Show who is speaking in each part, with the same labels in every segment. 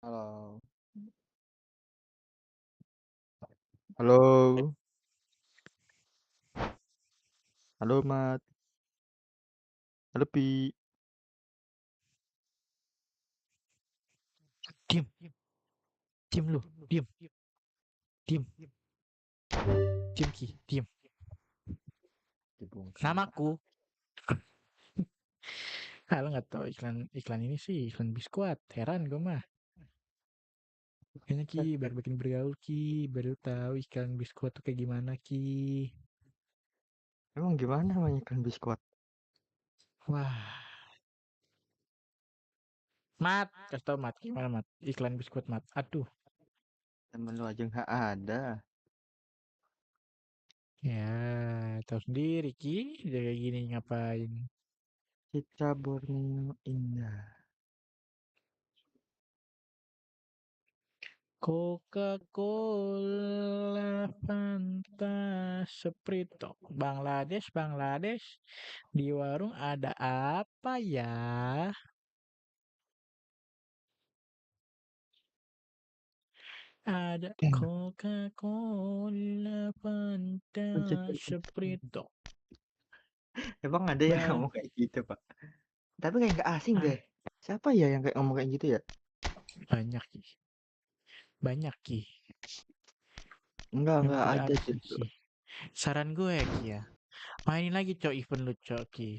Speaker 1: Halo. Halo. Halo, Mat. Halo, Pi.
Speaker 2: Diem, diem lu, diem, diem, diem Ki, diem.
Speaker 1: Dibungkam.
Speaker 2: Namaku. Lo nggak tahu iklan ini sih iklan biskuat. Heran gue mah. Kayaknya Ki, biar bikin bergaul Ki, baru tahu iklan biskuat tuh kayak gimana Ki.
Speaker 1: Emang gimana namanya ikan biskuit?
Speaker 2: Wah, Mat, kasih tau Mat, gimana Mat? Iklan biskuat Mat. Aduh,
Speaker 1: Temen lu aja nggak ada.
Speaker 2: ya tahu sendiri Ki, dia kayak gini ngapain?
Speaker 1: Citra Borneo Indah.
Speaker 2: Coca-Cola, Fanta, Sprite, Bangladesh, Bangladesh. Di warung ada apa ya? Ada Coca-Cola, Fanta, Sprite,
Speaker 1: Emang ada yang
Speaker 2: Bang.
Speaker 1: ngomong kayak gitu, Pak? Tapi kayak nggak asing
Speaker 2: Ah,
Speaker 1: deh. Siapa ya yang kayak ngomong kayak gitu ya?
Speaker 2: banyak Ki. Banyak Ki.
Speaker 1: Enggak
Speaker 2: Memang tidak
Speaker 1: ada
Speaker 2: asing
Speaker 1: gitu.
Speaker 2: sih. Saran gue ya Ki ya. Mainin lagi cok event lu cok Ki.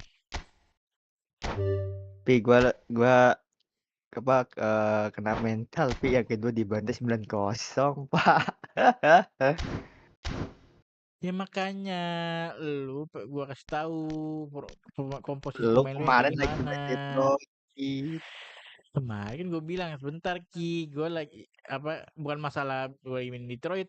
Speaker 1: Pi, gua apa kena mental, Pi, yang kedua dibantai 9-0, Pak.
Speaker 2: Ya makanya gua kasih tahu komposisi
Speaker 1: Lu
Speaker 2: pemain lu yang kayak
Speaker 1: kemarin lagi
Speaker 2: gimana.
Speaker 1: main Detroit.
Speaker 2: Kemarin gue bilang sebentar Ki, gue lagi apa bukan masalah gue ingin Detroit.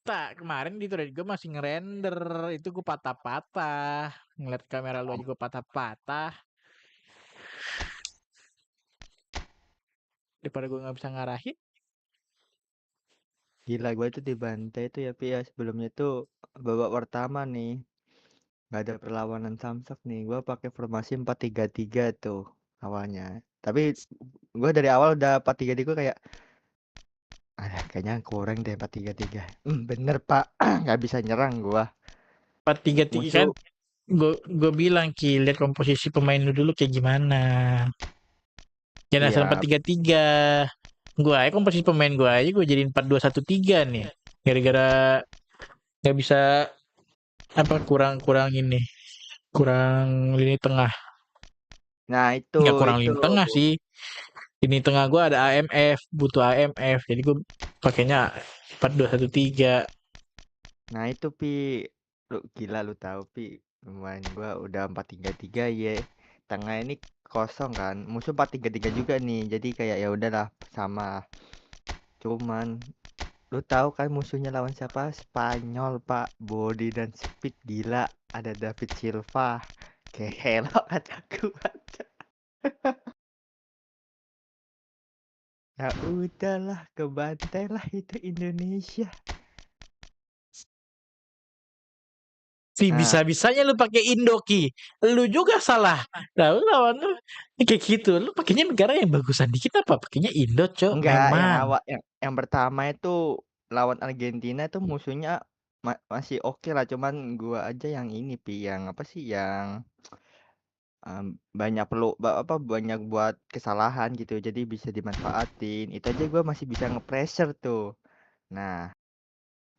Speaker 2: Tak, kemarin Detroit gue masih ngerender, itu gue patah-patah. Ngeliat kamera lu aja gue patah-patah. Daripada gue nggak bisa ngarahin.
Speaker 1: Gila, gue tuh dibantai tuh ya, Pi, ya. Sebelumnya tuh babak pertama nih, nggak ada perlawanan samsak nih. Gue pakai formasi 4-3-3 tuh awalnya. Tapi gue dari awal udah 4-3-3 kayak, ada kayaknya kurang deh 4-3-3. Bener, Pak. Nggak bisa nyerang gue.
Speaker 2: 4-3-3 kan
Speaker 1: Musuh,
Speaker 2: gue bilang Ki, lihat komposisi pemain lu dulu kayak gimana. Jangan asal
Speaker 1: iya,
Speaker 2: 4-3-3. Gue aja komposisi pemain gue aja gue jadiin 4-2-1-3 nih. Gara-gara nggak bisa apa kurang ini, kurang lini tengah.
Speaker 1: nah
Speaker 2: Nggak kurang
Speaker 1: itu.
Speaker 2: lini tengah sih. Lini tengah gue ada AMF, butuh AMF. Jadi gue pakainya 4-2-1-3.
Speaker 1: Nah itu, Pi. Lu gila, lu tahu, Pi. Pemain gue udah 4-3-3 ya. Tengah ini kosong kan. Musuh 4-3-3 juga nih. Jadi kayak ya udahlah sama. Cuman lu tahu kan musuhnya lawan siapa? Spanyol, Pak. Body dan speed gila. Ada David Silva. Kelok kataku. Ya udahlah, kebantai lah itu Indonesia.
Speaker 2: Sih
Speaker 1: Nah,
Speaker 2: bisa-bisanya lu pakai Indo Ki. Lu juga salah. Nah, lu lawan lu kayak gitu. Lu pakainya negara yang bagusan dikit apa? Pakainya Indo, Cok.
Speaker 1: enggak, yang
Speaker 2: Memang.
Speaker 1: awal yang pertama itu lawan Argentina itu musuhnya masih oke lah, cuman gua aja yang ini, Pi, yang apa sih, yang banyak banyak buat kesalahan gitu, jadi bisa dimanfaatin. Itu aja gua masih bisa nge-pressure tuh. Nah,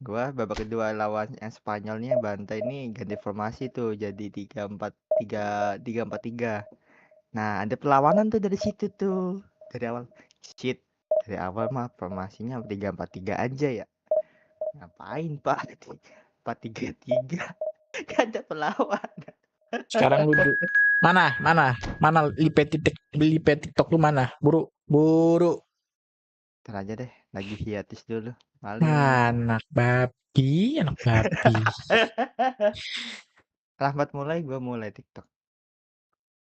Speaker 1: gua babak kedua lawan yang Spanyolnya bantai ini ganti formasi tuh jadi 3-4-3, 3-4-3. Nah, ada perlawanan tuh dari situ tuh. Dari awal, shit. Dari awal mah formasinya 3-4-3 aja ya. Ngapain, Pak? 4-3-3. Gak ada perlawanan.
Speaker 2: Sekarang mana? Mana? Mana lipe TikTok lu mana? Buru, buru.
Speaker 1: Ntar aja deh, lagi hiatus dulu. Paling
Speaker 2: Anak babi, anak babi.
Speaker 1: Rahmat mulai, gua mulai TikTok.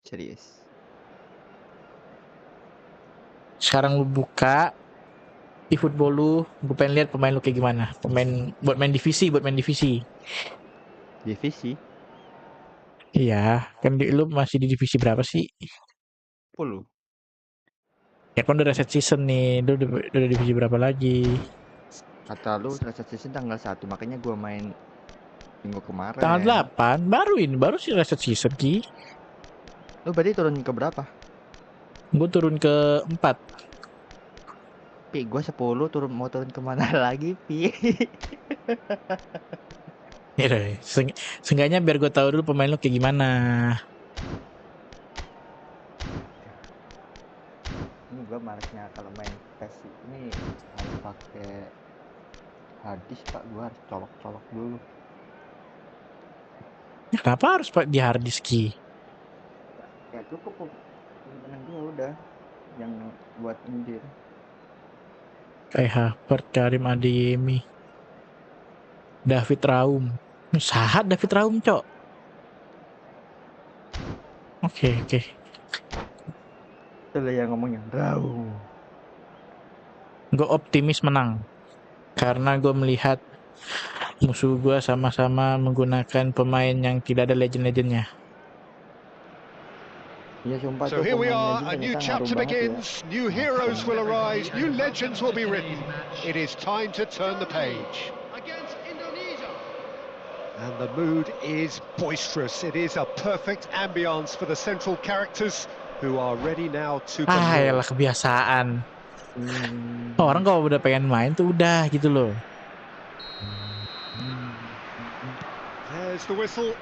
Speaker 1: Serius.
Speaker 2: Sekarang lu buka Efootball lu, gue pengen lihat pemain lu kayak gimana. Pemain buat main divisi.
Speaker 1: Divisi
Speaker 2: Iya, kan lu masih di divisi berapa sih?
Speaker 1: 10.
Speaker 2: Ya kan udah reset season nih, udah divisi berapa lagi?
Speaker 1: Kata lu reset season tanggal 1, makanya gua main minggu
Speaker 2: Tanggal
Speaker 1: kemarin.
Speaker 2: 8, baru sih reset season Ki.
Speaker 1: Lu berarti turun ke berapa?
Speaker 2: Gue turun ke 4.
Speaker 1: Pi, gua 10 mau turun kemana lagi, Pi?
Speaker 2: Ya udah, seenggaknya biar gue tahu dulu pemain lu kayak gimana.
Speaker 1: Ini gua malesnya kalau main PES ini harus pakai harddisk, Pak. Gua harus colok-colok dulu.
Speaker 2: Kenapa harus pak di hard disk Ki?
Speaker 1: Ya cukup kok. Simpenan gua udah yang buat injil.
Speaker 2: Kayak Harvard, Karim Adeyemi, David Raum. Sahat David Raum, Cok. Oke.
Speaker 1: Itu yang ngomong yang raw.
Speaker 2: Gue optimis menang. Karena gue melihat musuh gue sama-sama menggunakan pemain yang tidak ada legend-legendnya.
Speaker 1: Iya sumpah
Speaker 3: So
Speaker 1: tuh
Speaker 3: here we
Speaker 1: pemain
Speaker 3: are,
Speaker 1: legend
Speaker 3: a new
Speaker 1: ternyata ngaruh
Speaker 3: chapter
Speaker 1: banget ya.
Speaker 3: begins, new heroes will arise, new legends will be written. It is time to turn the page. And the mood is boisterous. It is a perfect ambience for the central characters who are ready now to
Speaker 2: Yalah
Speaker 3: belong.
Speaker 2: kebiasaan. Orang kalau udah pengen main tuh udah gitu loh.
Speaker 3: There's the whistle.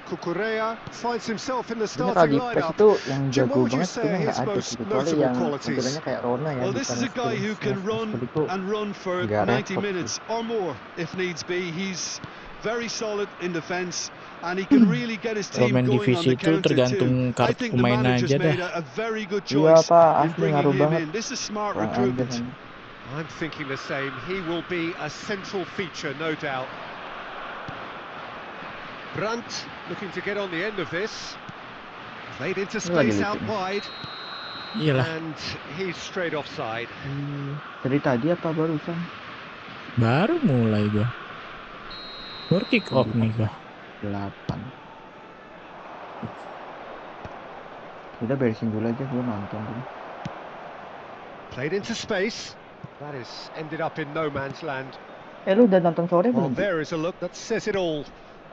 Speaker 3: Kukurea finds himself in the
Speaker 1: Sebenarnya kalau
Speaker 3: starting
Speaker 1: di PES
Speaker 3: lineup.
Speaker 1: itu yang
Speaker 3: Jim,
Speaker 1: jago
Speaker 3: what would you
Speaker 1: banget
Speaker 3: say
Speaker 1: kayaknya
Speaker 3: are
Speaker 1: nggak
Speaker 3: his
Speaker 1: ada
Speaker 3: most
Speaker 1: sih, kecuali
Speaker 3: notable
Speaker 1: yang
Speaker 3: qualities?
Speaker 1: tampilannya kayak Rona ya,
Speaker 4: Well, this
Speaker 1: bukan
Speaker 4: is a guy who can run
Speaker 1: itu
Speaker 4: and run for
Speaker 1: nggak
Speaker 4: 90
Speaker 1: repot
Speaker 4: minutes
Speaker 1: sih.
Speaker 4: or more if needs be. He's very solid in defence and he can really get his
Speaker 2: Kalau
Speaker 4: team
Speaker 2: main
Speaker 4: going on
Speaker 2: divisi
Speaker 4: the
Speaker 2: itu
Speaker 4: counter too.
Speaker 2: tergantung
Speaker 4: I
Speaker 2: kartu
Speaker 4: think the
Speaker 2: pemain
Speaker 4: manager's
Speaker 2: aja dah.
Speaker 4: made a very good
Speaker 1: Iya
Speaker 4: choice
Speaker 1: Pak,
Speaker 4: in
Speaker 1: asli
Speaker 4: bringing
Speaker 1: ngaruh
Speaker 4: him
Speaker 1: banget.
Speaker 4: in. This is smart
Speaker 1: Kurang ajar
Speaker 4: recruitment.
Speaker 1: kan.
Speaker 3: I'm thinking the same. He will be a central feature, no doubt. Brandt looking to get on the end of this. Played into space out wide.
Speaker 2: Iyalah.
Speaker 3: And he's straight offside.
Speaker 1: Dari tadi apa barusan?
Speaker 2: Baru mulai gua. Baru kick off nih gua.
Speaker 1: 8. Udah beresin dulu aja, gua nonton dulu.
Speaker 3: Played into space. That is ended up in no man's land.
Speaker 1: Lu udah nonton sore
Speaker 3: Well,
Speaker 1: belum?
Speaker 3: there is a look that says it all.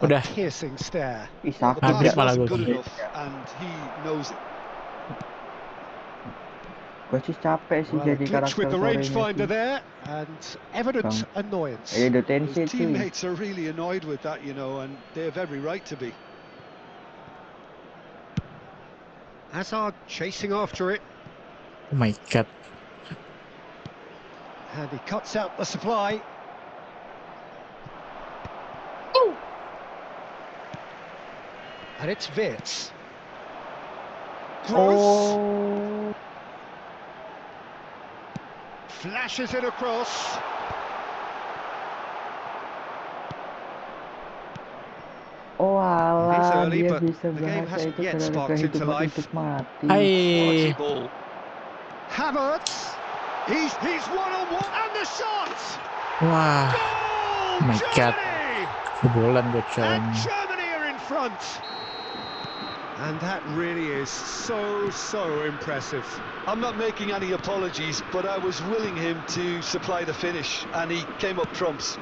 Speaker 2: Udah.
Speaker 3: A piercing stare.
Speaker 1: Ih,
Speaker 4: Well, the
Speaker 1: sakit
Speaker 2: Habis
Speaker 4: pass
Speaker 1: ya.
Speaker 2: malah
Speaker 4: wasn't
Speaker 2: gua
Speaker 4: good
Speaker 2: sih.
Speaker 4: enough and he knows it.
Speaker 1: Gua sih capek sih
Speaker 3: Well, a
Speaker 1: jadi
Speaker 3: glitch
Speaker 1: karakter
Speaker 3: with the
Speaker 1: sorenya
Speaker 3: rangefinder
Speaker 1: sih.
Speaker 3: there and evident
Speaker 1: Bang.
Speaker 3: annoyance.
Speaker 1: Udah
Speaker 4: His
Speaker 1: tensi cuy.
Speaker 4: teammates are really annoyed with that, you know, and they have every right to be.
Speaker 3: Hazard chasing after it,
Speaker 2: Oh my god.
Speaker 3: and he cuts out the supply. And it's Wirtz. Gross flashes it across.
Speaker 1: Oh
Speaker 3: It is
Speaker 1: alah,
Speaker 3: early,
Speaker 1: dia
Speaker 3: but
Speaker 1: bisa
Speaker 3: the game
Speaker 1: bahasa
Speaker 3: hasn't
Speaker 1: itu
Speaker 3: yet
Speaker 1: terhadap
Speaker 3: sparked into
Speaker 1: kehidupan
Speaker 3: life.
Speaker 1: untuk mati.
Speaker 3: Quality
Speaker 2: Hai.
Speaker 3: ball. Havertz. He's one-on-one and the shot.
Speaker 2: Wah.
Speaker 3: Goal!
Speaker 2: Oh my god.
Speaker 3: Germany!
Speaker 2: Kebobolan gua coy.
Speaker 3: And Germany are in front. And that really is so impressive.
Speaker 4: I'm not making any apologies, but I was willing him to supply the finish, and he came up trumps.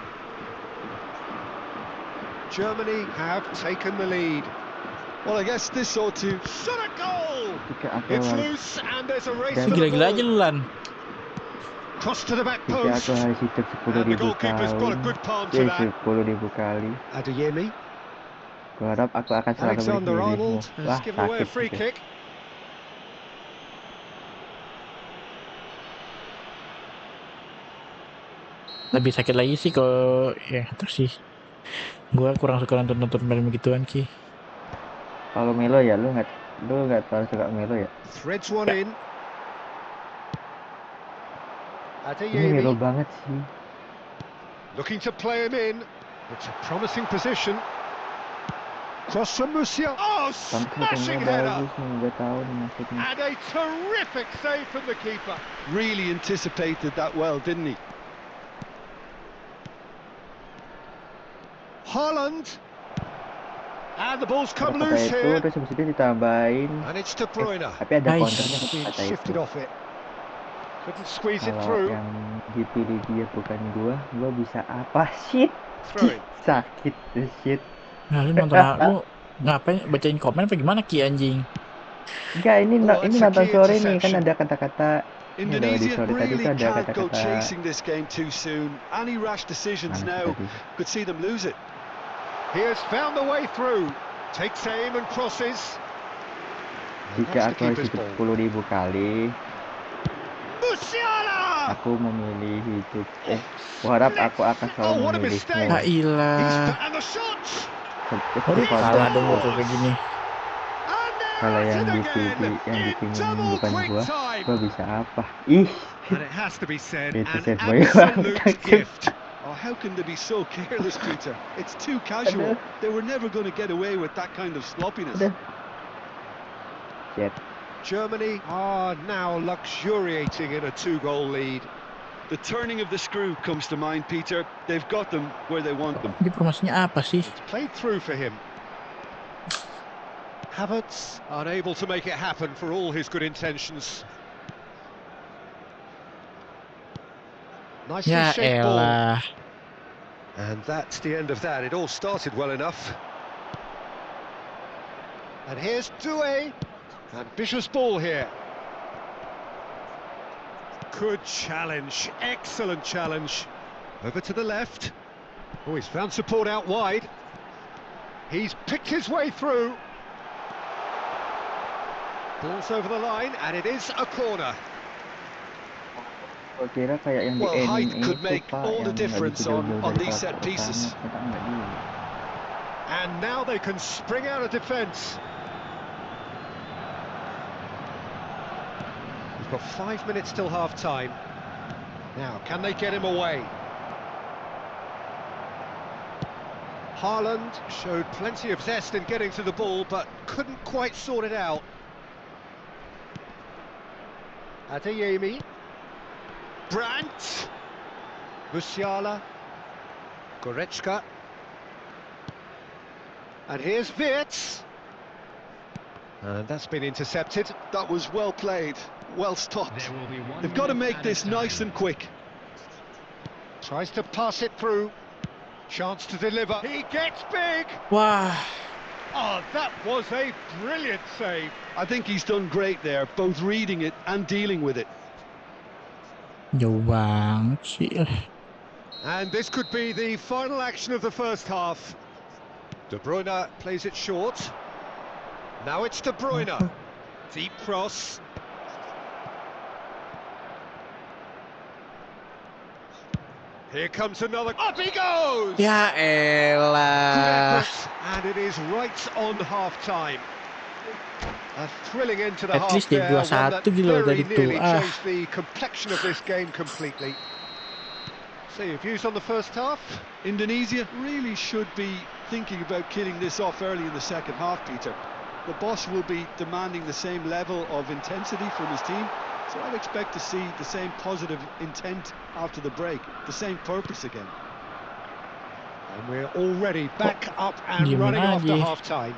Speaker 3: Germany have taken the lead.
Speaker 4: Well, I guess this ought to...
Speaker 3: Shot a goal!
Speaker 1: Jika
Speaker 3: It's
Speaker 1: aku
Speaker 3: loose and there's a race for the
Speaker 2: Gila-gila aja
Speaker 3: ball.
Speaker 2: lu Lan.
Speaker 3: Cross to the back
Speaker 1: jika
Speaker 3: post.
Speaker 1: aku harus hidup
Speaker 3: And the
Speaker 1: 10.000
Speaker 3: goalkeeper's got a
Speaker 1: tahun,
Speaker 3: good palm to that.
Speaker 1: 10.000 kali.
Speaker 3: Adeyemi.
Speaker 1: Gue harap aku akan selalu
Speaker 3: Alexander
Speaker 1: memilihmu.
Speaker 3: Arnold has
Speaker 1: Wah,
Speaker 3: given away a
Speaker 1: sakit
Speaker 3: free
Speaker 1: gitu.
Speaker 3: kick.
Speaker 2: Lebih sakit lagi sih kalau ya terus sih. Gua kurang suka nonton film begituan Ki.
Speaker 1: Kalau Melo ya, lu nggak terlalu suka Melo ya?
Speaker 3: Threads one in.
Speaker 1: Ini Melo
Speaker 3: Adeyemi
Speaker 1: banget sih.
Speaker 3: looking to play him in. It's a promising position. Cross from Musiala. Oh, smashing
Speaker 1: Tampaknya
Speaker 3: header!
Speaker 1: bagus nih, nggak tahu nih maksudnya.
Speaker 3: And a terrific save from the keeper.
Speaker 4: Really anticipated that well, didn't he?
Speaker 3: Haaland. And the ball's
Speaker 1: Ada
Speaker 3: come
Speaker 1: kata
Speaker 3: loose
Speaker 1: itu
Speaker 3: here.
Speaker 1: terus habis itu ditambahin
Speaker 3: And it's De Bruyne.
Speaker 1: tapi ada
Speaker 2: Aish.
Speaker 1: counternya ke
Speaker 3: Being
Speaker 1: kata
Speaker 3: shifted
Speaker 1: itu.
Speaker 3: off it. Couldn't squeeze it
Speaker 1: Kalau
Speaker 3: through.
Speaker 1: yang dipilih dia bukan gua bisa apa? Shit.
Speaker 3: Throwing.
Speaker 1: Sakit shit.
Speaker 2: Nah, lu nonton lu ngapain bacain komen apa gimana Ki anjing?
Speaker 1: Enggak, ini
Speaker 3: Oh,
Speaker 1: ini
Speaker 3: that's a
Speaker 1: nonton
Speaker 3: key
Speaker 1: sore nih kan
Speaker 3: interception.
Speaker 1: ada kata-kata ini loh di
Speaker 4: Indonesia
Speaker 1: sore tadi
Speaker 4: really
Speaker 1: tuh ada
Speaker 4: can't go
Speaker 1: kata-kata
Speaker 4: chasing this game too soon. Any rash decisions
Speaker 1: mana sih
Speaker 4: now
Speaker 1: tadi?
Speaker 4: could see them lose it.
Speaker 3: He has found the way through. Takes aim and crosses. And
Speaker 1: Jika
Speaker 3: that's the
Speaker 1: aku harus
Speaker 3: keeper's
Speaker 1: hidup
Speaker 3: ball.
Speaker 1: 10.000 kali,
Speaker 3: Musiala!
Speaker 1: aku memilih hidup. Kuharap aku akan selalu
Speaker 3: Oh, what a
Speaker 1: memilihmu.
Speaker 2: Ah ilah.
Speaker 3: And the shot!
Speaker 1: Itu
Speaker 2: Waduh,
Speaker 1: kalau
Speaker 2: salah dong gua kayak gini.
Speaker 3: And
Speaker 1: kalau
Speaker 3: there
Speaker 1: yang
Speaker 3: it is
Speaker 1: dipilih
Speaker 3: again
Speaker 1: yang
Speaker 3: in
Speaker 1: dipingin
Speaker 3: double
Speaker 1: bukan
Speaker 3: quick
Speaker 1: gua
Speaker 3: time.
Speaker 1: bisa apa? Ih,
Speaker 3: And it has to be said,
Speaker 1: itu
Speaker 3: an
Speaker 1: set boy
Speaker 3: absolute gift.
Speaker 4: Oh, how can they be so careless, Peter? It's too casual.
Speaker 1: Aduh.
Speaker 4: They were never going to get away with that kind of sloppiness.
Speaker 1: Aduh. Shit.
Speaker 3: Germany are now luxuriating in a 2-goal lead.
Speaker 4: The turning of the screw comes to mind, Peter. They've got them where they want them.
Speaker 2: Ini promosinya apa sih?
Speaker 3: It's played through for him. Havertz unable to make it happen for all his good intentions. Nicely
Speaker 2: Ya
Speaker 3: shaped ball.
Speaker 2: elah.
Speaker 3: And that's the end of that. It all started well enough. And here's Doué. Ambitious ball here. Good challenge. Excellent challenge. Over to the left. Oh, he's found support out wide. He's picked his way through. Ball's over the line, and it is a corner.
Speaker 1: Gua kira kayak yang di
Speaker 4: Well, height
Speaker 1: anime
Speaker 4: could
Speaker 1: itu
Speaker 4: make
Speaker 1: Pak,
Speaker 4: all the
Speaker 1: yang nggak
Speaker 4: difference
Speaker 1: bisa jauh-jauh
Speaker 4: on
Speaker 1: dari
Speaker 4: these set
Speaker 1: karakter
Speaker 4: pieces.
Speaker 1: utama. Ternyata enggak dia.
Speaker 3: And now they can spring out of defence. We've got 5 minutes till half-time. Now, can they get him away? Haaland showed plenty of zest in getting to the ball, but couldn't quite sort it out. Adeyemi. Brandt. Musiala. Goretzka. And here's Wirtz. And that's been intercepted.
Speaker 4: That was well played, well stopped. They've got to make this nice and quick.
Speaker 3: Tries to pass it through. Chance to deliver. He gets big.
Speaker 2: Wah,
Speaker 3: Oh, that was a brilliant save.
Speaker 4: I think he's done great there, both reading it and dealing with it.
Speaker 2: jauh banget sih.
Speaker 3: And this could be the final action of the first half. De Bruyne plays it short. Now it's De Bruyne. Deep cross. Here comes another. Up he goes!
Speaker 2: Ya
Speaker 3: Good
Speaker 2: elah.
Speaker 3: effort, and it is right on half-time. A thrilling end to the
Speaker 2: At
Speaker 3: half
Speaker 2: least dia
Speaker 3: there, one
Speaker 2: 2-1
Speaker 3: that
Speaker 2: gitu loh
Speaker 3: very
Speaker 2: tadi tuh.
Speaker 3: nearly
Speaker 2: Ah,
Speaker 3: changed the complexion of this game completely. So your views on the first half?
Speaker 4: Indonesia really should be thinking about killing this off early in the second half, Peter. The boss will be demanding the same level of intensity from his team, so I'd expect to see the same positive intent after the break, the same purpose again.
Speaker 3: And we're already back up and
Speaker 2: Diemin
Speaker 3: running after
Speaker 2: aja.
Speaker 3: half-time.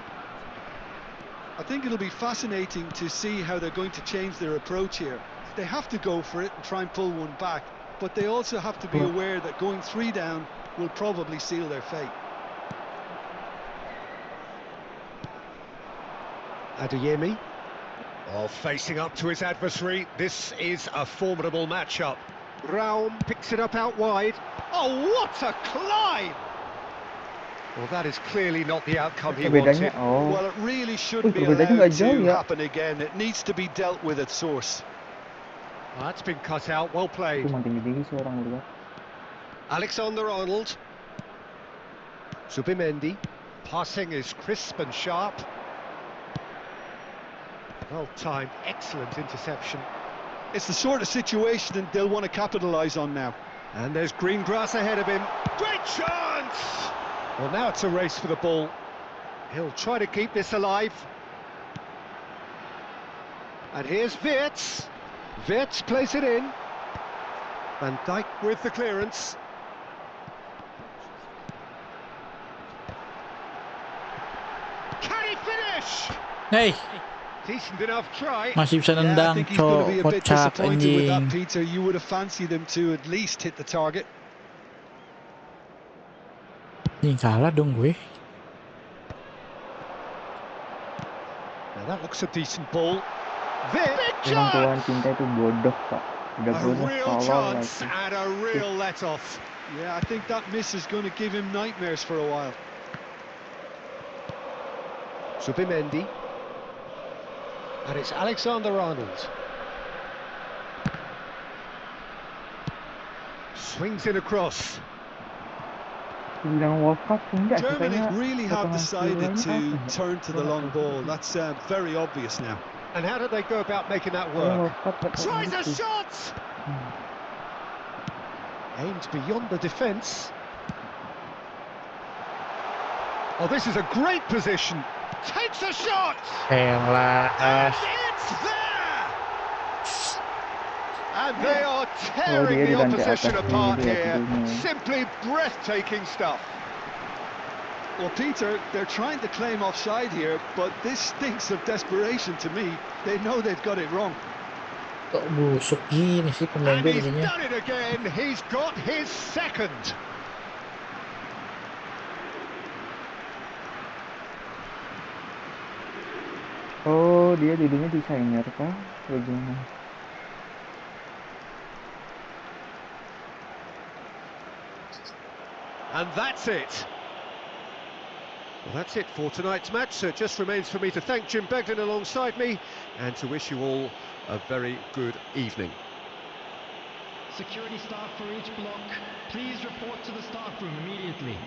Speaker 4: I think it'll be fascinating to see how they're going to change their approach here. They have to go for it and try and pull one back, but they also have to be aware that going 3 down will probably seal their fate.
Speaker 3: Adeyemi. Oh, facing up to his adversary. This is a formidable matchup. Raum picks it up out wide. Oh, what a climb! Well, that is clearly not the outcome he
Speaker 1: Bedanya
Speaker 3: wanted.
Speaker 4: Well, it really shouldn't be
Speaker 1: perbedaannya
Speaker 4: allowed
Speaker 1: nggak jauh
Speaker 4: to
Speaker 1: ya.
Speaker 4: happen again. It needs to be dealt with at source.
Speaker 3: That's been cut out. Well played.
Speaker 1: Cuma tinggi-tinggi sih orang lihat.
Speaker 3: Alexander-Arnold. Zubimendi. Passing is crisp and sharp. Well timed, excellent interception.
Speaker 4: It's the sort of situation that they'll want to capitalise on now.
Speaker 3: And there's green grass ahead of him. Great chance! Well, now it's a race for the ball. He'll try to keep this alive. And here's Wirtz. Wirtz plays it in. Van Dijk with the clearance.
Speaker 2: Hey,
Speaker 3: Decent enough try.
Speaker 2: masih bisa
Speaker 4: Yeah, I
Speaker 2: nendang,
Speaker 4: think he's going to be a bit
Speaker 2: kocak
Speaker 4: disappointed with that,
Speaker 2: anjing.
Speaker 4: Peter. You would have fancied him to at least hit the target.
Speaker 2: Ini kalah dong gue.
Speaker 3: Now that looks a decent ball. Big
Speaker 1: Emang tuan
Speaker 3: chance!
Speaker 1: cinta itu bodoh, Pak. Udah
Speaker 3: A
Speaker 1: bodoh
Speaker 3: real
Speaker 1: tolol
Speaker 3: chance
Speaker 1: lagi.
Speaker 3: and a real let-off.
Speaker 4: Yeah, I think that miss is going to give him nightmares for a while.
Speaker 3: Subimendi. And it's Alexander-Arnold. Swings in across.
Speaker 1: Bilang World Cup enggak,
Speaker 4: Germany
Speaker 1: sukanya
Speaker 4: really have
Speaker 1: potongan
Speaker 4: decided
Speaker 1: kilonya
Speaker 4: to
Speaker 1: apa ya?
Speaker 4: turn to the
Speaker 1: Gua nggak
Speaker 4: long
Speaker 1: tahu
Speaker 4: ball.
Speaker 1: juga.
Speaker 4: That's very obvious now.
Speaker 3: And how did they go about making that
Speaker 1: Kayaknya
Speaker 3: work?
Speaker 1: World Cup pakai
Speaker 3: Tries a
Speaker 1: gitu.
Speaker 3: shot! Aimed beyond the defence. Oh, this is a great position. Takes a shot!
Speaker 2: Elah.
Speaker 3: And it's there! And they are
Speaker 1: Oh,
Speaker 3: tearing
Speaker 1: dia
Speaker 3: the
Speaker 1: di lantai
Speaker 3: opposition
Speaker 1: atas
Speaker 3: apart
Speaker 1: dulu ya
Speaker 3: here.
Speaker 1: tidurnya.
Speaker 3: Simply breathtaking stuff.
Speaker 4: Well, Peter, they're trying to claim offside here, but this stinks of desperation to me. They know they've got it wrong.
Speaker 2: Kok busuk gini sih pemain
Speaker 3: And
Speaker 2: gue
Speaker 3: he's
Speaker 2: jadinya.
Speaker 3: done it again. He's got his second.
Speaker 1: Oh, dia dulunya desainer kah? Bagaimana?
Speaker 3: And that's it. Well, that's it for tonight's match. So it just remains for me to thank Jim Beglin alongside me and to wish you all a very good evening.
Speaker 5: Security staff for each block, please report to the staff room immediately.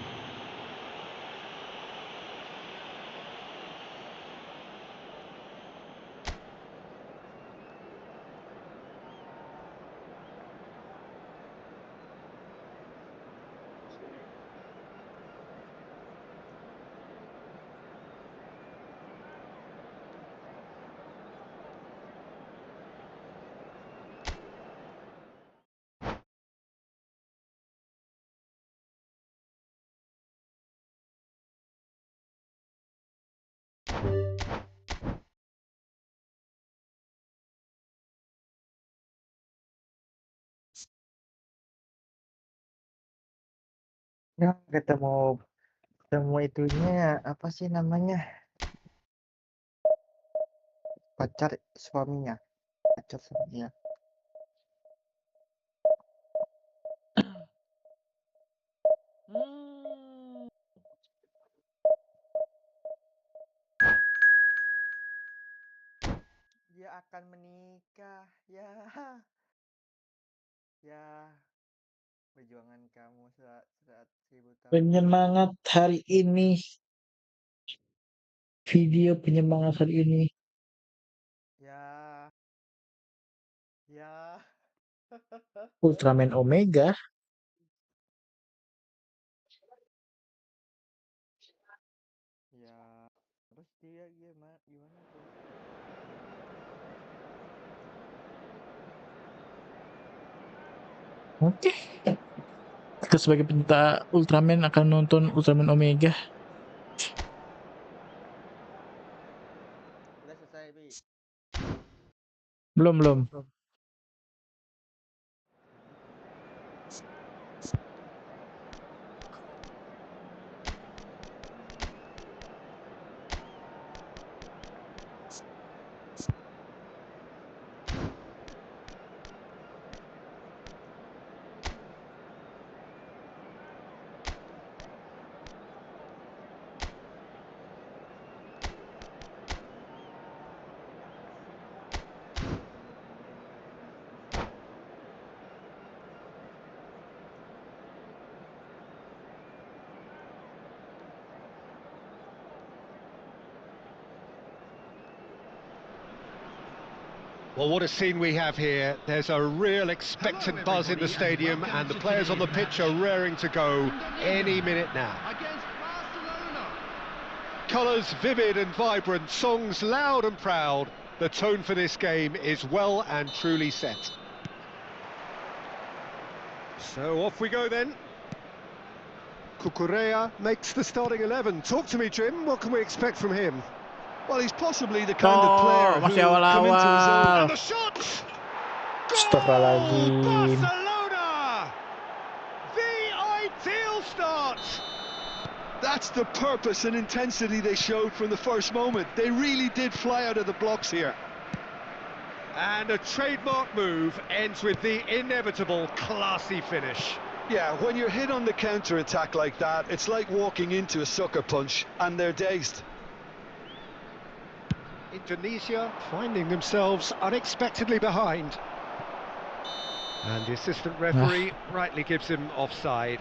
Speaker 1: Ya, ketemu itunya apa sih namanya? Pacar suaminya. Pacar suaminya. Dia akan menikah. Ya. Ya. Perjuangan kamu saat 1000 tahun.
Speaker 2: Penyemangat hari ini. Video penyemangat hari ini.
Speaker 1: Ya. Ya.
Speaker 2: Ultraman Omega.
Speaker 1: Ya. Terus dia gimana tuh?
Speaker 2: Oke. Kita sebagai pencinta Ultraman akan nonton Ultraman Omega.
Speaker 1: Udah selesai, Bi.
Speaker 2: Belum.
Speaker 1: Tidak asing untuk mendengar nasi saja.
Speaker 3: Well, what a scene we have here. There's a real expectant buzz in the stadium and the players on the pitch are raring to go any minute now.
Speaker 5: Against Barcelona.
Speaker 3: Colours vivid and vibrant, songs loud and proud. The tone for this game is well and truly set. So off we go then. Cucurella makes the starting 11. Talk to me, Jim. What can we expect from him?
Speaker 4: Well, he's possibly the kind of player who
Speaker 2: masih
Speaker 4: will come into his own.
Speaker 3: And
Speaker 2: awal-awal.
Speaker 3: the shot! Goal!
Speaker 2: Astagfirullahaladzim.
Speaker 3: Barcelona! The ideal start!
Speaker 4: That's the purpose and intensity they showed from the first moment. They really did fly out of the blocks here.
Speaker 3: And a trademark move ends with the inevitable classy finish.
Speaker 4: Yeah, when you're hit on the counter-attack like that, it's like walking into a sucker punch, and they're dazed.
Speaker 3: Indonesia finding themselves unexpectedly behind. And the assistant referee rightly gives him offside.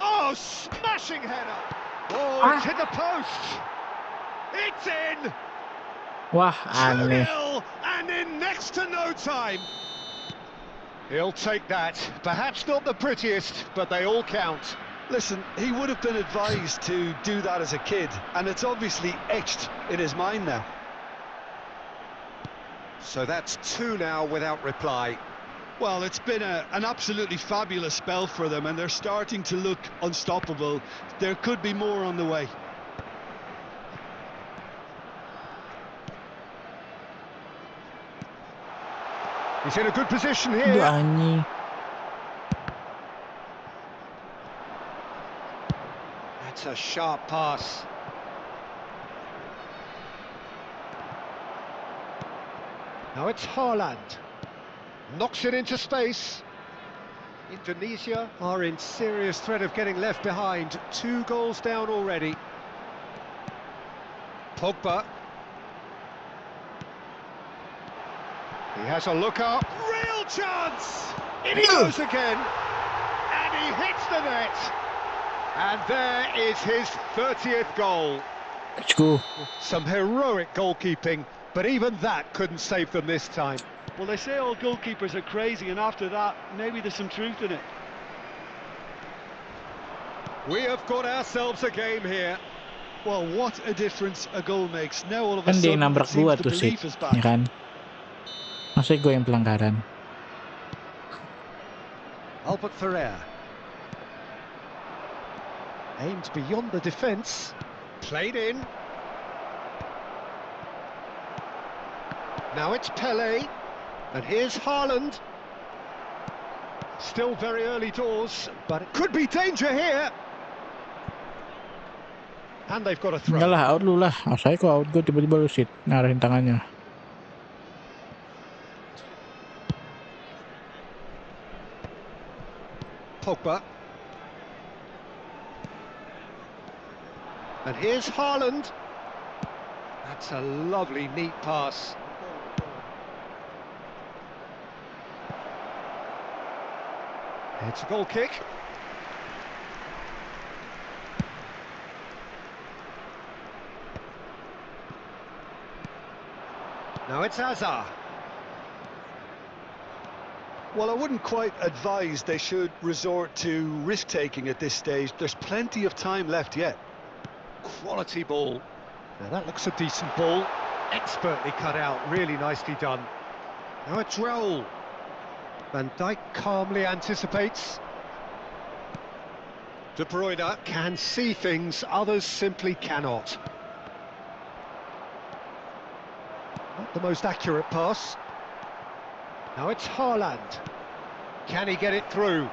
Speaker 3: Oh, smashing header! Oh, it's hit the post! It's in!
Speaker 2: Wah, aneh.
Speaker 3: 2-0 and in next to no time. He'll take that. Perhaps not the prettiest, but they all count.
Speaker 4: Listen, he would have been advised to do that as a kid, and it's obviously etched in his mind now.
Speaker 3: So that's 2 now without reply.
Speaker 4: Well, it's been an absolutely fabulous spell for them, and they're starting to look unstoppable. There could be more on the way.
Speaker 3: He's in a good position
Speaker 2: Aduh,
Speaker 3: here.
Speaker 2: anjing.
Speaker 3: That's a sharp pass. Now it's Haaland. Knocks it into space. Indonesia are in serious threat of getting left behind. 2 goals down already. Pogba. He has a look up. Real chance! In he goes again. And he hits the net. And there is his 30th goal.
Speaker 2: Let's go.
Speaker 3: Some heroic goalkeeping, but even that couldn't save them this time.
Speaker 4: Well, they say all goalkeepers are crazy, and after that, maybe there's some truth in it.
Speaker 3: We have got ourselves a game here.
Speaker 4: Well, what a difference a goal makes. Now all of a
Speaker 2: Kan dia yang
Speaker 4: sudden, it
Speaker 2: nabrak
Speaker 4: seems
Speaker 2: gua
Speaker 4: the
Speaker 2: tuh sih,
Speaker 4: belief is
Speaker 2: ya
Speaker 4: back.
Speaker 2: kan? Masa gue yang pelanggaran?
Speaker 3: Albert Ferrer. Aimed beyond the defence. Played in. Now it's Pele. And here's Haaland. Still very early doors, but it could be danger here. And they've got a throw.
Speaker 2: Enggak lah, out lu lah. Saya kok out gue tiba-tiba lu sit ngarahin tangannya.
Speaker 3: Pogba. And here's Haaland. That's a lovely, neat pass. It's a goal kick. Now it's Hazard.
Speaker 4: Well, I wouldn't quite advise they should resort to risk-taking at this stage. There's plenty of time left yet.
Speaker 3: Quality ball. Now that looks a decent ball. Expertly cut out, really nicely done. Now it's Raul. Van Dijk calmly anticipates. De Bruyne can see things others simply cannot. Not the most accurate pass. Now it's Haaland. Can he get it through?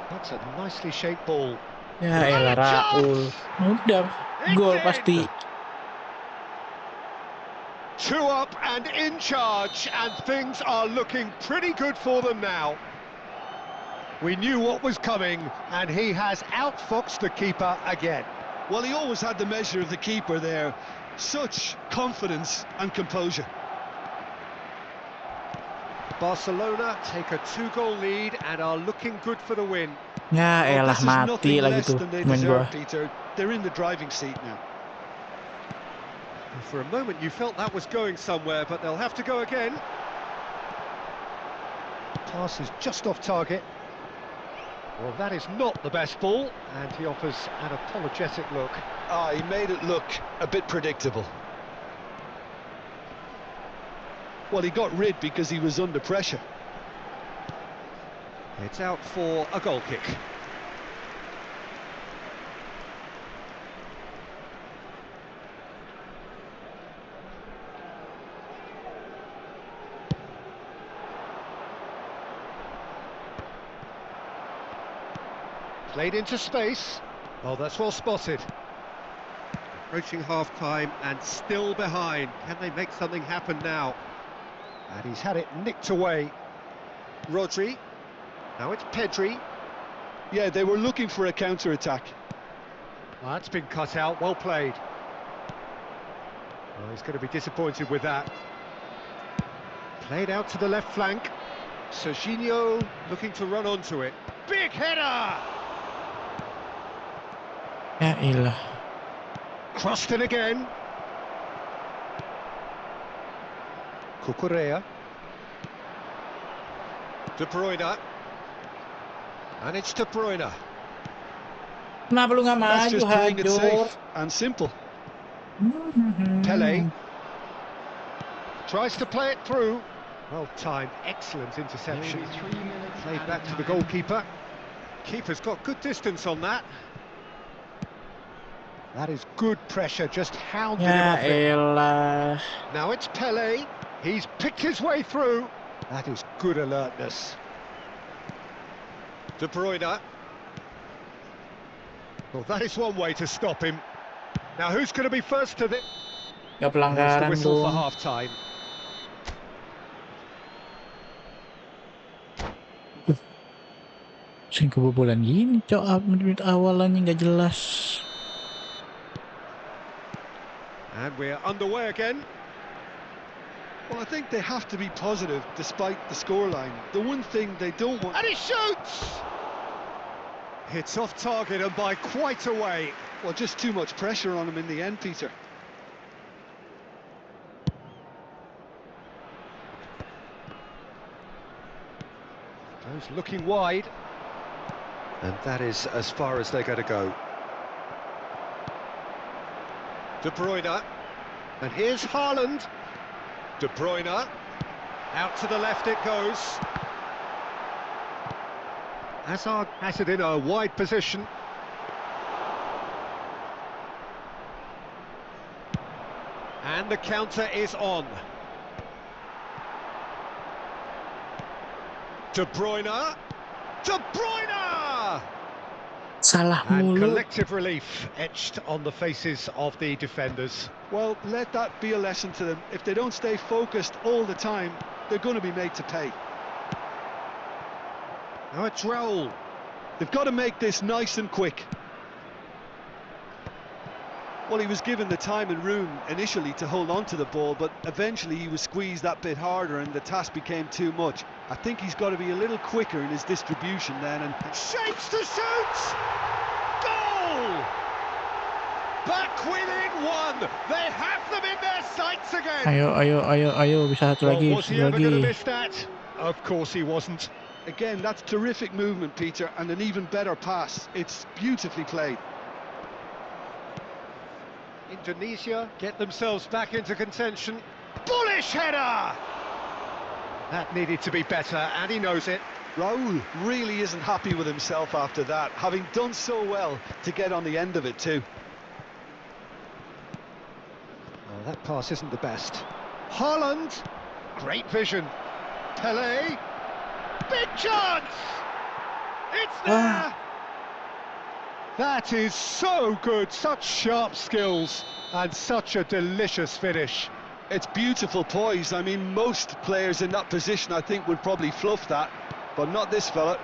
Speaker 3: That's a nicely shaped ball.
Speaker 2: Ya elah Raul. Udah, gol pasti.
Speaker 3: 2 up and in charge, and things are looking pretty good for them now. We knew what was coming, and he has outfoxed the keeper again.
Speaker 4: Well, he always had the measure of the keeper there. Such confidence and composure.
Speaker 3: Barcelona take a 2-goal lead and are looking good for the win.
Speaker 2: Ya
Speaker 4: Well,
Speaker 2: elah
Speaker 4: this is
Speaker 2: mati
Speaker 4: nothing
Speaker 2: lagi
Speaker 4: less
Speaker 2: tuh
Speaker 4: than they
Speaker 2: main gua.
Speaker 4: deserve, Peter. They're in the driving seat now.
Speaker 3: For a moment you felt that was going somewhere, but they'll have to go again. Pass is just off target. Well, that is not the best ball, and he offers an apologetic look.
Speaker 4: Ah, he made it look a bit predictable. Well, he got rid because he was under pressure.
Speaker 3: It's out for a goal kick. Played into space. Oh, that's well spotted. Approaching half-time and still behind. Can they make something happen now? And he's had it nicked away. Rodri. Now it's Pedri.
Speaker 4: Yeah, they were looking for a counter-attack.
Speaker 3: Well, that's been cut out. Well played. Oh, he's going to be disappointed with that. Played out to the left flank. Serginho looking to run onto it. Big header!
Speaker 2: Ya ilah.
Speaker 3: Crossed in again. Cucurella. De Bruyne. And it's De Bruyne.
Speaker 2: Kenapa lu nggak
Speaker 4: That's
Speaker 2: maju,
Speaker 4: just playing it
Speaker 2: Hancur?
Speaker 4: safe and simple.
Speaker 3: Pele. Tries to play it through. Well timed, excellent interception.
Speaker 5: Nearly 3 minutes
Speaker 3: Played back
Speaker 5: added
Speaker 3: to the
Speaker 5: time.
Speaker 3: goalkeeper. Keeper's got good distance on that. That is good pressure, just hounding him
Speaker 2: Ya
Speaker 3: off it.
Speaker 2: elah.
Speaker 3: Now it's Pele. He's picked his way through. That is good alertness. De Bruyne. Well, that is one way to stop him. Now, who's going to be first to this?
Speaker 2: Gak
Speaker 3: There's the
Speaker 2: pelanggaran
Speaker 3: whistle for
Speaker 2: dong.
Speaker 3: half-time.
Speaker 2: Sering kebobolan gini, cok. Menit awalannya nggak jelas.
Speaker 3: And we're underway again.
Speaker 4: Well, I think they have to be positive despite the scoreline. The one thing they don't want...
Speaker 3: And he shoots! Hits off target and by quite a way.
Speaker 4: Well, just too much pressure on him in the end, Peter.
Speaker 3: Goes looking wide. And that is as far as they're going to go. De Bruyne. And here's Haaland. De Bruyne. Out to the left it goes. Hazard has it in a wide position. And the counter is on. De Bruyne. De Bruyne!
Speaker 2: Salah
Speaker 3: And
Speaker 2: mulu.
Speaker 3: collective relief etched on the faces of the defenders.
Speaker 4: Well, let that be a lesson to them. If they don't stay focused all the time, they're going to be made to pay.
Speaker 3: Now it's Raul.
Speaker 4: They've got to make this nice and quick. Well, he was given the time and room initially to hold on to the ball, but eventually he was squeezed that bit harder and the task became too much. I think he's got to be a little quicker in his distribution then. And
Speaker 3: Shapes to shoot! Goal! Back within one! They have them in their sights again!
Speaker 2: Ayo, bisa satu
Speaker 3: Well,
Speaker 2: lagi,
Speaker 3: was he
Speaker 2: satu
Speaker 3: ever going to
Speaker 2: lagi.
Speaker 3: miss that? Of course he wasn't.
Speaker 4: again, that's terrific movement, Peter, and an even better pass. It's beautifully played.
Speaker 3: Indonesia get themselves back into contention. Bullish header! That needed to be better, and he knows it.
Speaker 4: Raul really isn't happy with himself after that, having done so well to get on the end of it too.
Speaker 3: Oh, that pass isn't the best. Haaland! Great vision. Pele! Big chance! It's there! That is so good, such sharp skills, and such a delicious finish.
Speaker 4: It's beautiful poise. I mean, most players in that position, I think, would probably fluff that, but not this fella.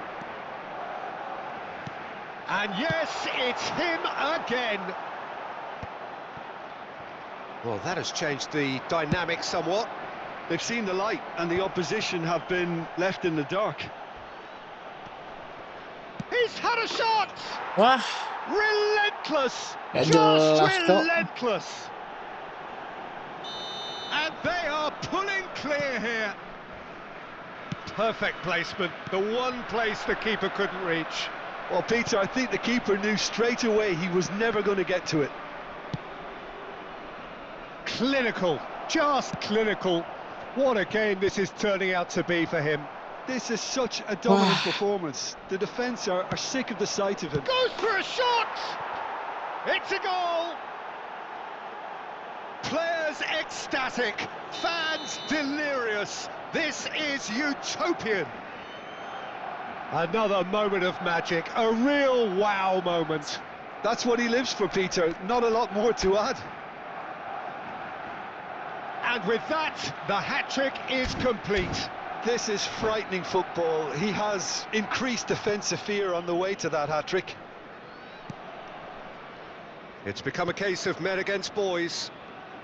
Speaker 3: And yes, it's him again. Well, that has changed the dynamic somewhat.
Speaker 4: They've seen the light, and the opposition have been left in the dark.
Speaker 3: He's had a shot!
Speaker 2: Wah,
Speaker 3: Relentless!
Speaker 2: Gak
Speaker 3: Just
Speaker 2: jelas, Cok.
Speaker 3: relentless! And they are pulling clear here. Perfect placement, the one place the keeper couldn't reach.
Speaker 4: Well, Peter, I think the keeper knew straight away he was never going to get to it.
Speaker 3: Clinical, just clinical. What a game this is turning out to be for him.
Speaker 4: This is such a dominant performance. The defence are sick of the sight of him.
Speaker 3: Goes for a shot! It's a goal! Players ecstatic, fans delirious. This is utopian. Another moment of magic, a real wow moment.
Speaker 4: That's what he lives for, Peter. Not a lot more to add.
Speaker 3: And with that, the hat-trick is complete.
Speaker 4: This is frightening football. He has increased defensive fear on the way to that hat-trick.
Speaker 3: It's become a case of men against boys.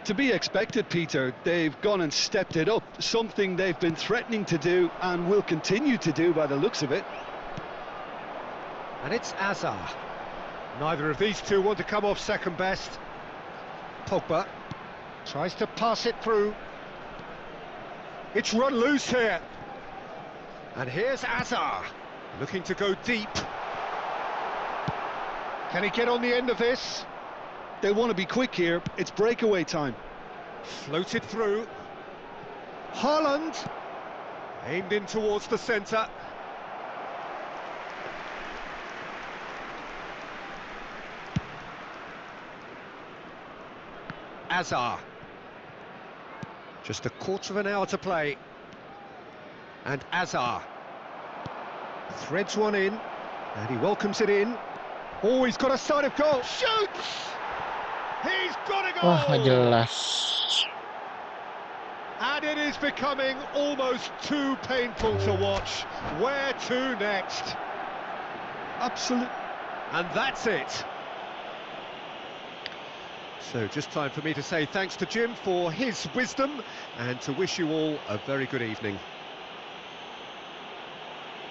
Speaker 4: To be expected, Peter. They've gone and stepped it up, something they've been threatening to do and will continue to do by the looks of it.
Speaker 3: And it's Azar. Neither of these two want to come off second best. Pogba tries to pass it through. It's run loose here. And here's Azar, looking to go deep. Can he get on the end of this?
Speaker 4: They want to be quick here. It's breakaway time.
Speaker 3: Floated through. Haaland, aimed in towards the centre. Azar. Just a quarter of an hour to play. And Azar threads one in, and he welcomes it in. Oh, he's got a side of goal. Shoots! He's got a goal!
Speaker 2: Wah, nggak jelas.
Speaker 3: And it is becoming almost too painful to watch. Where to next?
Speaker 4: Absolutely.
Speaker 3: And that's it. So just time for me to say thanks to Jim for his wisdom and to wish you all a very good evening.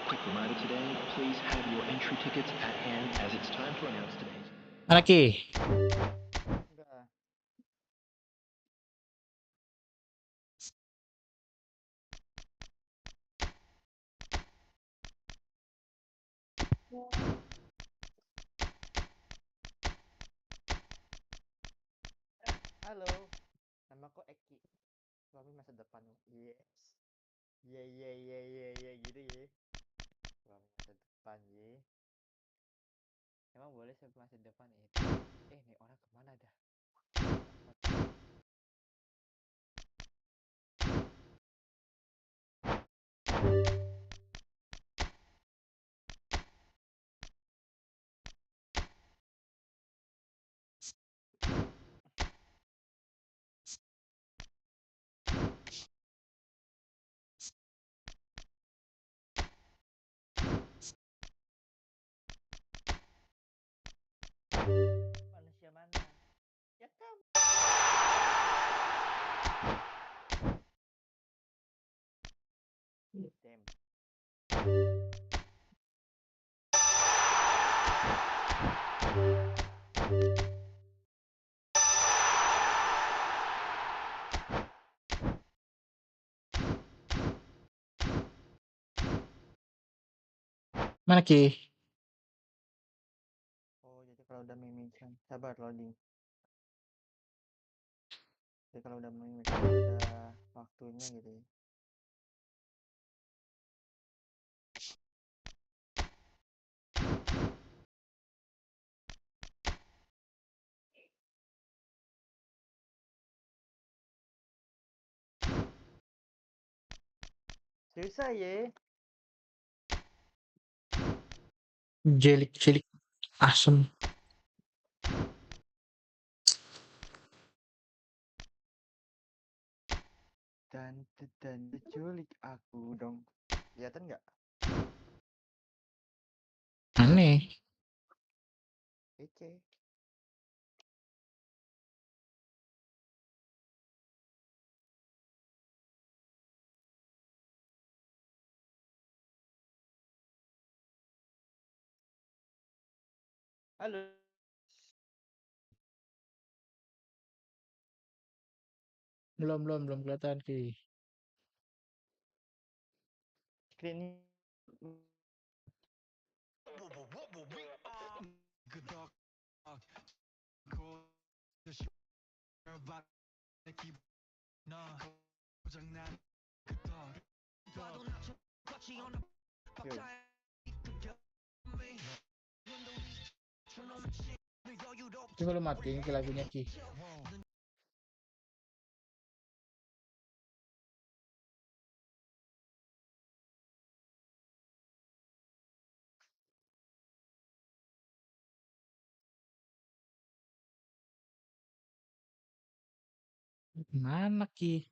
Speaker 6: Quick reminder today, please have your entry tickets at hand as it's time to announce today's.
Speaker 2: Mana Ki?
Speaker 1: Udah. Halo, namaku Eki. Suami masa depan. Yes. Iya gitu ya. Suami masa depan ya. Emang boleh suami masa depan itu? Nih orang kemana dah? Manusia mana? Ya kamu. Damn.
Speaker 2: Mana Ki?
Speaker 1: Oh, jadi kalau udah memikan, sabar loading. Jadi kalau udah memikan udah waktunya gitu ya. Susah ya.
Speaker 2: Jelik-jelik asem.
Speaker 1: Dan diculik aku dong. Kelihatan nggak?
Speaker 2: Aneh.
Speaker 1: Kece. Halo.
Speaker 2: Belum kelihatan Ki.
Speaker 1: Screen
Speaker 2: Coba lu matiin ke lagunya Ki. Mana Ki?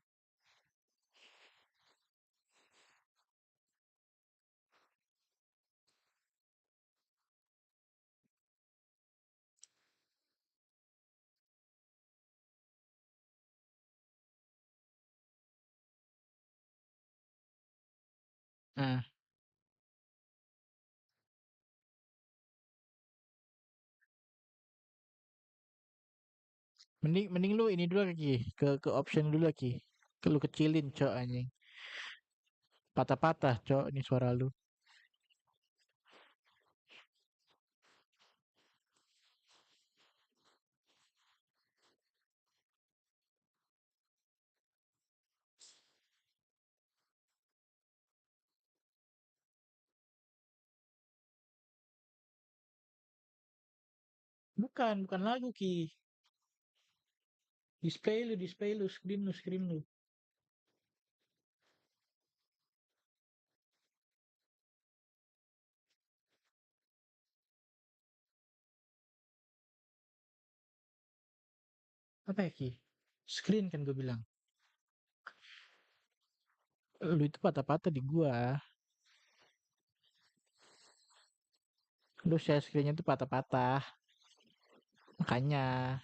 Speaker 2: Nah, mending lu ini dulu Ki, ke option dulu Ki. Lu kecilin cok anjing. Patah-patah cok ini suara lu. Bukan lagu Ki. Display lu, screen lu. Apa ya Ki? Screen kan gue bilang. Lu itu patah-patah di gua. Lu share screennya tuh patah-patah. Makanya.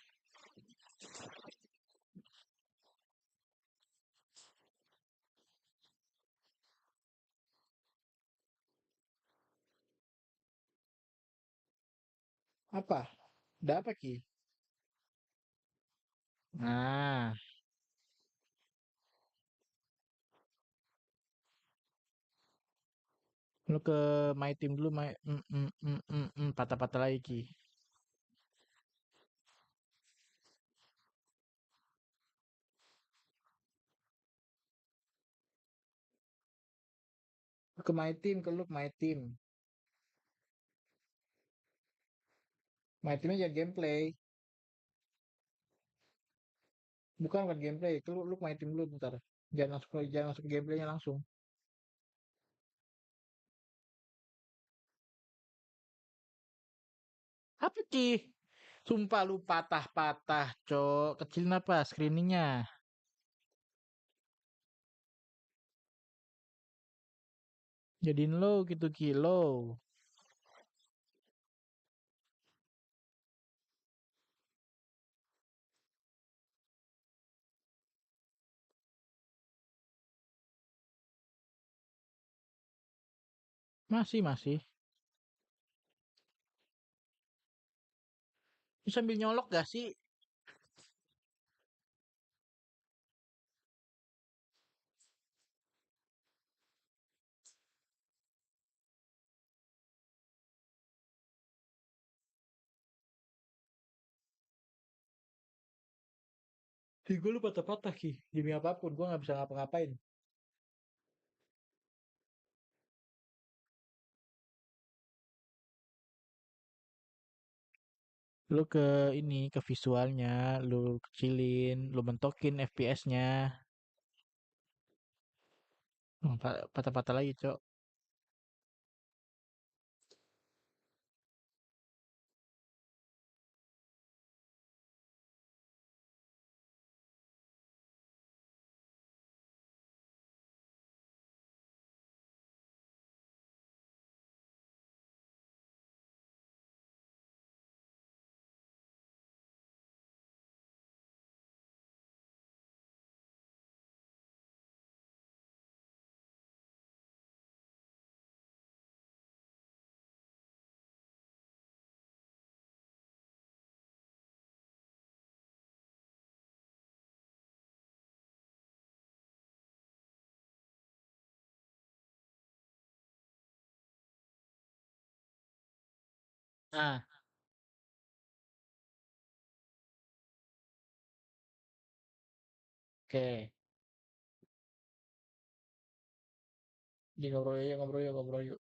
Speaker 2: Apa? Udah apa Ki? Nah, lu ke my team dulu, patah-patah lagi Ki. Lu ke my team, ke my team. My teamnya jangan gameplay. Bukan gameplay. Lu my team dulu bentar. Jangan masuk ke gameplaynya langsung. Apa Ki? Sumpah lu patah-patah, cok. Kecilin apa screeningnya? Jadiin low gitu Ki, low. Masih. Lu sambil nyolok gak sih? Di gue lu patah-patah Ki. Demi apapun, gue gak bisa ngapa-ngapain. Lu ke ini, ke visualnya, lu kecilin, lu mentokin FPS-nya. Patah-patah lagi, Cok. Nah, oke. Di ngobrol yuk, ngobrol yuk, ngobrol yuk.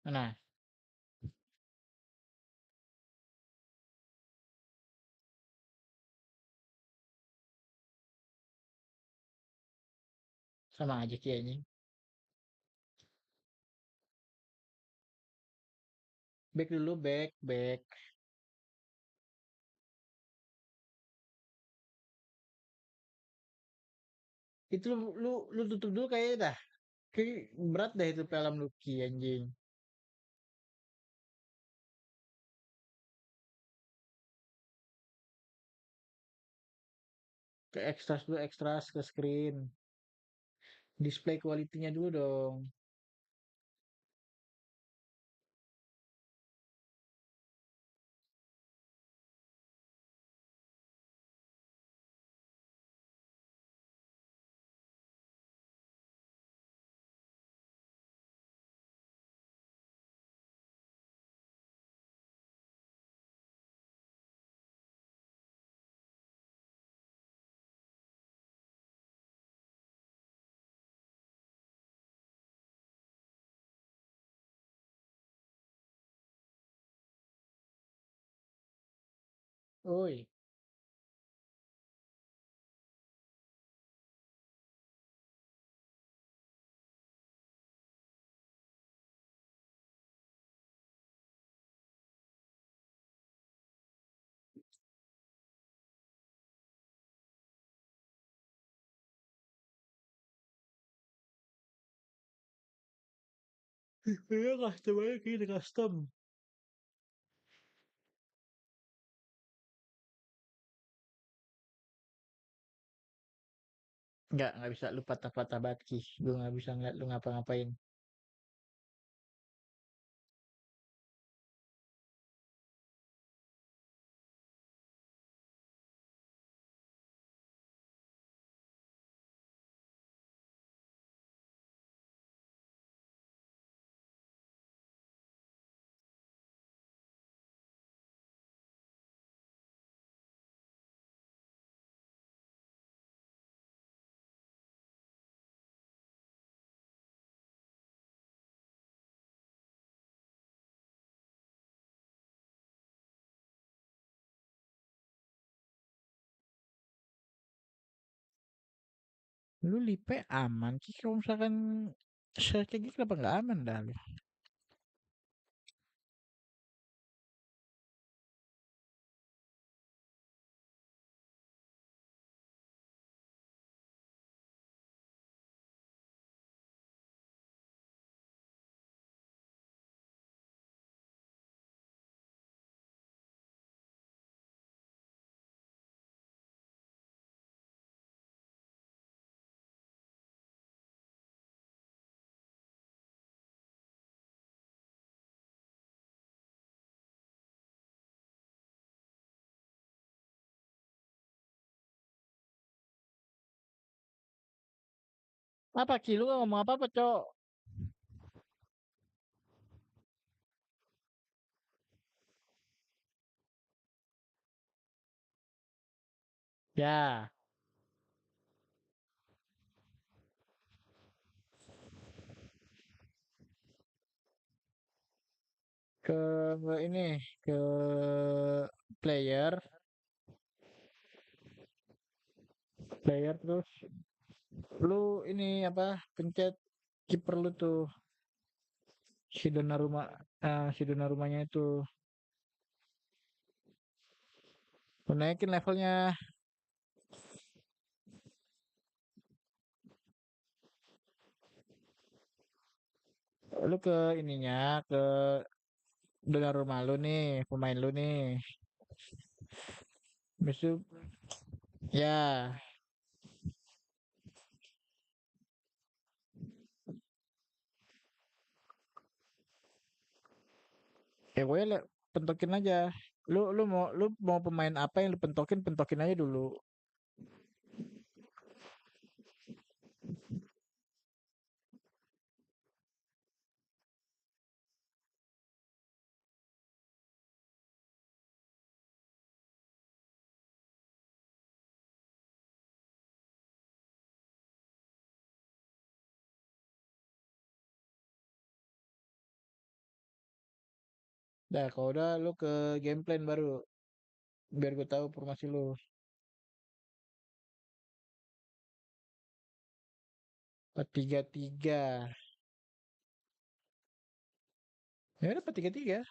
Speaker 2: Nah, sama aja Ki anjing. Back dulu, back, back. Itu lu tutup dulu kayaknya dah. Kayak berat dah itu film lu Ki anjing. Ke ekstras dulu, ekstras ke screen. Display kualitinya dulu dong. Oi, iya custom aja gini custom. Nggak bisa lu patah-patah banget Ki. Gue nggak bisa ngeliat lu ngapa-ngapain. Lu lipe aman Ki. Kalau misalkan share kayak gitu kenapa nggak aman dah lu? Apa Ki? Lu nggak ngomong apa-apa, Cok? Ya, ke ini ke player, player terus lu ini apa? Pencet kiper lu tuh si Donnarumma, si Donnarumanya itu. Lu naikin levelnya. Lu ke ininya, ke Donnarumma lu nih, pemain lu nih. Besok ya, ya gue pentokin aja. Lu mau pemain apa yang lu pentokin aja dulu. Dah, kalau udah lu ke game plan baru. Biar gue tahu formasi lu. 4-3-3. Ya udah 4-3-3.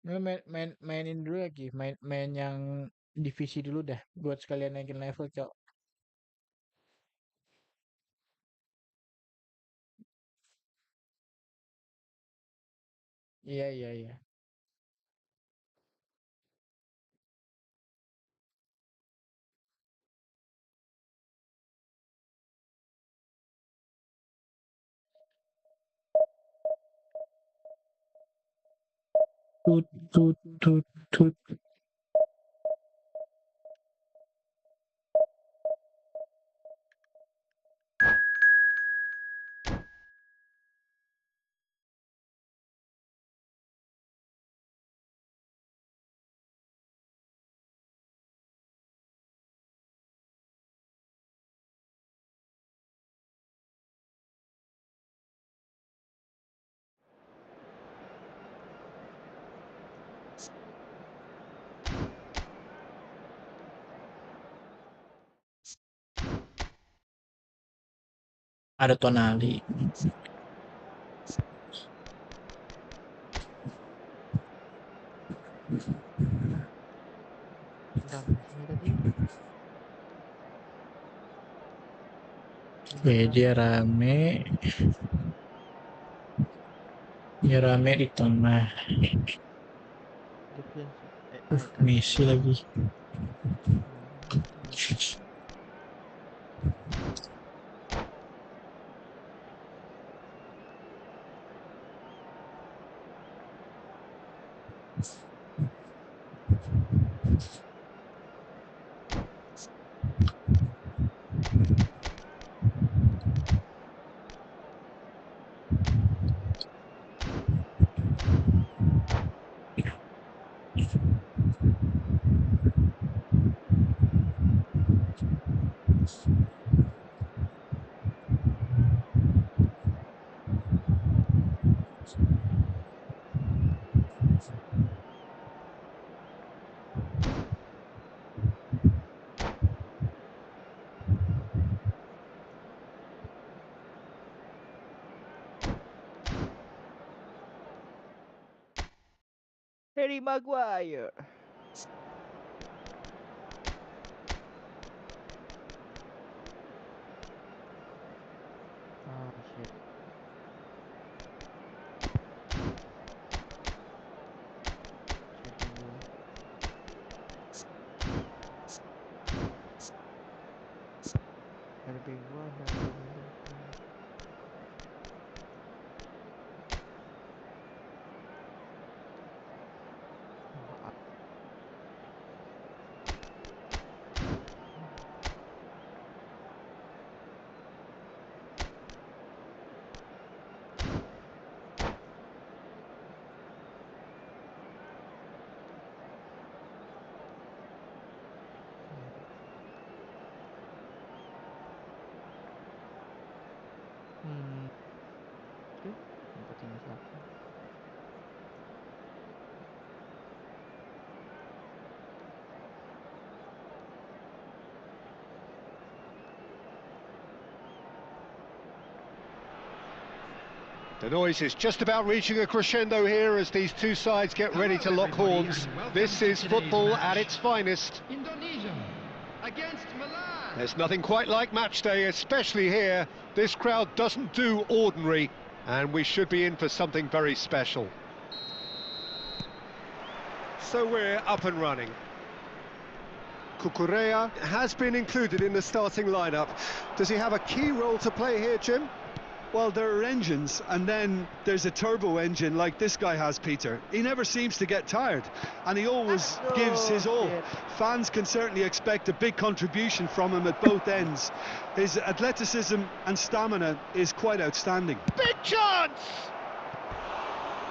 Speaker 2: Lu mainin dulu lagi. Main yang divisi dulu dah. Buat sekalian naikin level, Cok. Iya, iya, iya. Tut, tut, tut, tut. Ada Tonali.
Speaker 1: Bentar, sini tadi.
Speaker 2: Dia rame. Dia rame di tengah.
Speaker 1: Defense.
Speaker 2: Messi lagi.
Speaker 1: Oh, gitu. Harry Maguire. Ah, shit. Cek dulu. RB gua ada available. Oh, oke. 4-5-1.
Speaker 3: The noise is just about reaching a crescendo here as these two sides get ready to lock horns. This is football at its finest.
Speaker 5: Indonesia against Milan.
Speaker 3: There's nothing quite like match day, especially here. This crowd doesn't do ordinary, and we should be in for something very special. So we're up and running. Cucurella has been included in the starting lineup. Does he have a key role to play here, Jim?
Speaker 4: Well, there are engines, and then there's a turbo engine like this guy has, Peter. He never seems to get tired, and he always gives his all. Fans can certainly expect a big contribution from him at both ends. His athleticism and stamina is quite outstanding.
Speaker 3: Big chance!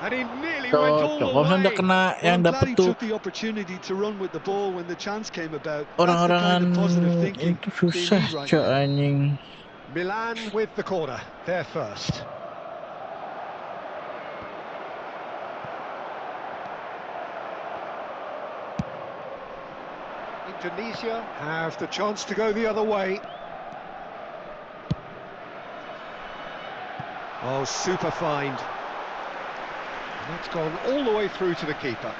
Speaker 3: And he nearly went all
Speaker 2: Cocok.
Speaker 3: the
Speaker 2: Kalau misalnya udah
Speaker 3: way.
Speaker 2: kena
Speaker 4: Well,
Speaker 2: yang
Speaker 4: I'm glad
Speaker 2: dapet
Speaker 4: he
Speaker 2: tuh
Speaker 4: took the opportunity to run with the ball when the chance came about. That's the kind
Speaker 2: orang-orangan
Speaker 4: of positive thinking
Speaker 2: itu
Speaker 4: they
Speaker 2: susah,
Speaker 4: need right
Speaker 2: cok
Speaker 4: now.
Speaker 2: anjing.
Speaker 3: Milan with the corner, they're first. Indonesia have the chance to go the other way. Oh, super find. And that's gone all the way through to the keeper.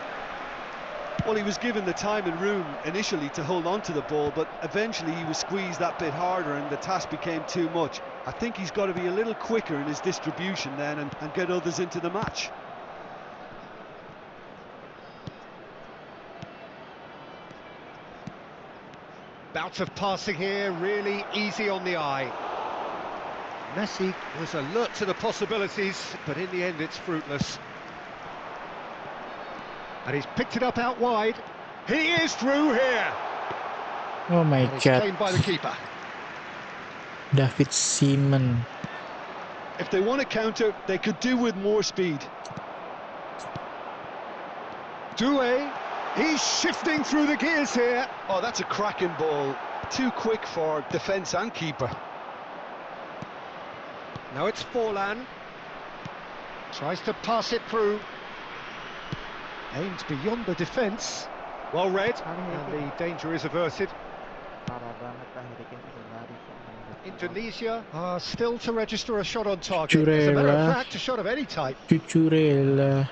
Speaker 4: Well, he was given the time and room initially to hold on to the ball, but eventually he was squeezed that bit harder and the task became too much. I think he's got to be a little quicker in his distribution then and get others into the match.
Speaker 3: Bout of passing here, really easy on the eye. Messi was alert to the possibilities, but in the end it's fruitless. And he's picked it up out wide. He is through here.
Speaker 2: Oh my
Speaker 3: And it's
Speaker 2: god,
Speaker 3: claimed by the keeper.
Speaker 2: David Seaman.
Speaker 4: If they want to counter, they could do with more speed.
Speaker 3: Doué, he's shifting through the gears here.
Speaker 4: Oh, that's a cracking ball. Too quick for defence and keeper.
Speaker 3: Now it's Forlan. Tries to pass it through. Aims beyond the defence. Well read, and the danger is averted.
Speaker 1: Parah banget lah, Harry Kane sudah lari.
Speaker 3: Indonesia are still to register a shot on target. As a matter of
Speaker 2: Cucurella.
Speaker 3: fact, a shot of any type.
Speaker 2: Cucurella.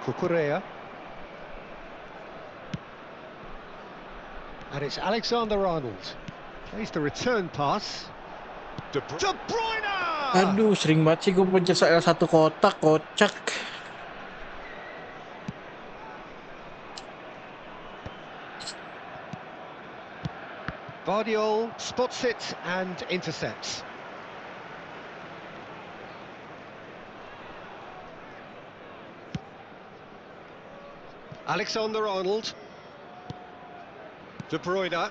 Speaker 3: Cucurella. And it's Alexander-Arnold. Plays the return pass. De Bruyne!
Speaker 2: Aduh, sering banget sih gue pencet L1 kotak, kocak.
Speaker 3: Vardiol spots it and intercepts. Alexander-Arnold. De Bruyne.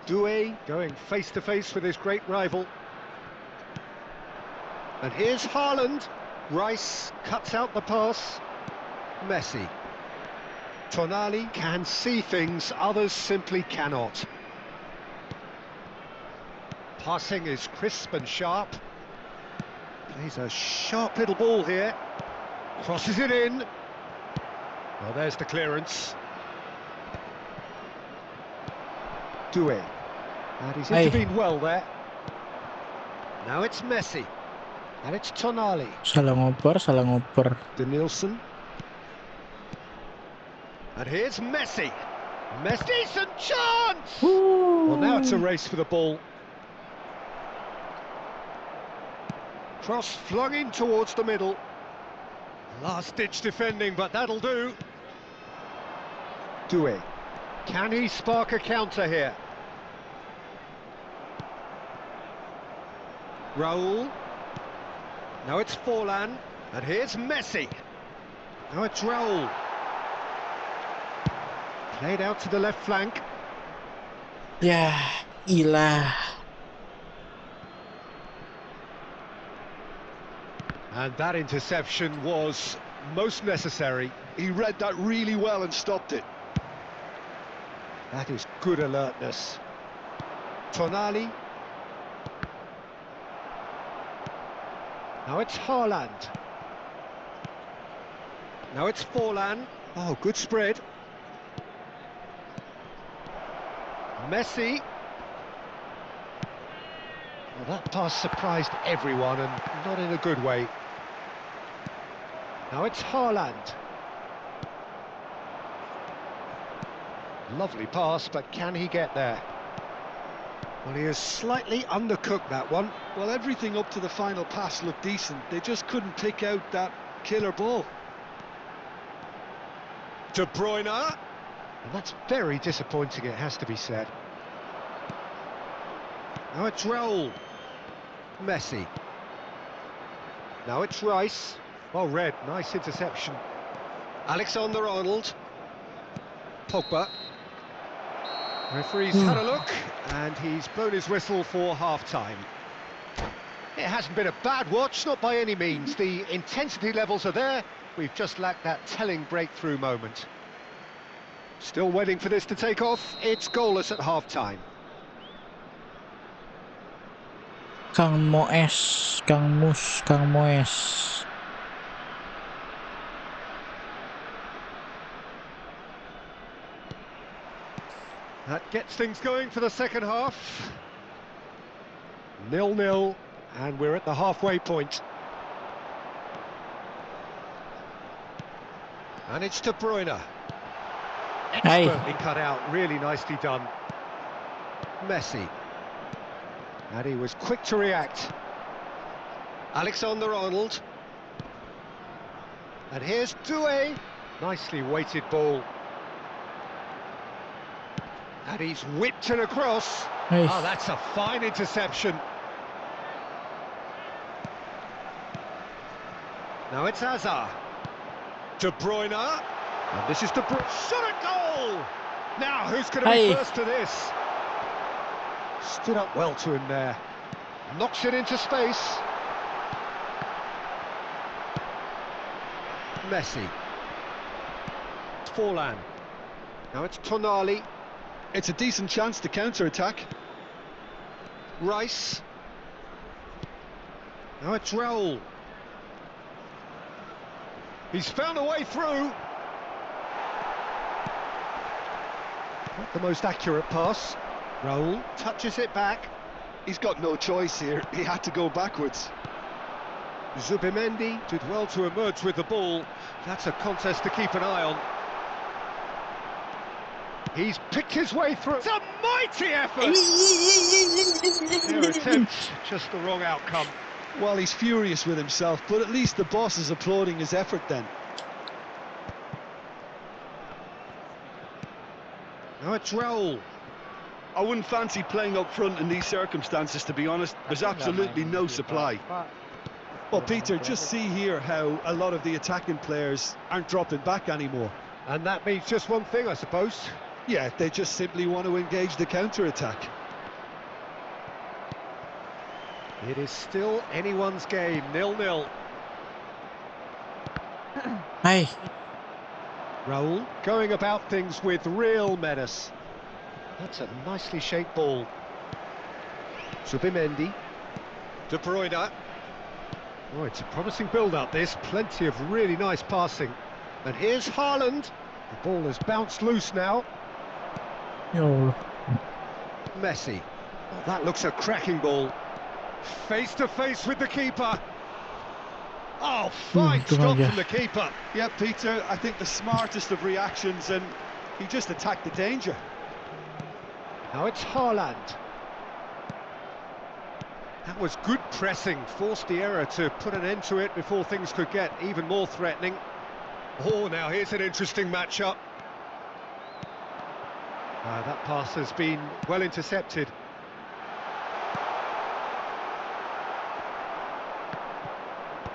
Speaker 3: Doué going face-to-face with his great rival. And here's Haaland. Rice cuts out the pass. Messi. Tonali can see things others simply cannot. Passing is crisp and sharp. Plays a sharp little ball here. Crosses it in. Well, there's the clearance. Doué. And he's intervened well there. Now it's Messi. And it's Tonali.
Speaker 2: Salah ngoper.
Speaker 3: De Nielsen. And here's Messi. Messi, decent chance! Well, now it's a race for the ball. Cross flung in towards the middle. Last-ditch defending, but that'll do. Doué. Can he spark a counter here? Raul. Now it's Forlan. And here's Messi. Now it's Raul. Played out to the left flank.
Speaker 2: Ya, ilah.
Speaker 3: And that interception was most necessary.
Speaker 4: He read that really well and stopped it.
Speaker 3: That is good alertness. Tonali. Now it's Haaland. Now it's Forlan. Oh, good spread. Messi. Well, that pass surprised everyone and not in a good way. Now it's Haaland. Lovely pass, but can he get there? Well, he has slightly undercooked that one.
Speaker 4: Well, everything up to the final pass looked decent. They just couldn't pick out that killer ball.
Speaker 3: De Bruyne. And that's very disappointing, it has to be said. Now it's Raul. Messi. Now it's Rice. Well read, nice interception. Alexander-Arnold. Pogba. Referee's had a look, and he's blown his whistle for half-time. It hasn't been a bad watch, not by any means. The intensity levels are there. We've just lacked that telling breakthrough moment. Still waiting for this to take off. It's goalless at half-time.
Speaker 2: Kang Moes, Kang Mus, Kang Moes.
Speaker 3: That gets things going for the second half. 0-0, and we're at the halfway point. And it's De Bruyne. Expertly cut out, really nicely done. Messi. And he was quick to react. Alexander-Arnold. And here's Doué. Nicely weighted ball. And he's whipped it across.
Speaker 2: Hey.
Speaker 3: Oh, that's a fine interception. Now it's Hazard. De Bruyne. And this is De Bruyne. Shot at goal! Now, who's going to be first to this? Stood up well to him there. Knocks it into space. Messi. Forlan. Now it's Tonali.
Speaker 4: It's a decent chance to counter-attack.
Speaker 3: Rice. Now it's Raul. He's found a way through. Not the most accurate pass. Raul touches it back.
Speaker 4: He's got no choice here. He had to go backwards.
Speaker 3: Zubimendi did well to emerge with the ball. That's a contest to keep an eye on. He's picked his way through. It's a mighty effort! Their attempt, just the wrong outcome.
Speaker 4: Well, he's furious with himself, but at least the boss is applauding his effort then.
Speaker 3: Now it's Raul.
Speaker 4: I wouldn't fancy playing up front in these circumstances, to be honest. There's absolutely no supply. Well, Peter, just see here how a lot of the attacking players aren't dropping back anymore.
Speaker 3: And that means just one thing, I suppose.
Speaker 4: Yeah, they just simply want to engage the counter-attack.
Speaker 3: It is still anyone's game, 0-0.
Speaker 2: Hey.
Speaker 3: Raul going about things with real menace. That's a nicely shaped ball. Zubimendi. De Bruyne. Oh, it's a promising build-up, this. Plenty of really nice passing. And here's Haaland. The ball has bounced loose now.
Speaker 2: Yo.
Speaker 3: Messi. Oh, that looks a cracking ball. Face to face with the keeper. Oh, fine stop from the keeper.
Speaker 4: Yeah, Peter, I think the smartest of reactions, and he just attacked the danger.
Speaker 3: Now it's Haaland. That was good pressing, forced the error to put an end to it before things could get even more threatening. Oh, now here's an interesting matchup. That pass has been well intercepted.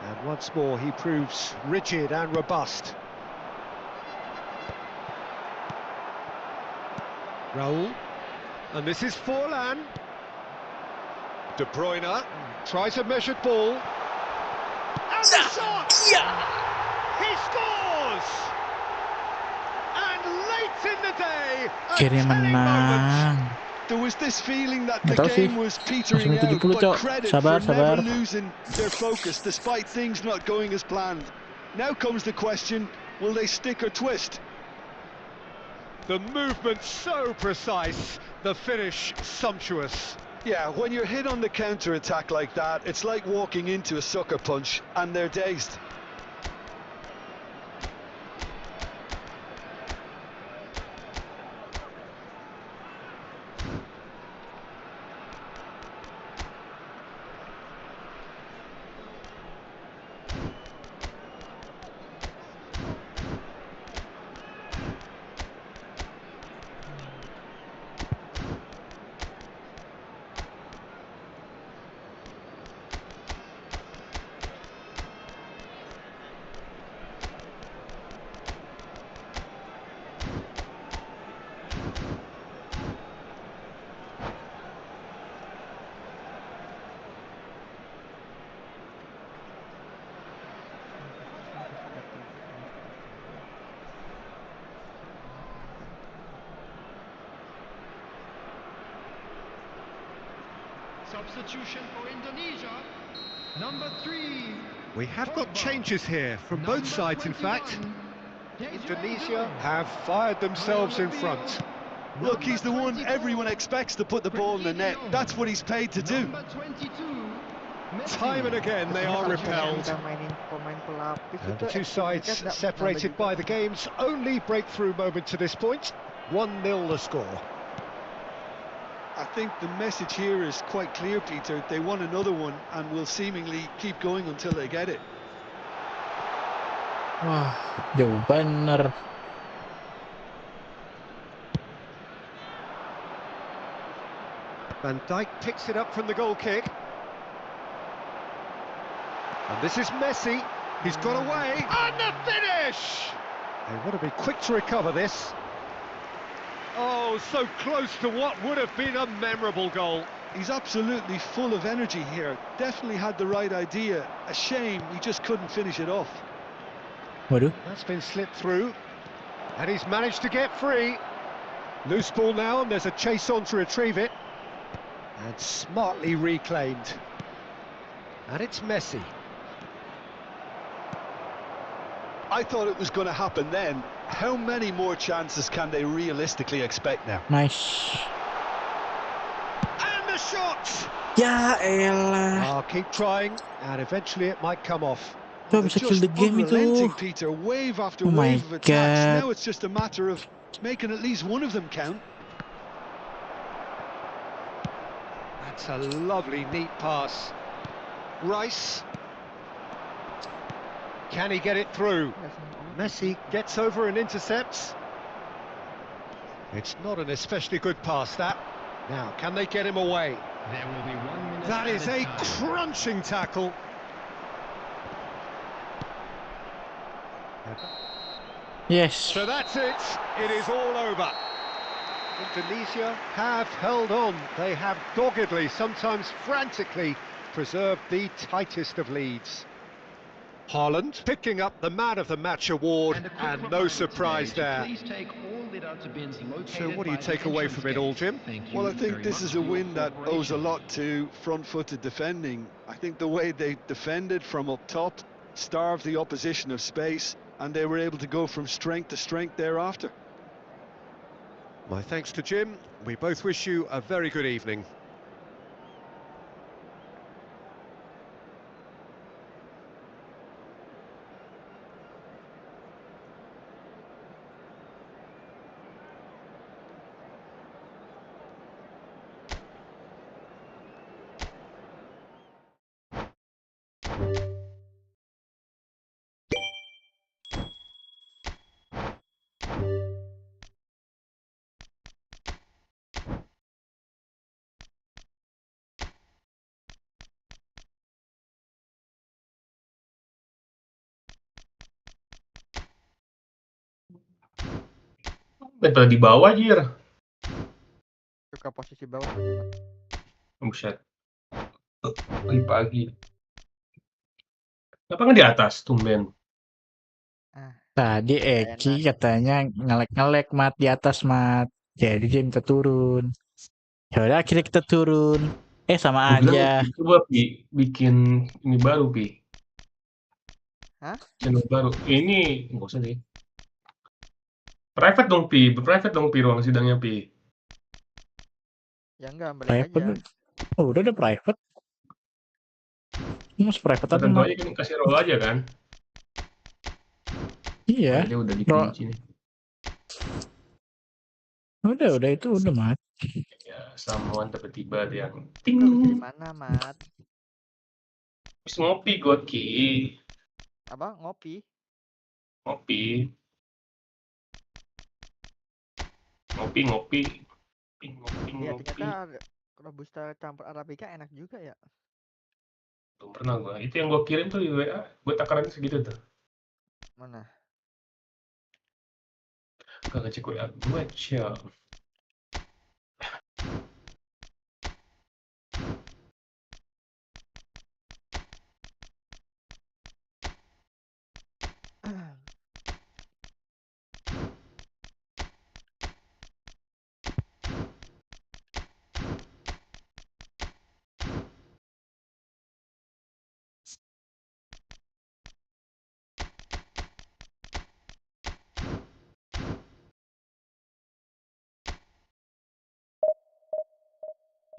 Speaker 3: And once more he proves rigid and robust. Raul. And this is Forlan. De Bruyne tries a measured ball. And the shot! He scores! And late in the day, a telling moment.
Speaker 4: There was this feeling that the
Speaker 2: Nggak tahu
Speaker 4: game
Speaker 2: sih.
Speaker 4: was petering
Speaker 2: Masih
Speaker 4: out,
Speaker 2: 70,
Speaker 4: but
Speaker 2: Cok.
Speaker 4: credit
Speaker 2: Sabar,
Speaker 4: for never
Speaker 2: sabar.
Speaker 4: losing their focus despite things not going as planned. Now comes the question, will they stick or twist?
Speaker 3: The movement so precise, the finish sumptuous.
Speaker 4: Yeah, when you're hit on the counter-attack like that, it's like walking into a sucker punch, and they're dazed.
Speaker 5: Substitution for Indonesia. Number 3.
Speaker 3: We have got changes here from both sides, in fact. Indonesia have fired themselves in front.
Speaker 4: Look, he's the one everyone expects to put the ball in the net. That's what he's paid to do.
Speaker 5: Number 22.
Speaker 3: Time and again they are repelled.
Speaker 1: Kita mainin pemain pelapis
Speaker 3: And
Speaker 1: itu
Speaker 3: the two sides
Speaker 1: Peringkat nggak
Speaker 3: separated
Speaker 1: nambah
Speaker 3: by
Speaker 1: juga.
Speaker 3: the game's only breakthrough moment to this point. 1-0 the score.
Speaker 4: I think the message here is quite clear, Peter. They want another one and will seemingly keep going until they get it.
Speaker 2: Wah, jauh bener.
Speaker 3: Van Dijk picks it up from the goal kick. And this is Messi. He's got away. And the finish! They want to be quick to recover this. Oh, so close to what would have been a memorable goal.
Speaker 4: He's absolutely full of energy here. Definitely had the right idea. A shame he just couldn't finish it off.
Speaker 2: Waduh.
Speaker 3: That's been slipped through. And he's managed to get free. Loose ball now, and there's a chase on to retrieve it. And smartly reclaimed. And it's Messi.
Speaker 4: I thought it was going to happen then. How many more chances can they realistically expect now?
Speaker 2: Nice.
Speaker 3: And the shot!
Speaker 2: Ya elah.
Speaker 3: I'll keep trying, and eventually it might come off.
Speaker 2: Kok bisa kill
Speaker 4: Just
Speaker 2: the game
Speaker 4: unrelenting,
Speaker 2: itu?
Speaker 4: Peter. Wave after
Speaker 2: Oh my
Speaker 4: wave of attacks.
Speaker 2: God.
Speaker 4: Now it's just a matter of making at least one of them count.
Speaker 3: That's a lovely, neat pass. Rice. Can he get it through? Messi gets over and intercepts. It's not an especially good pass, that. Now, can they get him away?
Speaker 5: There will be 1 minute.
Speaker 3: That is a
Speaker 5: added time.
Speaker 3: crunching tackle.
Speaker 2: Yes.
Speaker 3: So that's it. It is all over. Indonesia have held on. They have doggedly, sometimes frantically, preserved the tightest of leads. Haaland picking up the Man of the Match award,
Speaker 6: And a quick
Speaker 3: and no
Speaker 6: reminder
Speaker 3: surprise
Speaker 6: today to
Speaker 3: there.
Speaker 6: Please take all without bins located
Speaker 3: So what do you
Speaker 6: by the
Speaker 3: take away
Speaker 6: entrance
Speaker 3: from it all,
Speaker 6: gates.
Speaker 3: Jim?
Speaker 6: Thank you
Speaker 4: Well, I think
Speaker 6: very
Speaker 4: this
Speaker 6: much
Speaker 4: is
Speaker 6: for
Speaker 4: a
Speaker 6: your
Speaker 4: win that owes a
Speaker 6: cooperation.
Speaker 4: lot to front-footed defending. I think the way they defended from up top starved the opposition of space, and they were able to go from strength to strength thereafter.
Speaker 3: My thanks to Jim. We both wish you a very good evening.
Speaker 7: Daripada di bawah Jir.
Speaker 1: Suka posisi bawah bagaimana?
Speaker 7: Buset. Pagi-pagi. Kenapa nggak di atas, tumben?
Speaker 2: Tadi Eki katanya ngelek-ngelek mat di atas mat. Jadi dia minta turun. Ya udah akhirnya kita turun. Sama
Speaker 7: Gua bilang,
Speaker 2: aja.
Speaker 7: coba Pi, bikin ini baru Pi.
Speaker 1: Hah?
Speaker 7: Channel baru. Ini nggak usah deh. Private dong Pi, ruang sidangnya Pi.
Speaker 1: Ya enggak, balik
Speaker 2: Private.
Speaker 1: aja.
Speaker 2: Oh, udah ada private. Mas private apa
Speaker 7: Tentu
Speaker 2: mat?
Speaker 7: aja kan kasih role aja kan.
Speaker 2: Iya.
Speaker 7: Dia udah dikunci nih.
Speaker 2: Udah itu udah mat.
Speaker 7: Ya, someone tiba-tiba dia yang
Speaker 1: Lu
Speaker 7: ting.
Speaker 1: bisa di mana, Mat?
Speaker 7: Terus ngopi got Ki.
Speaker 1: Apa? Ngopi?
Speaker 7: Ngopi.
Speaker 1: Iya, ternyata robusta campur arabica enak juga ya.
Speaker 7: Belum pernah gua. Itu yang gua kirim tuh di WA, gua takarannya segitu tuh.
Speaker 1: Mana?
Speaker 7: Gak ngecek WA gua, Cia.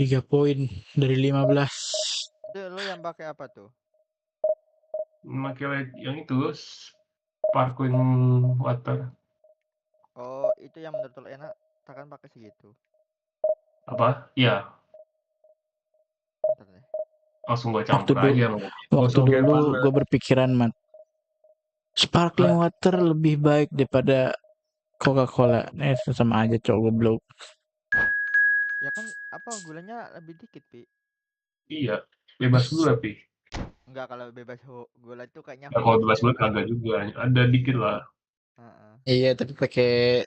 Speaker 2: 3 poin dari 15.
Speaker 1: Itu lo yang pakai apa tuh?
Speaker 7: Pakai yang itu sparkling water.
Speaker 1: Oh, itu yang menurut lo enak, takkan pakai segitu.
Speaker 7: Apa? Iya,
Speaker 1: Bentar deh.
Speaker 7: langsung gue
Speaker 2: Waktu
Speaker 7: campur aja.
Speaker 2: waktu dulu gue berpikiran, Mat, sparkling water lebih baik daripada Coca-Cola. Sama aja, cowok goblok.
Speaker 1: Ya kan apa gulanya lebih dikit, Pi.
Speaker 7: Iya, bebas gula, Pi.
Speaker 1: Enggak, kalau bebas gula itu kayaknya
Speaker 7: Ya, kalau
Speaker 1: hoax
Speaker 7: bebas
Speaker 1: deh.
Speaker 7: gula kagak juga, ada dikit lah.
Speaker 1: Heeh.
Speaker 2: Iya, tapi pakai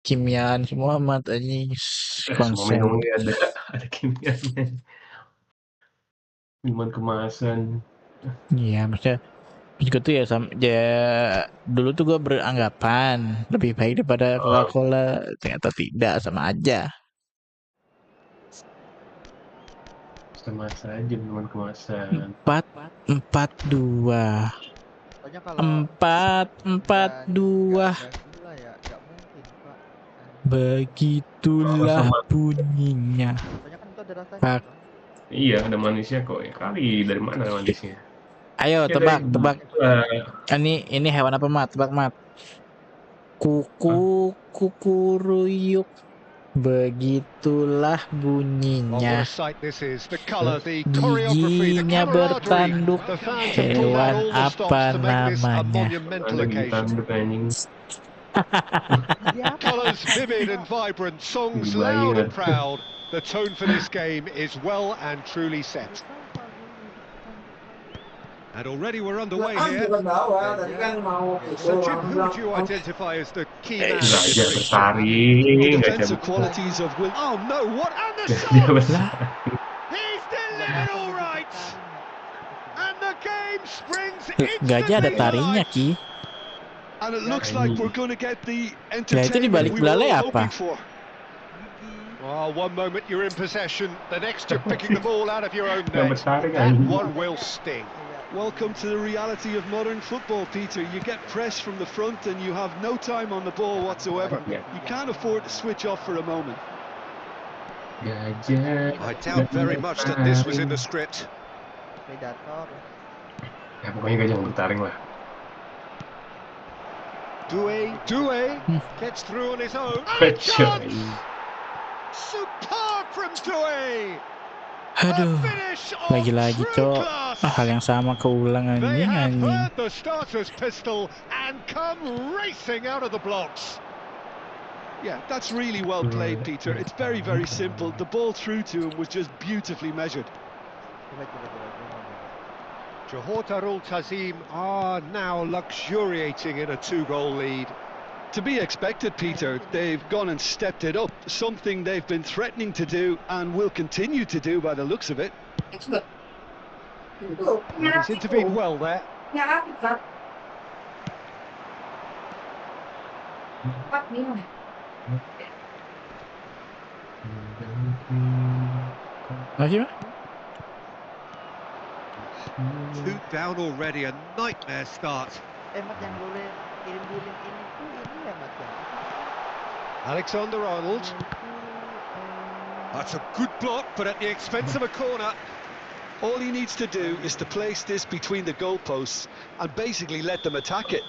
Speaker 2: kimiaan semua, Mat, anjing.
Speaker 7: Semua minumnya ada kimianya. Minuman kemasan.
Speaker 2: Iya, maksudnya juga tuh ya dulu tuh gue beranggapan lebih baik daripada Coca-Cola, ternyata tidak, sama aja.
Speaker 7: Sama saja minuman kemasan.
Speaker 2: 4-4-2.
Speaker 1: Soalnya kalau
Speaker 2: 4-4-2.
Speaker 1: ada gula ya nggak mungkin, Pak.
Speaker 2: Begitulah bunyinya.
Speaker 1: Soalnya kan itu ada rasanya,
Speaker 2: Pak.
Speaker 1: Pak.
Speaker 7: Iya, ada manisnya kok. Ya kali dari mana manisnya?
Speaker 2: Ayo
Speaker 7: Ya,
Speaker 2: tebak.
Speaker 7: dari
Speaker 2: Ini hewan apa, Mat? Tebak, Mat. Kukuruyuk. Begitulah bunyinya. Giginya bertanduk. Hewan apa namanya?
Speaker 3: Colours vivid and vibrant, songs loud and proud. The tone for this game is well and truly set. And already we're underway here. So Jim, who would you identify as the key man?
Speaker 7: bersaring,
Speaker 4: The defensive qualities of Will.
Speaker 3: Oh no, what and the
Speaker 7: Dia
Speaker 3: shot!
Speaker 7: bersaring.
Speaker 3: He's delivered all right. And the game springs
Speaker 2: Gajah ada
Speaker 3: instantly
Speaker 2: taringnya,
Speaker 3: alive.
Speaker 2: Ki.
Speaker 4: And it looks like we're going to get the
Speaker 2: Ya itu di
Speaker 4: entertainment
Speaker 2: balik
Speaker 4: we were
Speaker 2: belalai
Speaker 4: all
Speaker 2: apa?
Speaker 4: hoping for.
Speaker 3: Well, one moment you're in possession, the next you're picking the ball out of your own
Speaker 7: Yang
Speaker 3: net.
Speaker 7: bersaring,
Speaker 3: That
Speaker 7: anjing.
Speaker 3: one will sting.
Speaker 4: Welcome to the reality of modern football, Peter. You get press from the front and you have no time on the ball whatsoever.
Speaker 7: Yeah.
Speaker 4: You can't afford to switch off for a moment.
Speaker 7: Gajah.
Speaker 3: I doubt very much that this was in the script.
Speaker 1: Predator.
Speaker 7: Ya pokoknya gajah yang bertaring lah.
Speaker 3: Doué gets through on his own. And a
Speaker 7: Gajah.
Speaker 3: chance! Superb from Doué.
Speaker 2: Aduh,
Speaker 3: A finish of
Speaker 2: lagi-lagi,
Speaker 3: true
Speaker 2: Cok.
Speaker 3: class.
Speaker 2: Hal yang sama keulang,
Speaker 3: They have
Speaker 2: anjing.
Speaker 3: heard the starter's pistol and come racing out of the blocks.
Speaker 4: Yeah, that's really well played, Peter. It's very, very simple. The ball through to him was just beautifully measured.
Speaker 3: Johor Darul Tazim are now luxuriating in a 2-goal lead.
Speaker 4: To be expected, Peter. They've gone and stepped it up, something they've been threatening to do and will continue to do by the looks of it.
Speaker 3: He's intervened well there.
Speaker 2: Masih, Mas?
Speaker 3: 2 down already, a nightmare start.
Speaker 1: Mat, yang boleh kirim di link ini tuh ini ya, Mat, ya.
Speaker 3: Alexander-Arnold. That's a good block, but at the expense of a corner.
Speaker 4: All he needs to do is to place this between the goalposts and basically let them attack it.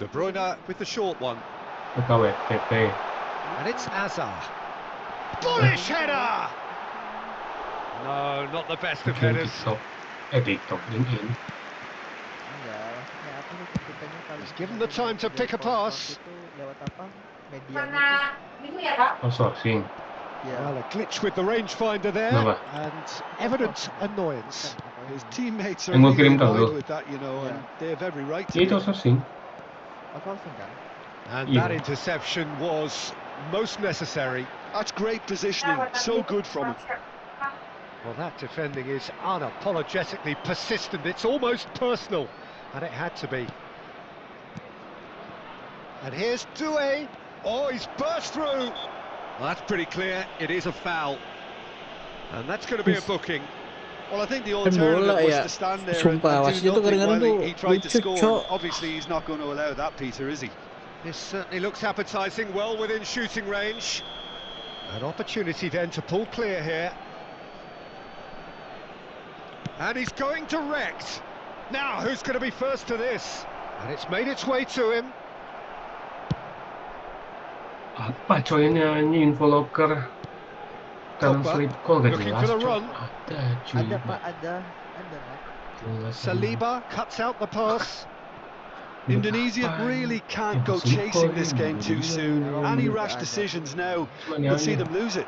Speaker 3: De Bruyne with the short one.
Speaker 7: PKW, PP.
Speaker 3: And it's Azar. Bullish header! No, not the best of headers.
Speaker 7: TikTok, LinkedIn.
Speaker 3: He's given the time to pick a pass.
Speaker 7: Outsourcing.
Speaker 3: Well, a glitch with the rangefinder there,
Speaker 7: Kenapa?
Speaker 3: and evident annoyance.
Speaker 4: His teammates are
Speaker 7: Yang gua
Speaker 4: really
Speaker 7: kirim tahu.
Speaker 4: annoyed with that, you know, and they have every right to
Speaker 7: Itu
Speaker 4: be.
Speaker 7: outsourcing.
Speaker 3: And
Speaker 7: Yeah.
Speaker 3: that interception was most necessary.
Speaker 4: That's great positioning, so good from him.
Speaker 3: Well, that defending is unapologetically persistent. It's almost personal, and it had to be. And here's Doué. Oh, he's burst through. Well, that's pretty clear. It is a foul. And that's going to be a booking.
Speaker 4: Well, I think the
Speaker 2: bola
Speaker 4: alternative was
Speaker 2: ya,
Speaker 4: to stand there and
Speaker 2: sumpah,
Speaker 4: do
Speaker 2: wasitnya tuh
Speaker 4: nothing
Speaker 2: kadang-kadang
Speaker 4: while
Speaker 2: tuh
Speaker 4: he tried to
Speaker 2: lucu,
Speaker 4: score.
Speaker 2: Cok.
Speaker 4: And obviously, he's not going to allow that, Peter, is he?
Speaker 3: This certainly looks appetising, well within shooting range. An opportunity then to pull clear here. And he's going direct. Now, who's going to be first to this? And it's made its way to him.
Speaker 7: Apa coy ini anjing info locker translate call gak
Speaker 3: Looking
Speaker 7: jelas
Speaker 3: for the
Speaker 7: coy.
Speaker 3: run.
Speaker 7: Ada cuy.
Speaker 1: Ada Pak, ada Pak.
Speaker 7: Jelas,
Speaker 3: Saliba cuts out the pass.
Speaker 4: Indonesia
Speaker 7: Apaan?
Speaker 4: really can't go
Speaker 7: Selingkuh
Speaker 4: chasing
Speaker 7: ini,
Speaker 4: this game too
Speaker 7: begini.
Speaker 4: soon. Any
Speaker 1: Iya,
Speaker 4: rash
Speaker 1: ada.
Speaker 4: decisions now
Speaker 7: Cuman
Speaker 4: will see
Speaker 7: aneh.
Speaker 4: them lose it.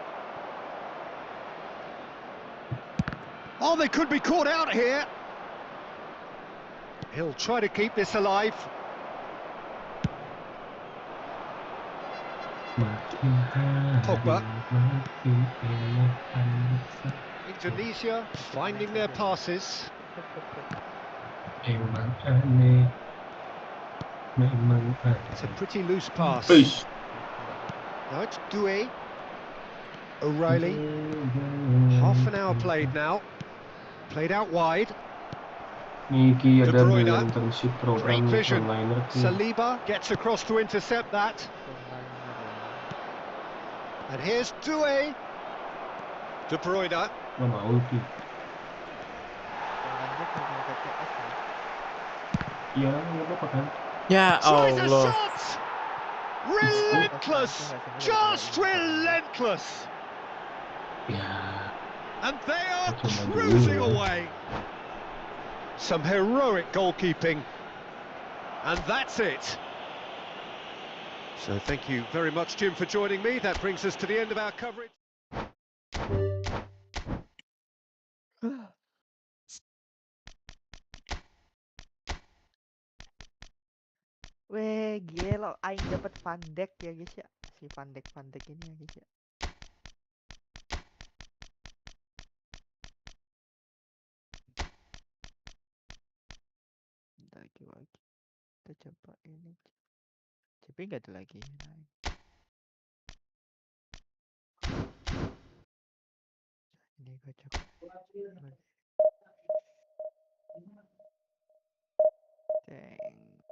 Speaker 3: Oh, they could be caught out here. He'll try to keep this alive.
Speaker 7: Makin hari,
Speaker 3: Pogba.
Speaker 7: makin enak.
Speaker 3: Indonesia finding their passes.
Speaker 7: Emang aneh. Memang
Speaker 3: It's a
Speaker 7: aneh.
Speaker 3: pretty loose pass.
Speaker 7: Eish.
Speaker 3: No, it's Due. O'Reilly. Half an hour played now. Played out wide.
Speaker 7: Niki
Speaker 3: De
Speaker 7: ada
Speaker 3: Bruyne.
Speaker 7: dalam internship
Speaker 3: Great
Speaker 7: program
Speaker 3: vision.
Speaker 7: online
Speaker 3: Saliba gets across to intercept that. And here's Due. De Bruyne.
Speaker 7: Gak mau Ki. Iya, nggak apa-apa kan.
Speaker 2: Ya
Speaker 3: Tries a
Speaker 2: Allah.
Speaker 3: shot! Relentless! Just relentless!
Speaker 7: Ya,
Speaker 3: And they are
Speaker 7: Cuma
Speaker 3: cruising
Speaker 7: dulu.
Speaker 3: away. Some heroic goalkeeping. And that's it. So thank you very much, Jim, for joining me. That brings us to the end of our coverage.
Speaker 1: Weh, gila, aing dapat Van Dijk ya guys ya. Si Van Dijk ini ya guys ya. Lagi. Kita coba ini. Tapi nggak ada lagi. Nah, ini gue coba. Deng.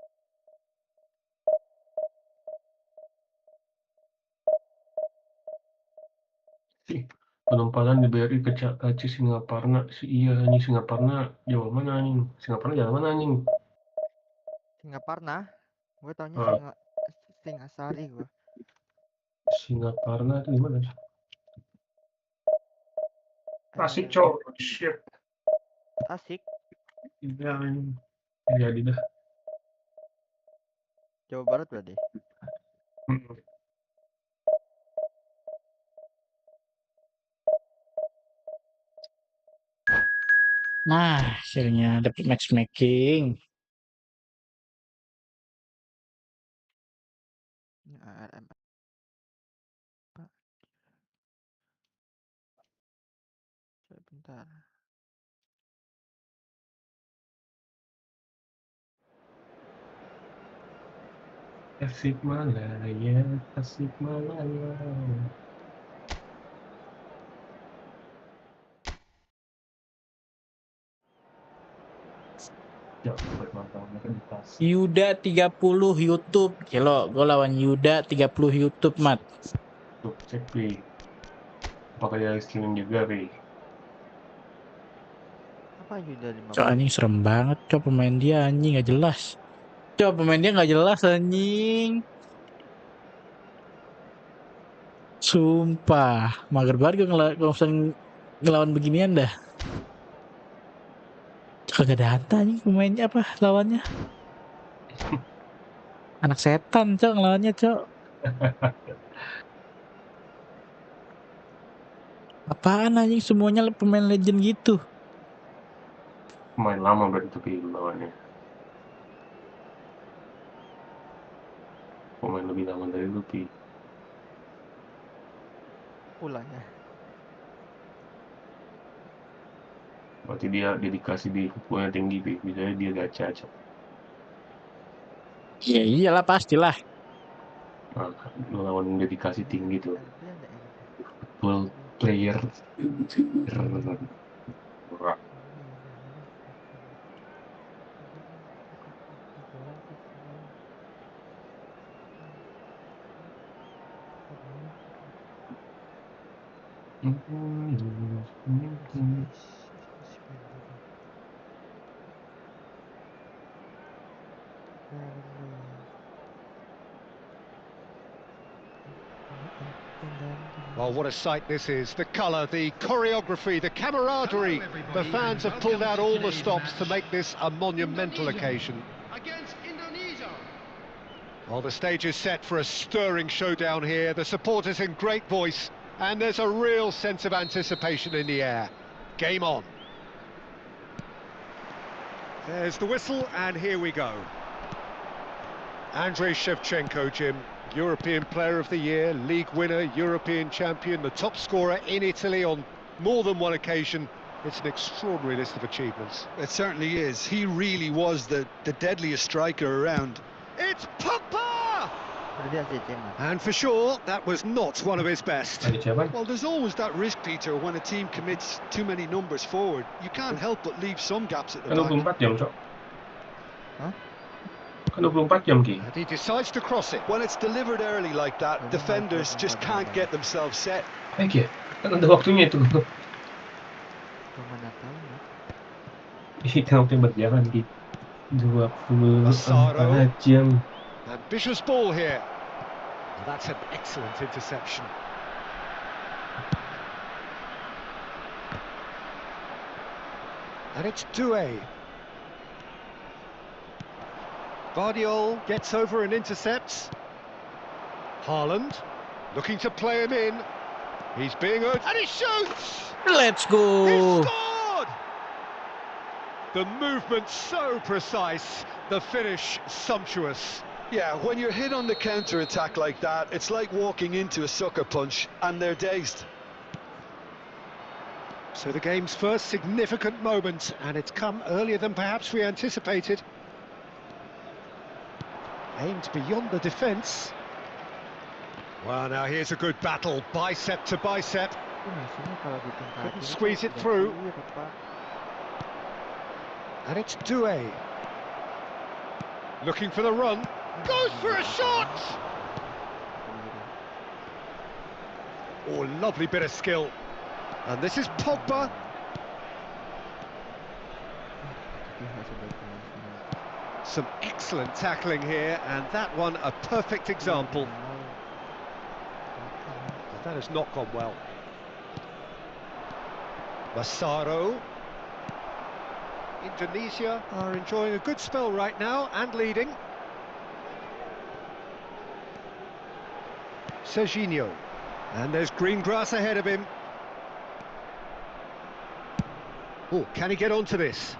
Speaker 7: penumpang di BRI ke Kaci Singaparna. Iya anjing, Singaparna jauh mana anjing? Singaparna jalan mana anjing?
Speaker 1: Singaparna. Gue taunya
Speaker 7: Ah.
Speaker 1: Singasari gue.
Speaker 7: Singaparna itu gimana? Tasik cowok. Shit.
Speaker 1: Tasik.
Speaker 7: Iya anjing. Jadi dah.
Speaker 1: Jawa Barat berarti.
Speaker 2: Nah, akhirnya dapat matchmaking.
Speaker 1: ARM. Sebentar.
Speaker 7: Tasikmalaya, Tasikmalaya. Ya, buat mantapnya kan di Tasik.
Speaker 2: Yuda 30 YouTube. Gila, gue lawan Yuda 30 YouTube, Mat.
Speaker 7: Tuh, cek Pi. Apakah dia streaming juga, Pi?
Speaker 1: Apa Yuda 50?
Speaker 2: Cok anjing serem banget. Cok pemain dia anjing gak jelas. Cok pemain dia gak jelas anjing. Sumpah, mager banget gue kalau misalnya ngelawan beginian dah. Kagak ada hanta nih pemainnya apa lawannya. Anak setan cok ngelawannya cok. Apaan anjing semuanya pemain legend gitu.
Speaker 7: Main lama berarti tuh Pi lawannya. Pemain lebih lama dari lu, Pi.
Speaker 1: Pulang ya.
Speaker 7: Berarti dia dedikasi di footballnya tinggi, Pi. Misalnya dia gacha, cok.
Speaker 2: Iya iyalah pastilah.
Speaker 7: Nah, lawan dedikasi tinggi tuh.
Speaker 1: LP ada LP.
Speaker 7: Football player.
Speaker 3: Well, what a sight this is. The colour, the choreography, the camaraderie. The fans have pulled out all the stops to make this a monumental occasion.
Speaker 5: Against Indonesia.
Speaker 3: Well, the stage is set for a stirring showdown here. The supporters in great voice, and there's a real sense of anticipation in the air. Game on. There's the whistle, and here we go. Andrei Shevchenko, Jim. European Player of the Year, League winner, European champion, the top scorer in Italy on more than one occasion. It's an extraordinary list of achievements.
Speaker 4: It certainly is. He really was the deadliest striker around.
Speaker 3: It's Pogba!
Speaker 1: Dia sih Ceng.
Speaker 3: And for sure, that was not one of his best.
Speaker 7: Ada siapa?
Speaker 4: Well, there's always that risk, Peter, when a team commits too many numbers forward. You can't help but leave some gaps at the
Speaker 7: Kan
Speaker 4: back.
Speaker 7: 24 jam, Cok.
Speaker 1: Hah?
Speaker 7: Kan 24 jam, Ki.
Speaker 3: And he decides to cross it.
Speaker 4: When it's delivered early like that, defenders just can't get themselves set.
Speaker 7: Baik ya, kan ada waktunya itu.
Speaker 1: Mana tahu ya.
Speaker 7: Kita waktu berjalan, Ki. 24
Speaker 3: Massaro.
Speaker 7: jam.
Speaker 3: Ambitious ball here. And that's an excellent interception. And it's Doué. Guardiol gets over and intercepts. Haaland looking to play him in. He's being urged, and he shoots!
Speaker 2: Let's
Speaker 3: He
Speaker 2: go.
Speaker 3: scored! The movement so precise, the finish sumptuous.
Speaker 4: Yeah, when you're hit on the counter-attack like that, it's like walking into a sucker punch, and they're dazed.
Speaker 3: So the game's first significant moment, and it's come earlier than perhaps we anticipated. Aimed beyond the defence. Well, now here's a good battle, bicep to bicep.
Speaker 1: Sini kalau ditingkatin
Speaker 3: Couldn't squeeze it through. And it's Doué. Looking for the run. Goes for a shot! Oh, lovely bit of skill. And this is Pogba. Some excellent tackling here, and that one a perfect example. But that has not gone well. Massaro. Indonesia are enjoying a good spell right now and leading. Serginho. And there's green grass ahead of him. Oh, can he get onto this?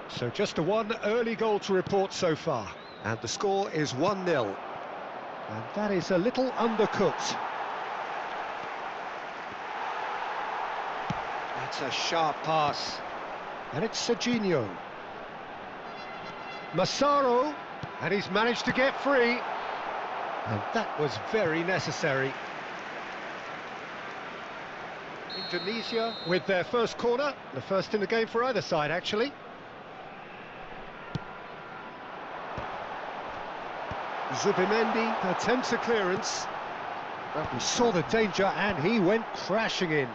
Speaker 3: So just a one early goal to report so far. And the score is 1-0. And that is a little undercooked. That's a sharp pass. And it's Serginho. Massaro. And he's managed to get free. And that was very necessary. Indonesia with their first corner. The first in the game for either side, actually. Zubimendi attempts a clearance. He saw the danger and he went crashing in.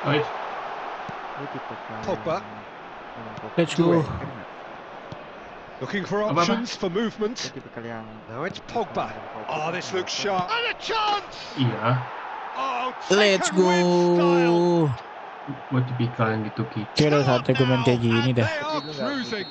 Speaker 7: Nice.
Speaker 3: Pogba.
Speaker 2: Let's go.
Speaker 3: Looking for options for movement. Now it's Pogba. Oh, this looks sharp. And a chance!
Speaker 7: Iya,
Speaker 3: Oh,
Speaker 2: Let's
Speaker 3: taken with style.
Speaker 2: go.
Speaker 7: buat tipikal yang gitu, Ki.
Speaker 2: Kira saatnya gue main kayak gini dah.
Speaker 3: They are cruising.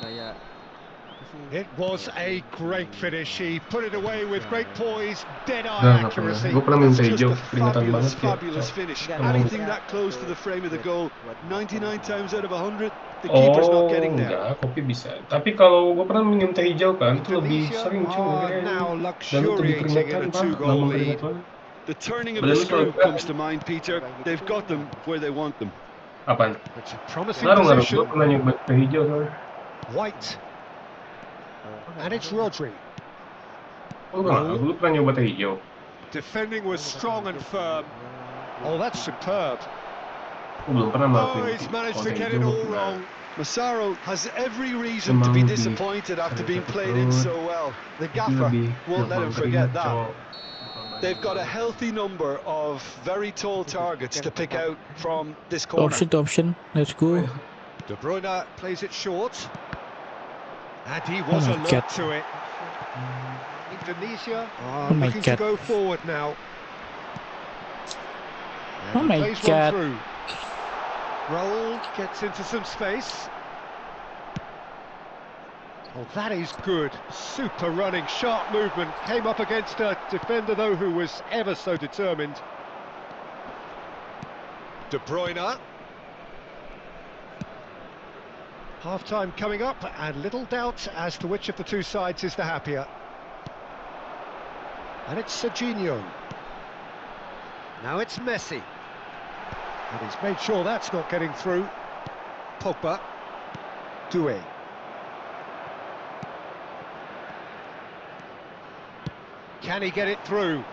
Speaker 3: It was a great finish. He put it away with great poise, dead-eye
Speaker 7: Nggak pernah.
Speaker 3: accuracy.
Speaker 7: Gue pernah minta
Speaker 4: That's
Speaker 7: hijau,
Speaker 4: just a
Speaker 7: peringatan banget ya.
Speaker 4: fabulous finish.
Speaker 1: Nggak,
Speaker 4: Anything
Speaker 1: nggak.
Speaker 4: that close to the frame of the goal, 99 times out of 100, the keeper's
Speaker 7: Oh,
Speaker 4: not getting there.
Speaker 7: enggak, kopi bisa. Tapi kalau gue pernah minta hijau kan, itu lebih
Speaker 3: Indonesia
Speaker 7: sering cuy.
Speaker 3: are now
Speaker 7: Dan itu
Speaker 3: luxuriating in
Speaker 7: diperingatkan,
Speaker 3: a
Speaker 7: Pak.
Speaker 3: two-goal
Speaker 7: Nggak
Speaker 3: lead.
Speaker 7: memperingatkan.
Speaker 4: The turning of
Speaker 7: But
Speaker 4: the
Speaker 7: let me
Speaker 4: screw
Speaker 7: try-
Speaker 4: comes to mind, Peter. They've got them where they want them.
Speaker 7: Apaan?
Speaker 3: It's a promising
Speaker 7: Ngaruh-ngaruh,
Speaker 3: position.
Speaker 7: gue pernah nyoba ke hijau soalnya.
Speaker 3: White, and it's Rodri.
Speaker 7: Oh, enggak, gue pernah nyoba teh hijau.
Speaker 3: Defending was strong and firm. Oh, that's superb.
Speaker 7: Gue belum pernah
Speaker 3: Oh,
Speaker 7: ngelakuin
Speaker 3: he's
Speaker 7: itu.
Speaker 3: managed
Speaker 7: Kalau
Speaker 3: to
Speaker 7: teh
Speaker 3: get
Speaker 7: hijau
Speaker 3: it
Speaker 7: gue
Speaker 3: all
Speaker 7: pernah.
Speaker 3: wrong.
Speaker 4: Massaro has every reason to be
Speaker 7: Emang lebih
Speaker 4: disappointed after
Speaker 7: ada
Speaker 4: being
Speaker 7: sakit
Speaker 4: played in
Speaker 7: perut,
Speaker 4: so well. The
Speaker 7: tapi
Speaker 4: gaffer
Speaker 7: lebih
Speaker 4: won't let him
Speaker 7: gampang
Speaker 4: forget
Speaker 7: keringat
Speaker 4: that.
Speaker 7: cowok.
Speaker 4: They've got a healthy number of very tall targets to pick out from this corner.
Speaker 2: Option. Let's go.
Speaker 3: De Bruyne plays it short. And he
Speaker 2: Oh
Speaker 3: was
Speaker 2: my
Speaker 3: alert
Speaker 2: God.
Speaker 3: to it. Indonesia are
Speaker 2: Oh my
Speaker 3: looking to
Speaker 2: God.
Speaker 3: go forward now. And
Speaker 2: Oh
Speaker 3: he
Speaker 2: my
Speaker 3: plays
Speaker 2: God.
Speaker 3: one through. Roll gets into some space. Oh, that is good. Super running, sharp movement. Came up against a defender, though, who was ever so determined. De Bruyne. Half-time coming up, and little doubt as to which of the two sides is the happier. And it's Serginho. Now it's Messi. And he's made sure that's not getting through. Pogba. Doué. Can he get it through?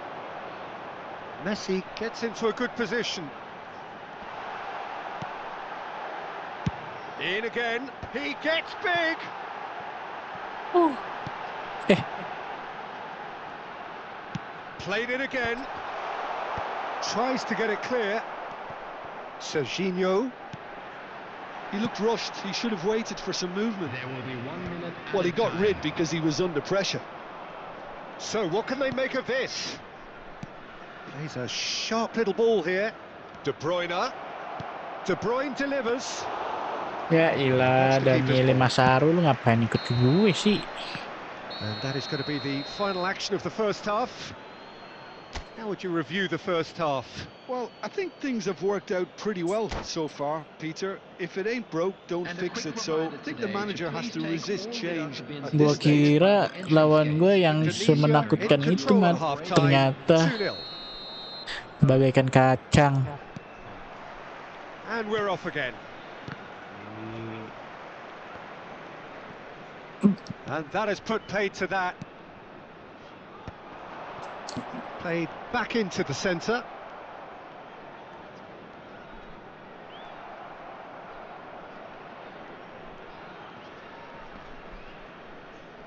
Speaker 3: Messi gets into a good position. In again. He gets big.
Speaker 2: Oh.
Speaker 3: Played it again. Tries to get it clear. Serginho.
Speaker 4: He looked rushed. He should have waited for some movement.
Speaker 5: There will be 1 minute.
Speaker 4: Well, he got rid because he was under pressure.
Speaker 3: So what can they make of this? Plays a sharp little ball here. De Bruyne. De Bruyne delivers.
Speaker 2: Ya ilah, Daniele Massaro, lu ngapain ikut ke gue sih?
Speaker 3: And that is going to be the final action of the first half. How would you review the first half?
Speaker 4: Well, I think things have worked out pretty well so far, Peter. If it ain't broke, don't
Speaker 6: And a
Speaker 4: fix
Speaker 6: quick
Speaker 4: it. So I
Speaker 6: reminder
Speaker 4: think the
Speaker 6: today to
Speaker 4: manager has
Speaker 6: please
Speaker 4: to
Speaker 6: take
Speaker 4: resist
Speaker 6: all
Speaker 4: change
Speaker 6: deductible
Speaker 4: at
Speaker 2: Gua
Speaker 4: this stage.
Speaker 2: kira lawan gue yang
Speaker 3: Indonesia
Speaker 2: semenakutkan
Speaker 3: in
Speaker 2: itu,
Speaker 3: control
Speaker 2: Mat.
Speaker 3: at half-time.
Speaker 2: Ternyata
Speaker 3: 2-0.
Speaker 2: bagaikan kacang.
Speaker 3: And we're off again. And that has put paid to that. Played back into the centre.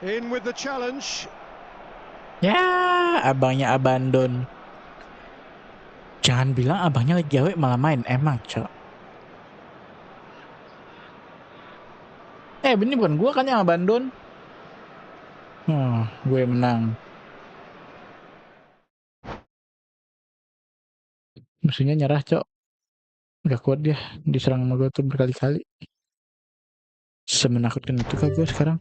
Speaker 3: In with the challenge.
Speaker 2: Ya, abangnya abandon. Jangan bilang abangnya lagi gawe malah main. Emang, Cok. Ini bukan gua kan yang abandon. Gue menang. Musuhnya nyerah, Cok. Gak kuat dia. Diserang sama gue tuh berkali-kali. Semenakutkan itu kah gue sekarang?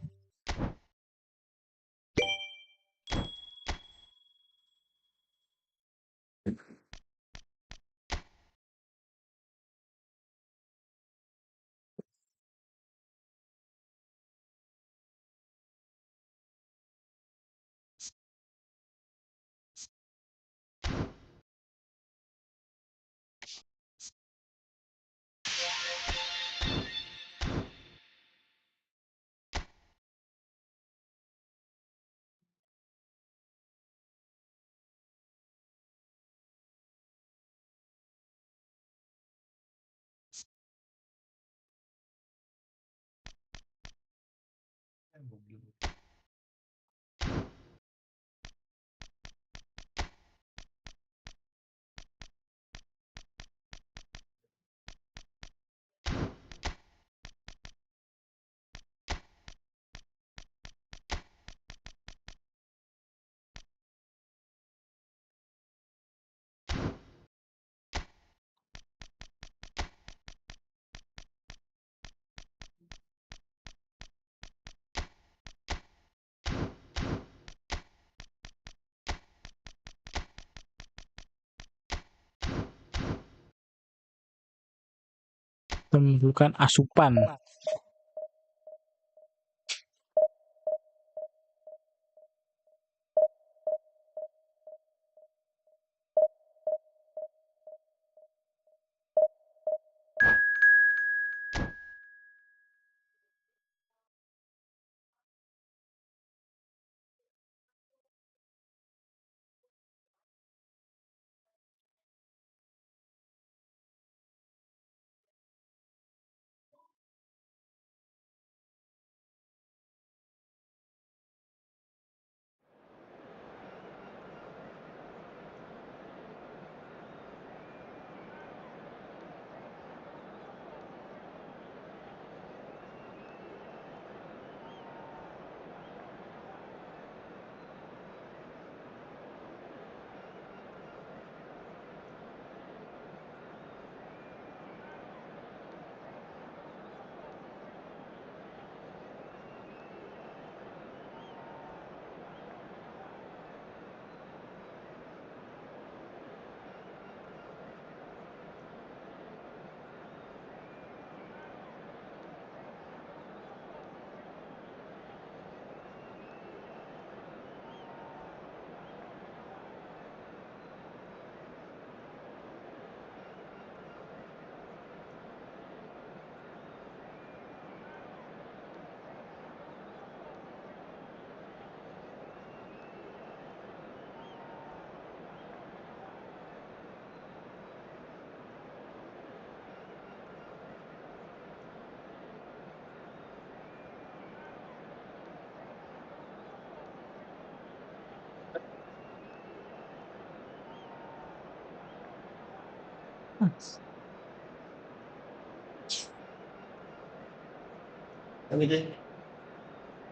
Speaker 2: Bukan asupan.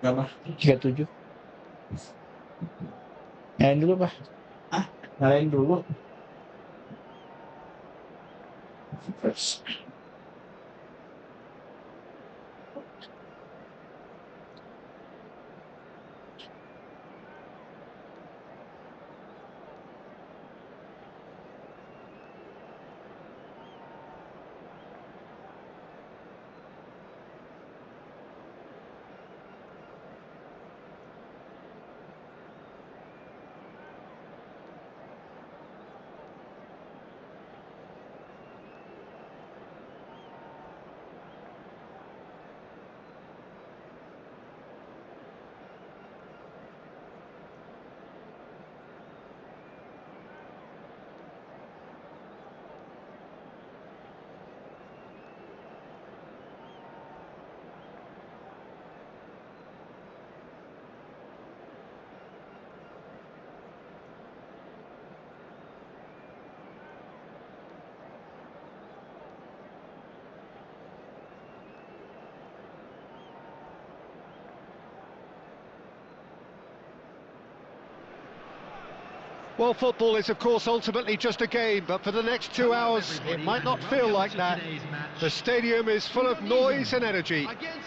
Speaker 2: Berapa? 37. Nyalain dulu, Pak. Nyalain dulu.
Speaker 3: Well, football is, of course, ultimately just a game, but for the next 2 hours, it might not feel like that. The stadium is full of noise and energy.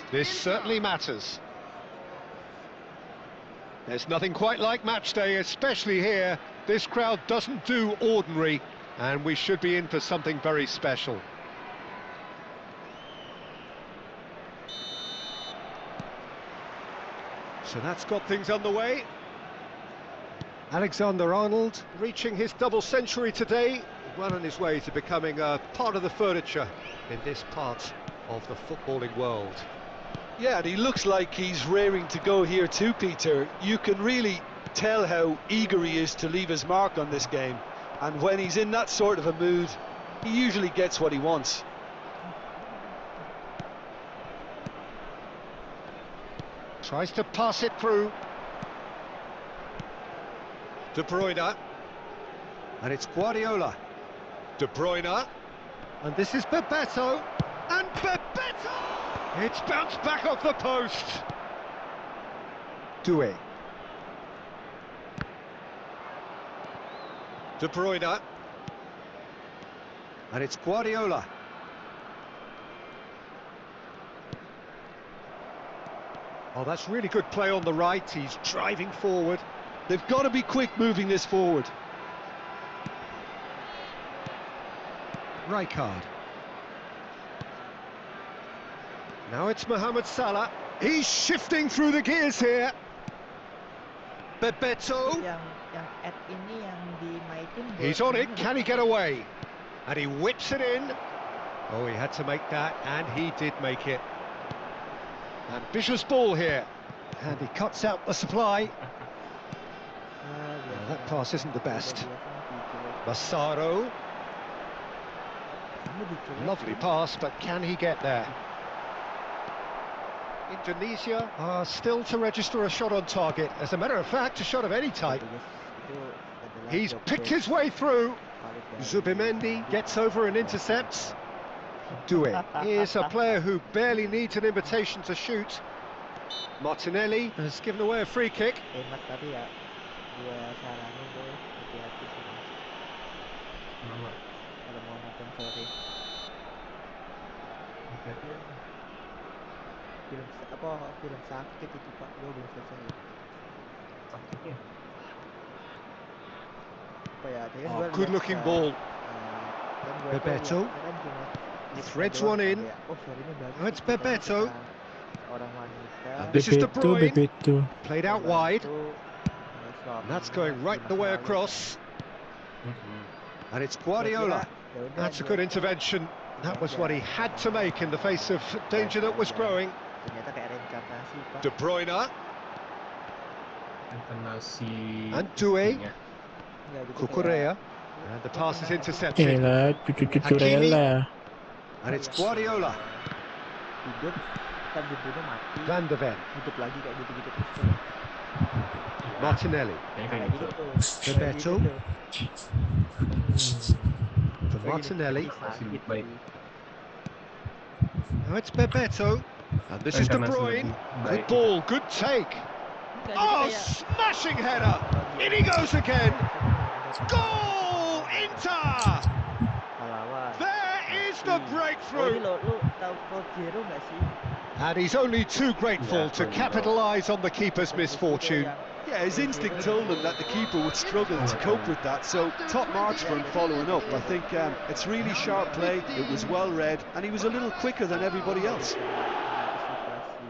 Speaker 3: This certainly matters. There's nothing quite like match day, especially here. This crowd doesn't do ordinary, and we should be in for something very special. So that's got things underway. Alexander-Arnold reaching his double century today, well on his way to becoming a part of the furniture in this part of the footballing world.
Speaker 4: Yeah, and he looks like he's raring to go here too, Peter. You can really tell how eager he is to leave his mark on this game. And when he's in that sort of a mood, he usually gets what he wants.
Speaker 3: Tries to pass it through. De Bruyne. And it's Guardiola. De Bruyne. And this is Bebeto. And Bebeto! It's bounced back off the post. Doué. De Bruyne. And it's Guardiola. Oh, that's really good play on the right. He's driving forward.
Speaker 4: They've got to be quick moving this forward.
Speaker 3: Rijkaard. Now it's Mohamed Salah. He's shifting through the gears here. Bebeto. He's on it. Can he get away? And he whips it in. Oh, he had to make that, and he did make it. Ambitious ball here. And he cuts out the supply. Well, that pass isn't the best. Massaro. Lovely pass, but can he get there? Indonesia are still to register a shot on target. As a matter of fact, a shot of any type. He's picked his way through. Zubimendi gets over and intercepts. Doué is a player who barely needs an invitation to shoot. Martinelli has given away a free kick. Oh, good looking ball. Bebeto threads one in. Oh, it's Bebeto. This is De Bruyne. Played out wide. And that's going right the way across. And it's Guardiola. That's a good intervention. That was what he had to make in the face of danger that was growing. De Bruyne. And Doué. Cucurella. And the pass is intercepted. Hakimi. And it's Guardiola. Van de Ven. Martinelli. Bebeto. Martinelli.
Speaker 7: Masih
Speaker 1: sakit
Speaker 7: baik.
Speaker 1: sih.
Speaker 3: Now it's Bebeto. And this is De
Speaker 7: Karena
Speaker 3: Bruyne.
Speaker 7: lebih
Speaker 3: Good
Speaker 7: baik.
Speaker 3: ball, good take.
Speaker 1: Enggak, jadi
Speaker 3: Oh,
Speaker 1: kayak
Speaker 3: smashing header. In he goes again. Goal, Inter.
Speaker 1: pahlawan.
Speaker 3: There is the
Speaker 1: Oh ini
Speaker 3: breakthrough.
Speaker 1: lo, lu tahu Code Zero nggak sih?
Speaker 3: And he's only too grateful to capitalise on the keeper's misfortune.
Speaker 4: Yeah, his instinct told him that the keeper would struggle to cope with that, so top marks for him following up. I think it's really sharp play, it was well read, and he was a little quicker than everybody else.
Speaker 1: Antisipasi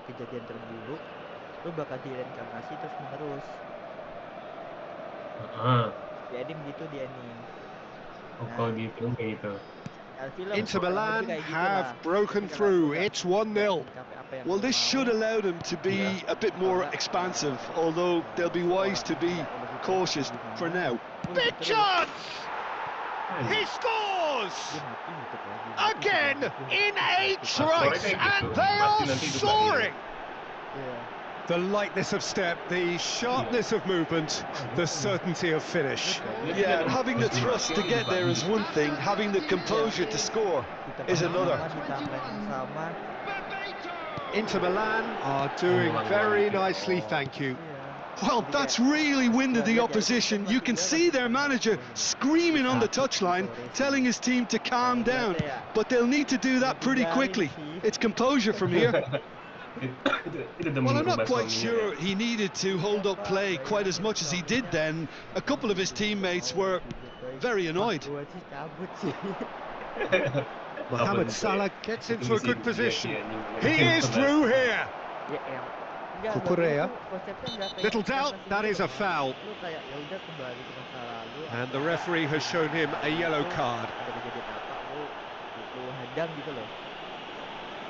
Speaker 1: kejadian terburuk, lu bakal direinkarnasi terus menerus. Di anime gitu, di anime.
Speaker 7: Oh, kalau di film kayak gitu.
Speaker 1: Film
Speaker 3: Inter
Speaker 1: kurang
Speaker 3: Milan
Speaker 1: lebih kayak gitu
Speaker 3: have
Speaker 1: lah.
Speaker 3: broken
Speaker 1: Tapi kalau
Speaker 3: through.
Speaker 1: lu nggak
Speaker 3: It's 1-0.
Speaker 1: mencapai apa yang
Speaker 4: Well,
Speaker 1: lu
Speaker 4: this
Speaker 1: mau,
Speaker 4: should allow them to be a bit more expansive, although they'll be wise to be cautious for now.
Speaker 1: lu
Speaker 3: Big
Speaker 1: terus
Speaker 3: chance!
Speaker 7: Hmm.
Speaker 3: He scores!
Speaker 1: dia mati gitu kan.
Speaker 3: Again in 8 strikes, and they are soaring!
Speaker 1: Iya.
Speaker 3: The lightness of step, the sharpness of movement, the certainty of finish.
Speaker 4: Yeah, and having the thrust to get there is one thing, having the composure to score is another.
Speaker 1: Ditambah sama.
Speaker 3: Inter Milan are doing very nicely, thank you.
Speaker 1: Iya.
Speaker 4: Well, that's really winded the opposition. You can see their manager screaming on the touchline, telling his team to calm down. But they'll need to do that pretty quickly. It's composure from here. Well, I'm not quite sure he needed to hold up play quite as much as he did then. A couple of his teammates were very annoyed.
Speaker 1: Gua sih cabut sih.
Speaker 3: Mohamed Salah gets into a good position. He
Speaker 7: He
Speaker 3: is through here.
Speaker 1: Ya el. Enggak,
Speaker 3: Cucurella.
Speaker 1: konsepnya enggak kayak
Speaker 3: Little doubt,
Speaker 1: investasi
Speaker 3: that
Speaker 1: gitu
Speaker 3: is a
Speaker 1: loh.
Speaker 3: foul.
Speaker 1: Lu kayak ya udah kembali ke masa lalu.
Speaker 3: And the referee has shown him a yellow card.
Speaker 1: Ada kejadian apa lu hadang gitu loh.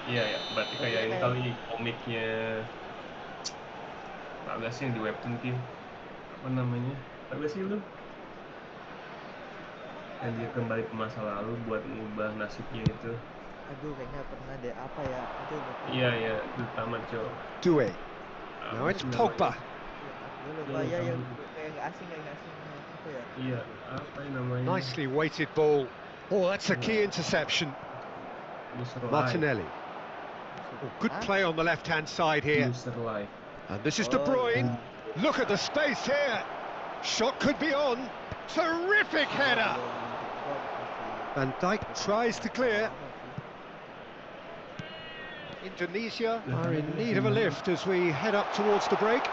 Speaker 7: Iya ya, berarti kayak ini kali komiknya apa sih yang di webtoon Kim? Apa namanya? Apa sih lu? Yang dia kembali ke masa lalu buat mengubah nasibnya itu.
Speaker 1: Aduh, kayaknya pernah deh apa ya? Itu
Speaker 7: Iya ya, itu tamat Cok.
Speaker 3: Due. Now it's Pogba.
Speaker 1: Gue lupa ya yang kayak nggak asing apa ya?
Speaker 7: Iya, apa yang namanya?
Speaker 3: Nicely weighted ball. Oh, that's a key interception.
Speaker 7: User
Speaker 3: Martinelli. Oh, good play on the left-hand side here.
Speaker 7: User life.
Speaker 3: And this is De Bruyne. Look at the space here. Shot could be on. Terrific header. Van Dijk tries to clear. Indonesia are in need of a lift as we head up towards the break.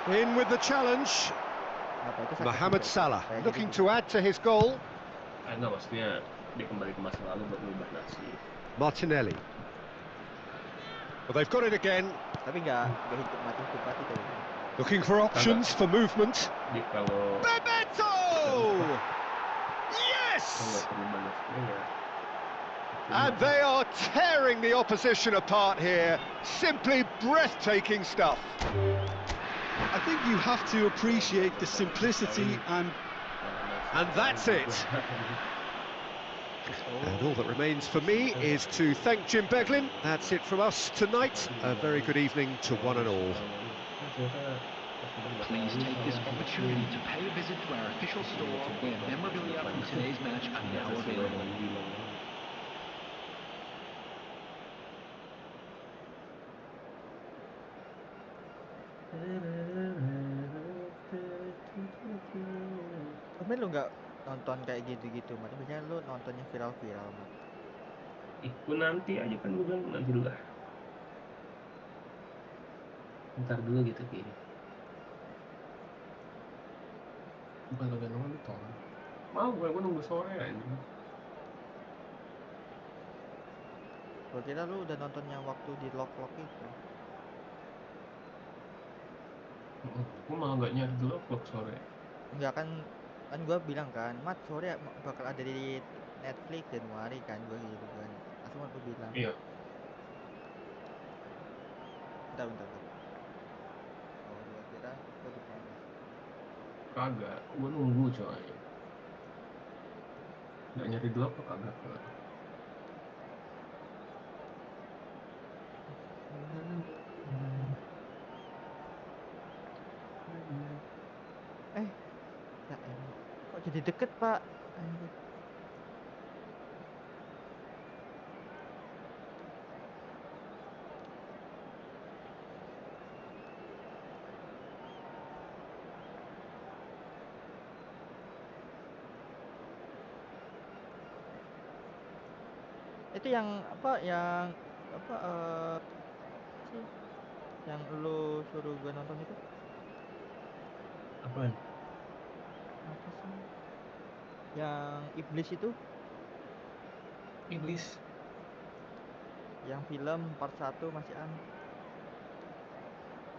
Speaker 3: In with the challenge, Mohamed Salah looking to add to his goal.
Speaker 7: Enggak, maksudnya dia kembali ke masa lalu buat mengubah nasib.
Speaker 3: Martinelli. Well, they've got it again.
Speaker 1: Tapi nggak hidup mati tuh.
Speaker 3: Looking for options for movement.
Speaker 7: Dia kalau
Speaker 3: Bebeto! Yes!
Speaker 7: berubah nasibnya ya.
Speaker 3: And they are tearing the opposition apart here. Simply breathtaking stuff.
Speaker 4: I think you have to appreciate the simplicity and
Speaker 3: And that's it. And all that remains for me is to thank Jim Beglin. That's it from us tonight. A very good evening to one and all.
Speaker 6: Please take this opportunity to pay a visit to our official store where memorabilia from today's match are now available.
Speaker 1: Tumben lu nggak nonton kayak gitu-gitu, Mat. Biasanya lu nonton yang viral-viral, Mat.
Speaker 7: Itu nanti aja kan gue bilang nanti dulu lah. Ntar dulu gitu kayaknya. Bukan lo nonton. Mau gue nunggu sore aja.
Speaker 1: Gua kira lu udah nonton yang waktu di lock-lock itu.
Speaker 7: Gue malah gak nyari dulu vlog sore.
Speaker 1: Enggak kan gua bilang kan, Mat sore bakal ada di Netflix Januari kan, gua gitu kan. Langsung aku bilang.
Speaker 7: Iya.
Speaker 1: Bentar. Oh, gua kira gua dipanggil.
Speaker 7: Kagak, gue nunggu coy. Gak nyari dulu apa kagak ke?
Speaker 1: Ya elah. Kok jadi deket, Pak? Anjir. Itu yang apa sih yang lu suruh gua nonton itu
Speaker 7: Apaan?
Speaker 1: apa sih? Yang iblis itu,
Speaker 7: Iblis.
Speaker 1: yang film part 1 Mas An.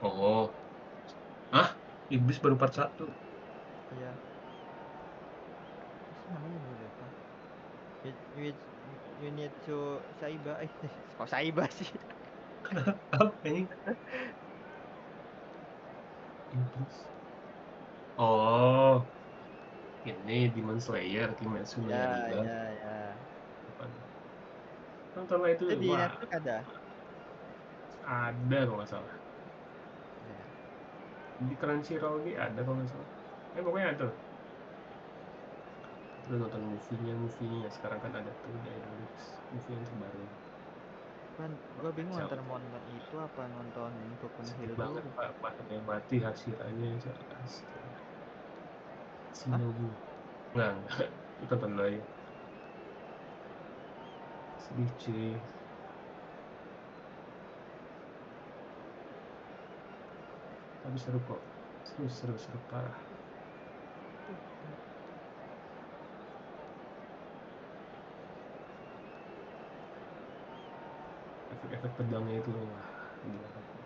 Speaker 7: Oh. Hah? Iblis baru part 1.
Speaker 1: Iya. Apa sih namanya gue lupa. You, you need to Saiba kok Saiba sih?
Speaker 7: Apa ini? Iblis. Oh. Ini Demon Slayer, Kimetsu no
Speaker 1: Ya,
Speaker 7: Yaiba.
Speaker 1: ya, ya.
Speaker 7: Apa? Nonton lah itu.
Speaker 1: Itu di
Speaker 7: Wah,
Speaker 1: Netflix ada.
Speaker 7: ada kalau nggak salah.
Speaker 1: Ya.
Speaker 7: Di Crunchyroll ada kalau nggak salah. Pokoknya ada. Udah nonton movie-nya. Sekarang kan ada tuh di Idolix. Movie yang terbaru.
Speaker 1: Kan gue bingung
Speaker 7: Kacau.
Speaker 1: antara mau nonton itu apa nonton Boku no
Speaker 7: Sedih
Speaker 1: Hero
Speaker 7: banget
Speaker 1: dulu.
Speaker 7: Pak. Pas ada yang mati Hashiranya. Astaga.
Speaker 1: Hah?
Speaker 7: Shinobu. Enggak. Itu tonton dulu aja. Sedih cuy. Tapi seru kok. Seru parah.
Speaker 1: Tuh.
Speaker 7: Efek-efek pedangnya itu loh. Wah, gila banget.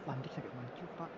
Speaker 1: Pantik sampai maju, Pak.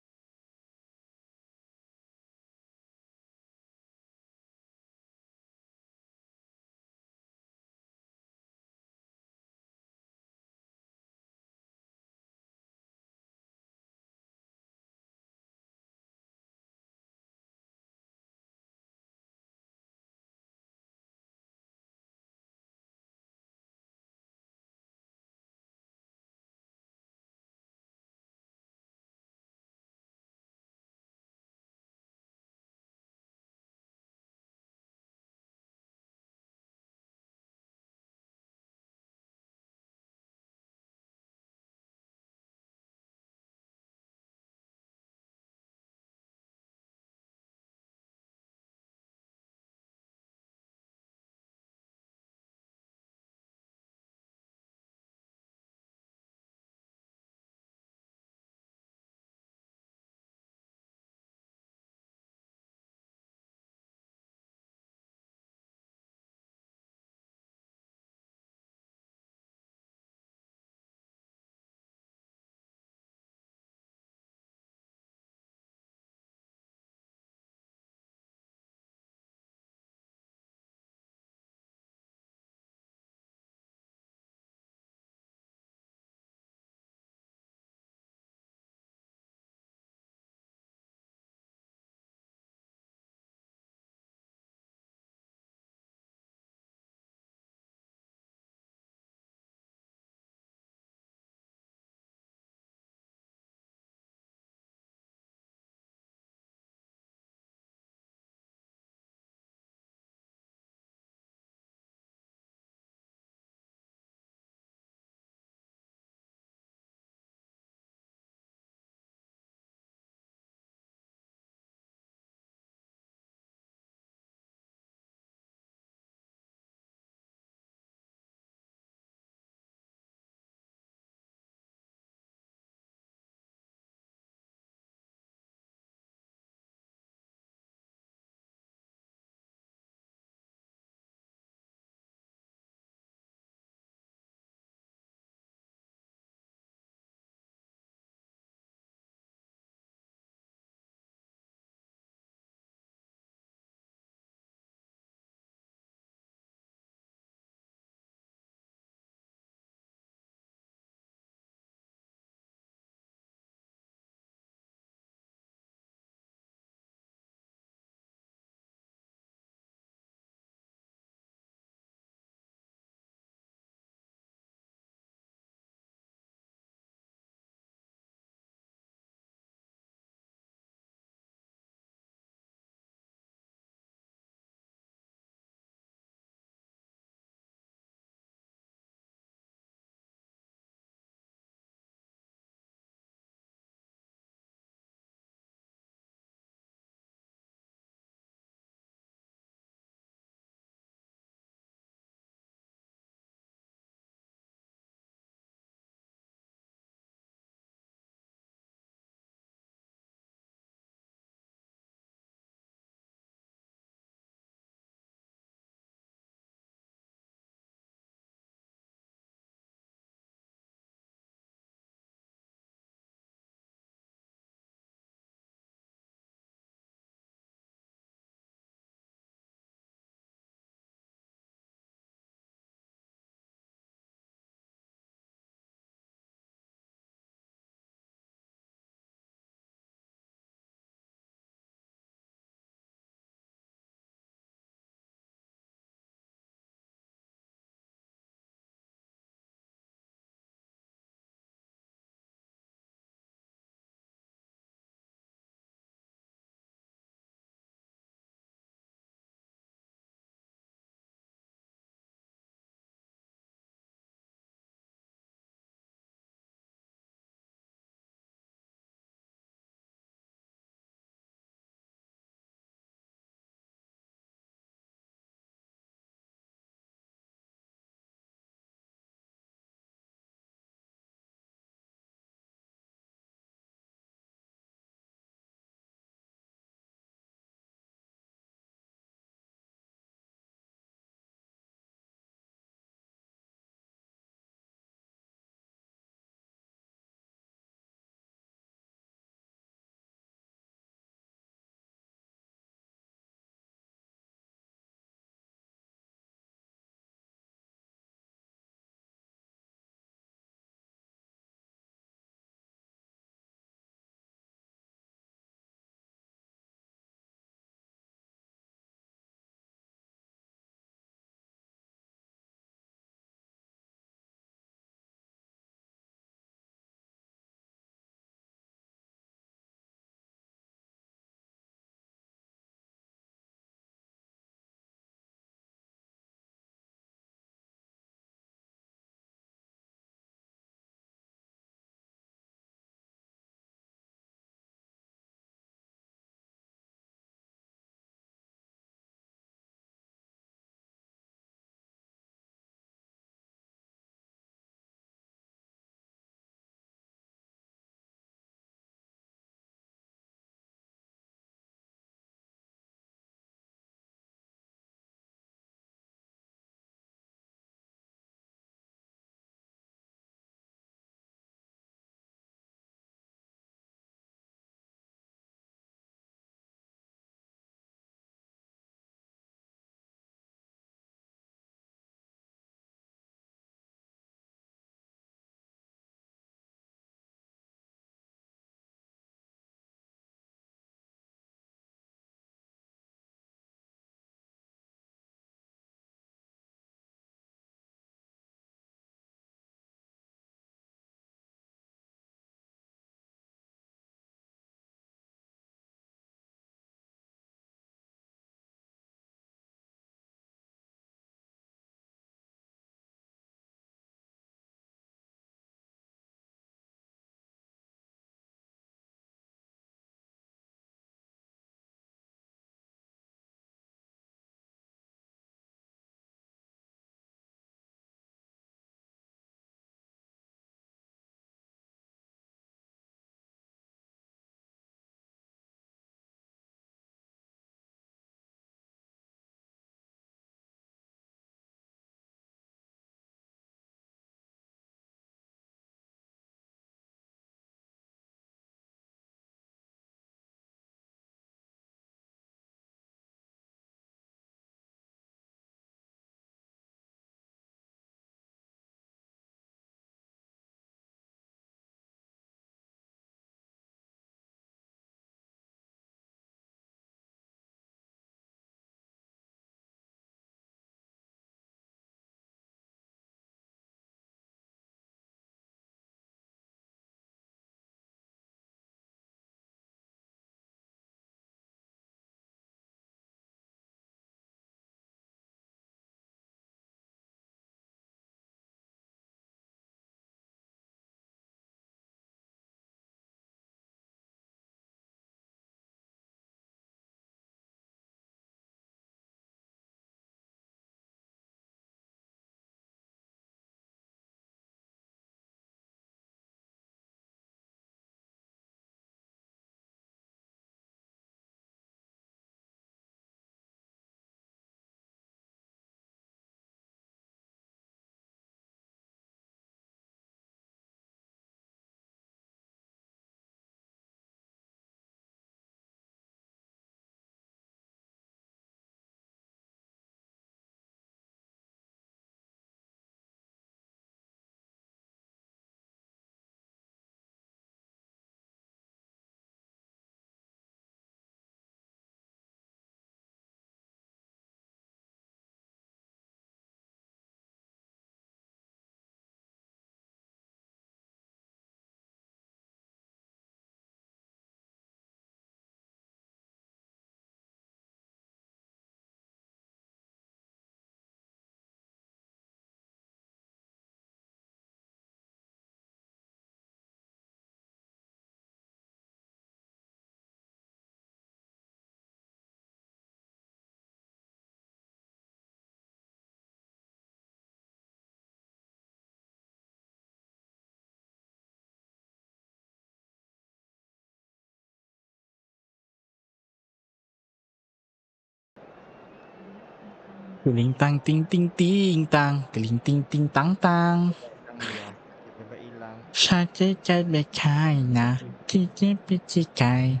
Speaker 2: Tiling tang ting ting ting tang, tiling ting ting tang tang.
Speaker 1: Hilang dia, tiba-tiba hilang.
Speaker 2: Saja jadi China, cici pici kai.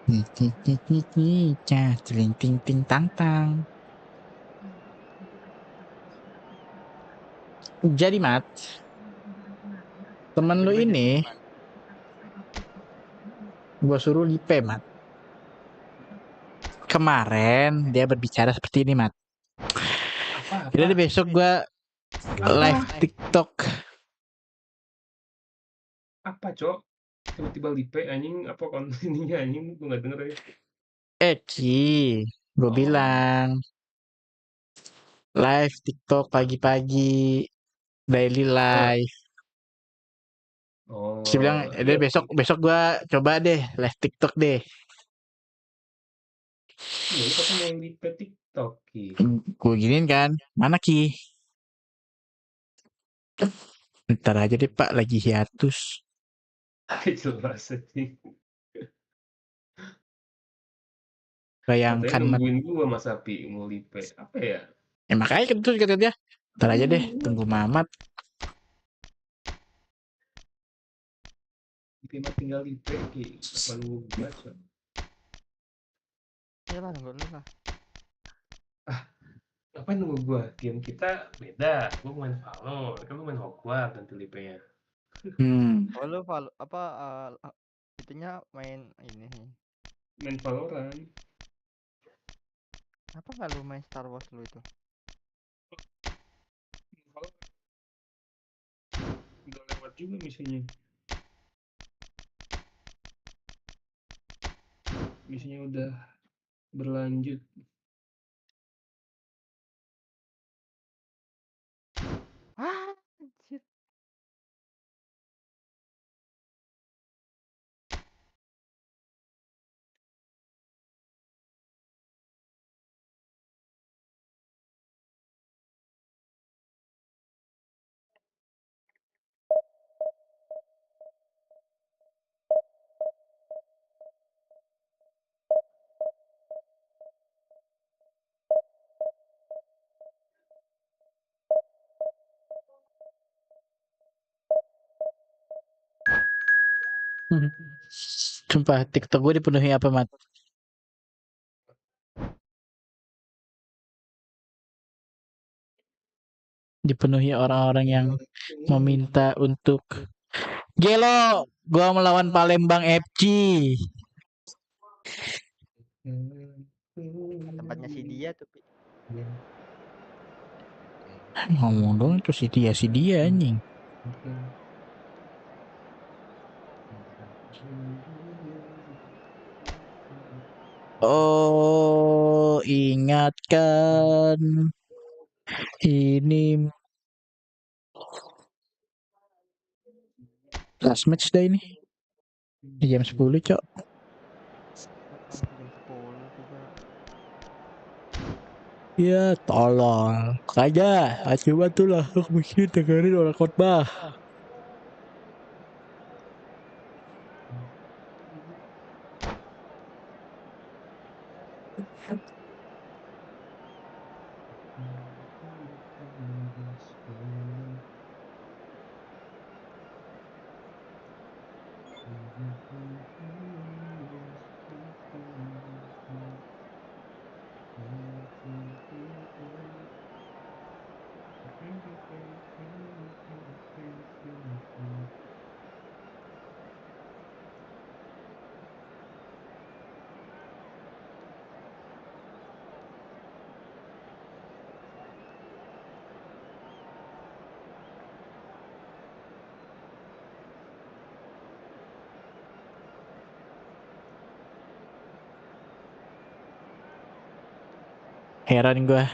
Speaker 2: Ni tiling ting ting tang tang. Jadi Mat, temen lu
Speaker 1: Tiba-tiba jadi
Speaker 2: ini
Speaker 1: gimana?
Speaker 2: gua suruh lipe Mat. Kemarin dia berbicara seperti ini Mat.
Speaker 7: Apa?
Speaker 2: Jadi besok gua live TikTok.
Speaker 7: Apa, Cok? Tiba-tiba lipe anjing, apa konten ininya anjing, gua nggak denger ya.
Speaker 2: Ci, gue
Speaker 7: Oh.
Speaker 2: bilang live TikTok pagi-pagi, daily live.
Speaker 7: Oh,
Speaker 2: Dia bilang,
Speaker 7: iya.
Speaker 2: besok gue coba deh live TikTok deh.
Speaker 7: Iya, lu katanya mau lipe TikTok, Ki.
Speaker 2: Gue giniin kan, mana Ki? Ntar aja deh Pak, lagi hiatus.
Speaker 7: Jelas anjing.
Speaker 2: Bayangkan
Speaker 7: Katanya
Speaker 2: Mat.
Speaker 7: nungguin gua Mas Api mau lipe. Apa ya?
Speaker 2: Makanya kan terus kata dia, ntar aja deh, tunggu Mamat.
Speaker 7: Lipe mah tinggal lipe, Ki. Apa nunggu gua, Cok?
Speaker 1: Iyalah, nunggu lu lah.
Speaker 7: Apa nunggu gua? Game kita beda. Gua main Valo, kan lu main Hogwarts nanti lipenya.
Speaker 1: Oh lu apa itunya main ini nih.
Speaker 7: Main Valorant.
Speaker 1: Kenapa nggak lu main Star Wars lu itu?
Speaker 7: Udah lewat juga misinya. Misinya udah berlanjut.
Speaker 1: Anjir.
Speaker 2: Sumpah, TikTok gue dipenuhi apa Mat? Dipenuhi orang-orang yang meminta untuk Gelo, gua melawan Palembang FC.
Speaker 1: Tempatnya si dia tuh.
Speaker 2: Ngomong dong itu si dia anjing. Oh, ingatkan ini last match dah ini. Di jam 10, Cok.
Speaker 1: Jam 10 juga.
Speaker 2: Ya, tolong. Kaja, coba tuh lah aku bikin dengerin orang khotbah. Heran gua.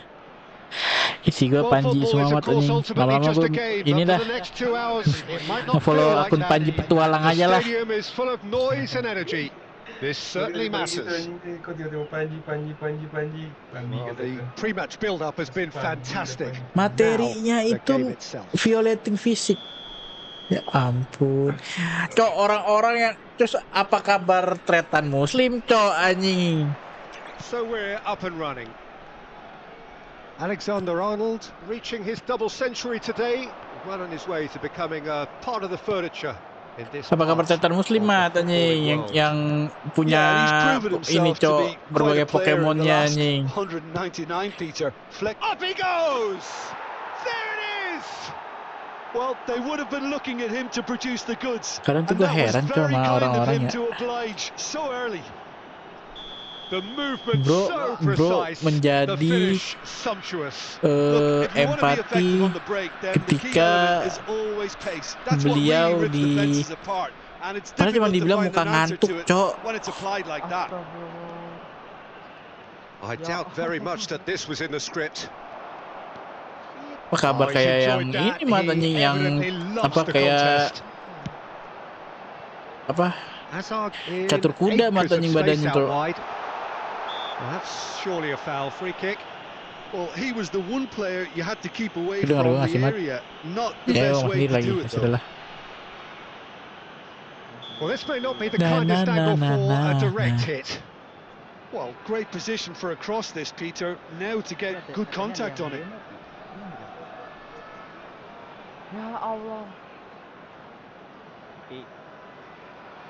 Speaker 2: Isi gua
Speaker 3: Well,
Speaker 2: Panji
Speaker 3: football
Speaker 2: semua
Speaker 3: is of
Speaker 2: mat
Speaker 3: course
Speaker 2: anjing.
Speaker 3: ultimately
Speaker 2: Lama-lama
Speaker 3: just
Speaker 2: gua
Speaker 3: a game,
Speaker 2: ini
Speaker 3: but for
Speaker 2: dah
Speaker 3: the next 2 hours it might not
Speaker 2: nge-follow
Speaker 3: feel like
Speaker 2: akun
Speaker 3: that.
Speaker 2: Panji Petualang
Speaker 3: The
Speaker 2: aja lah.
Speaker 3: stadium is full of noise and energy. This certainly matters.
Speaker 7: Kok tiba-tiba Panji.
Speaker 3: Well, the pre-match build-up has been fantastic.
Speaker 2: Materinya
Speaker 3: Now, the
Speaker 2: itu
Speaker 3: game itself.
Speaker 2: violating fisik. Ya ampun. Cok, orang-orang yang terus apa kabar tretan muslim, cok anjing.
Speaker 3: So we're up and running. Alexander-Arnold reaching his double century today, well on his way to becoming a part of the furniture in this
Speaker 2: Apa kabar
Speaker 3: part
Speaker 2: Cetan Muslim
Speaker 3: of the
Speaker 2: mat anjing
Speaker 3: footballing world.
Speaker 2: yang punya
Speaker 4: Yeah, and he's proven
Speaker 2: ini
Speaker 4: himself to
Speaker 2: cok
Speaker 4: be quite a
Speaker 2: berbagai
Speaker 4: player in the
Speaker 2: Pokemonnya
Speaker 4: last
Speaker 2: anjing.
Speaker 4: 199, Peter.
Speaker 3: Up he goes! There it is!
Speaker 4: Well, they would have been looking at him to produce the goods.
Speaker 2: Kadang tuh
Speaker 4: And
Speaker 2: gue
Speaker 4: that was
Speaker 2: heran cok
Speaker 4: very
Speaker 2: sama
Speaker 4: kind of
Speaker 2: orang-orang
Speaker 4: him
Speaker 2: ya.
Speaker 4: to oblige so early.
Speaker 3: The movement
Speaker 2: Bro
Speaker 3: so precise, the
Speaker 2: menjadi
Speaker 3: finish sumptuous.
Speaker 4: Look, if you want to be effective
Speaker 2: empati
Speaker 4: on the break, then the key element is always pace. That's what really
Speaker 2: beliau
Speaker 4: rips the
Speaker 2: di
Speaker 4: defenses apart. And it's
Speaker 2: padahal cuma
Speaker 4: difficult to
Speaker 2: dibilang
Speaker 4: find
Speaker 2: muka
Speaker 4: an answer
Speaker 2: ngantuk
Speaker 4: to it
Speaker 2: cok.
Speaker 4: when it's applied like that.
Speaker 3: I doubt very much that this was in the script.
Speaker 2: Apa kabar
Speaker 3: Oh, he's
Speaker 2: kayak yang
Speaker 3: enjoyed that.
Speaker 2: ini mat
Speaker 3: He
Speaker 2: anjing yang
Speaker 3: evidently loves
Speaker 2: apa
Speaker 3: the
Speaker 2: kayak
Speaker 3: contest.
Speaker 2: apa
Speaker 3: Hazard in
Speaker 2: catur kuda mat
Speaker 3: acres of
Speaker 2: anjing
Speaker 3: space
Speaker 2: badannya
Speaker 3: out
Speaker 2: tuh.
Speaker 3: wide. Well, that's surely a foul. Free kick.
Speaker 4: Well, he was the one player you had to keep away
Speaker 2: Udah
Speaker 4: from
Speaker 2: nggak
Speaker 4: the
Speaker 2: Mat.
Speaker 4: area. Not the
Speaker 2: Ya
Speaker 4: best
Speaker 2: mas
Speaker 4: way
Speaker 2: sendiri
Speaker 4: to
Speaker 2: lagi
Speaker 4: do it,
Speaker 2: sudah
Speaker 4: though.
Speaker 2: lah.
Speaker 3: Well, this may not be the
Speaker 2: Na,
Speaker 3: kindest
Speaker 2: na,
Speaker 3: angle
Speaker 2: na,
Speaker 3: for
Speaker 2: na,
Speaker 3: a direct
Speaker 2: na.
Speaker 3: hit.
Speaker 4: Well, great position for a cross this, Peter. Now to get good contact on it.
Speaker 1: Ya Allah.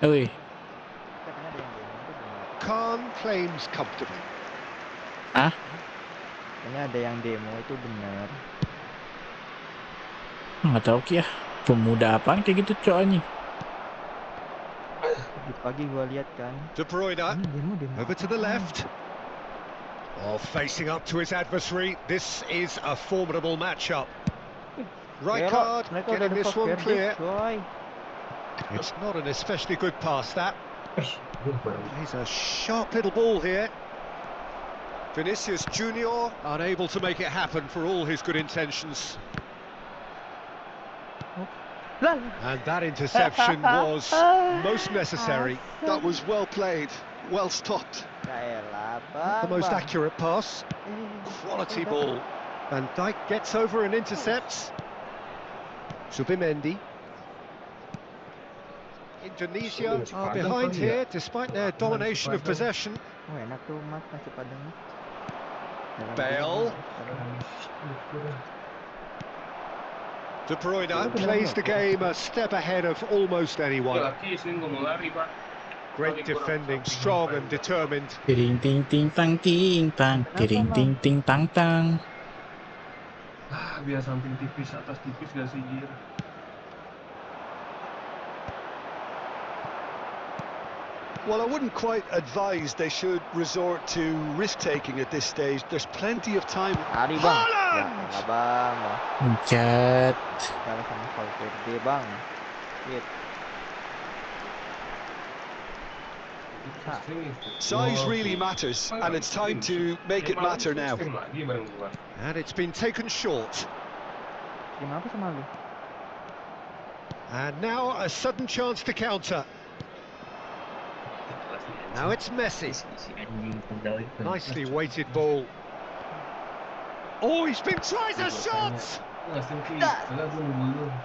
Speaker 2: Wih,
Speaker 1: Katanya ada yang demo itu benar.
Speaker 3: Khan claims comfortably.
Speaker 1: Katanya ada yang demo itu benar.
Speaker 2: nggak tahu Ki ya. Pemuda apaan kayak gitu cok anjing.
Speaker 1: Pagi gua lihat kan.
Speaker 3: De Bruyne
Speaker 1: Ini demo.
Speaker 3: over to the left. Oh, facing up to his adversary. This is a formidable matchup. Rijkaard
Speaker 1: Mereka udah
Speaker 3: getting this one
Speaker 1: verdict,
Speaker 3: clear.
Speaker 1: coy.
Speaker 3: It's not an especially good pass, that.
Speaker 7: Baru.
Speaker 3: He's a sharp little ball here. Vinicius Junior unable to make it happen for all his good intentions. And that interception was most necessary.
Speaker 4: That was well played, well stopped.
Speaker 3: The most accurate pass. Quality ball. Van Dijk gets over and intercepts. Subimendi. Indonesia are behind here despite their domination of possession.
Speaker 1: Oh, enak tuh Mas nasi padang.
Speaker 3: Bale. De Bruyne plays the game a step ahead of almost anyone. Great defending, strong and determined.
Speaker 2: Tiring ting ting tang ting tang, tiring ting ting tang tang.
Speaker 7: Biar samping tipis atas tipis gak sih Jir?
Speaker 4: Well, I wouldn't quite advise they should resort to risk-taking at this stage. There's plenty of time.
Speaker 1: Ari bang. Ya, enggak bang.
Speaker 2: Mencet.
Speaker 1: Kalau sama Valverde bang. Hit.
Speaker 4: Size really matters, and it's time to make it matter now.
Speaker 3: And it's been taken short.
Speaker 1: Gimana apa sama lu?
Speaker 3: And now a sudden chance to counter. Now it's Messi. Nicely weighted ball. Oh, he's been tries a shot!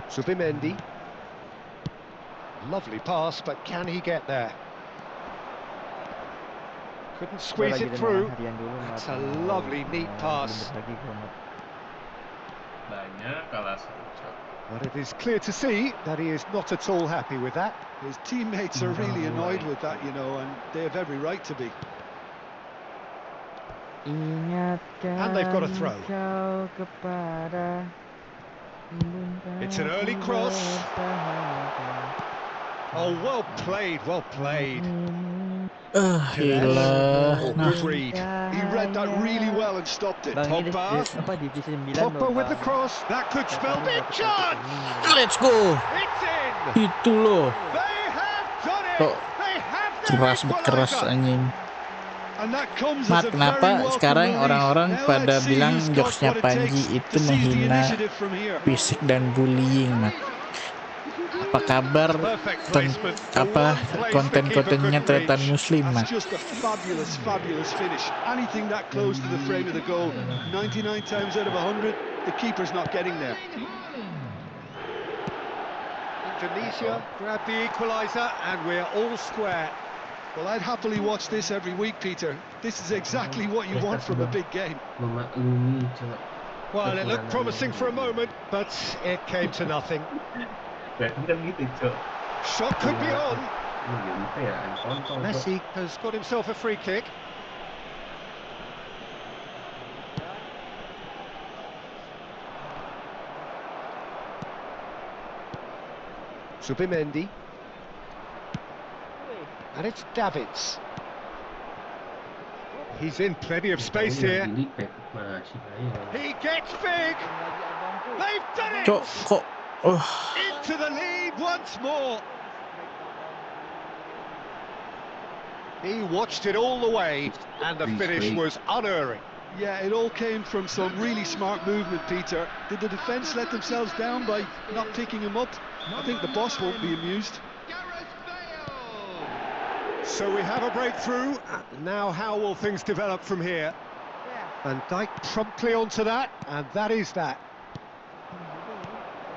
Speaker 3: Subimendi. Lovely pass, but can he get there? Couldn't squeeze it through. That's a lovely, neat pass. But it is clear to see that he is not at all happy with that.
Speaker 4: His teammates are really annoyed with that, you know, and they have every right to be.
Speaker 3: And they've got a throw. It's an early cross. Oh, well played, well played.
Speaker 2: Gila. Nah,
Speaker 3: Good read.
Speaker 4: He read that really well and stopped it.
Speaker 1: Bang, ini
Speaker 3: Pogba.
Speaker 1: apa divisi 9
Speaker 3: Pogba
Speaker 1: loh,
Speaker 3: with the
Speaker 1: Bang.
Speaker 3: cross. That could spell big chance.
Speaker 2: let's go.
Speaker 3: It's in.
Speaker 2: Itu loh.
Speaker 3: They have done it.
Speaker 2: Kok
Speaker 3: They have
Speaker 2: keras
Speaker 3: their
Speaker 2: keras
Speaker 3: equalizer.
Speaker 2: anjing.
Speaker 4: And that comes
Speaker 2: Mat,
Speaker 4: as a
Speaker 2: kenapa
Speaker 4: very welcome
Speaker 2: sekarang
Speaker 4: relief.
Speaker 2: orang-orang
Speaker 4: Now
Speaker 2: pada
Speaker 4: let's see
Speaker 2: bilang
Speaker 4: who's got
Speaker 2: jokesnya
Speaker 4: what it
Speaker 2: Panji
Speaker 4: takes
Speaker 2: itu
Speaker 4: to seize the
Speaker 2: menghina
Speaker 4: initiative from here.
Speaker 2: fisik dan bullying, Mat. Apa kabar
Speaker 3: Perfect placement.
Speaker 2: apa
Speaker 3: One place the
Speaker 2: konten-kontennya
Speaker 3: keeper couldn't
Speaker 2: Tretan
Speaker 3: reach.
Speaker 2: Muslim, Mat?
Speaker 4: That's just a fabulous, fabulous finish. Anything that close to the frame of the goal, 99 times out of 100, the keeper's not getting there.
Speaker 3: Indonesia grab the equaliser and we're all square.
Speaker 4: Well, I'd happily watch this every week, Peter. This is exactly what you want from a big game.
Speaker 7: Memaklumi coba.
Speaker 3: Well, it looked promising for a moment, but it came to nothing.
Speaker 7: Berarti kan gitu, Cok.
Speaker 3: Shot could be on.
Speaker 7: Gitu ya, kontol.
Speaker 3: Messi has got himself a free kick. Subimendi. And it's Davids. He's in plenty of space here. He gets big. They've done it.
Speaker 2: Kok
Speaker 3: Into the lead once more. He watched it all the way, and the finish was unerring.
Speaker 4: Yeah, it all came from some really smart movement, Peter. Did the defence let themselves down by not picking him up? I think the boss won't be amused.
Speaker 3: So we have a breakthrough. Now how will things develop from here? Van Dijk promptly onto that, and that is that.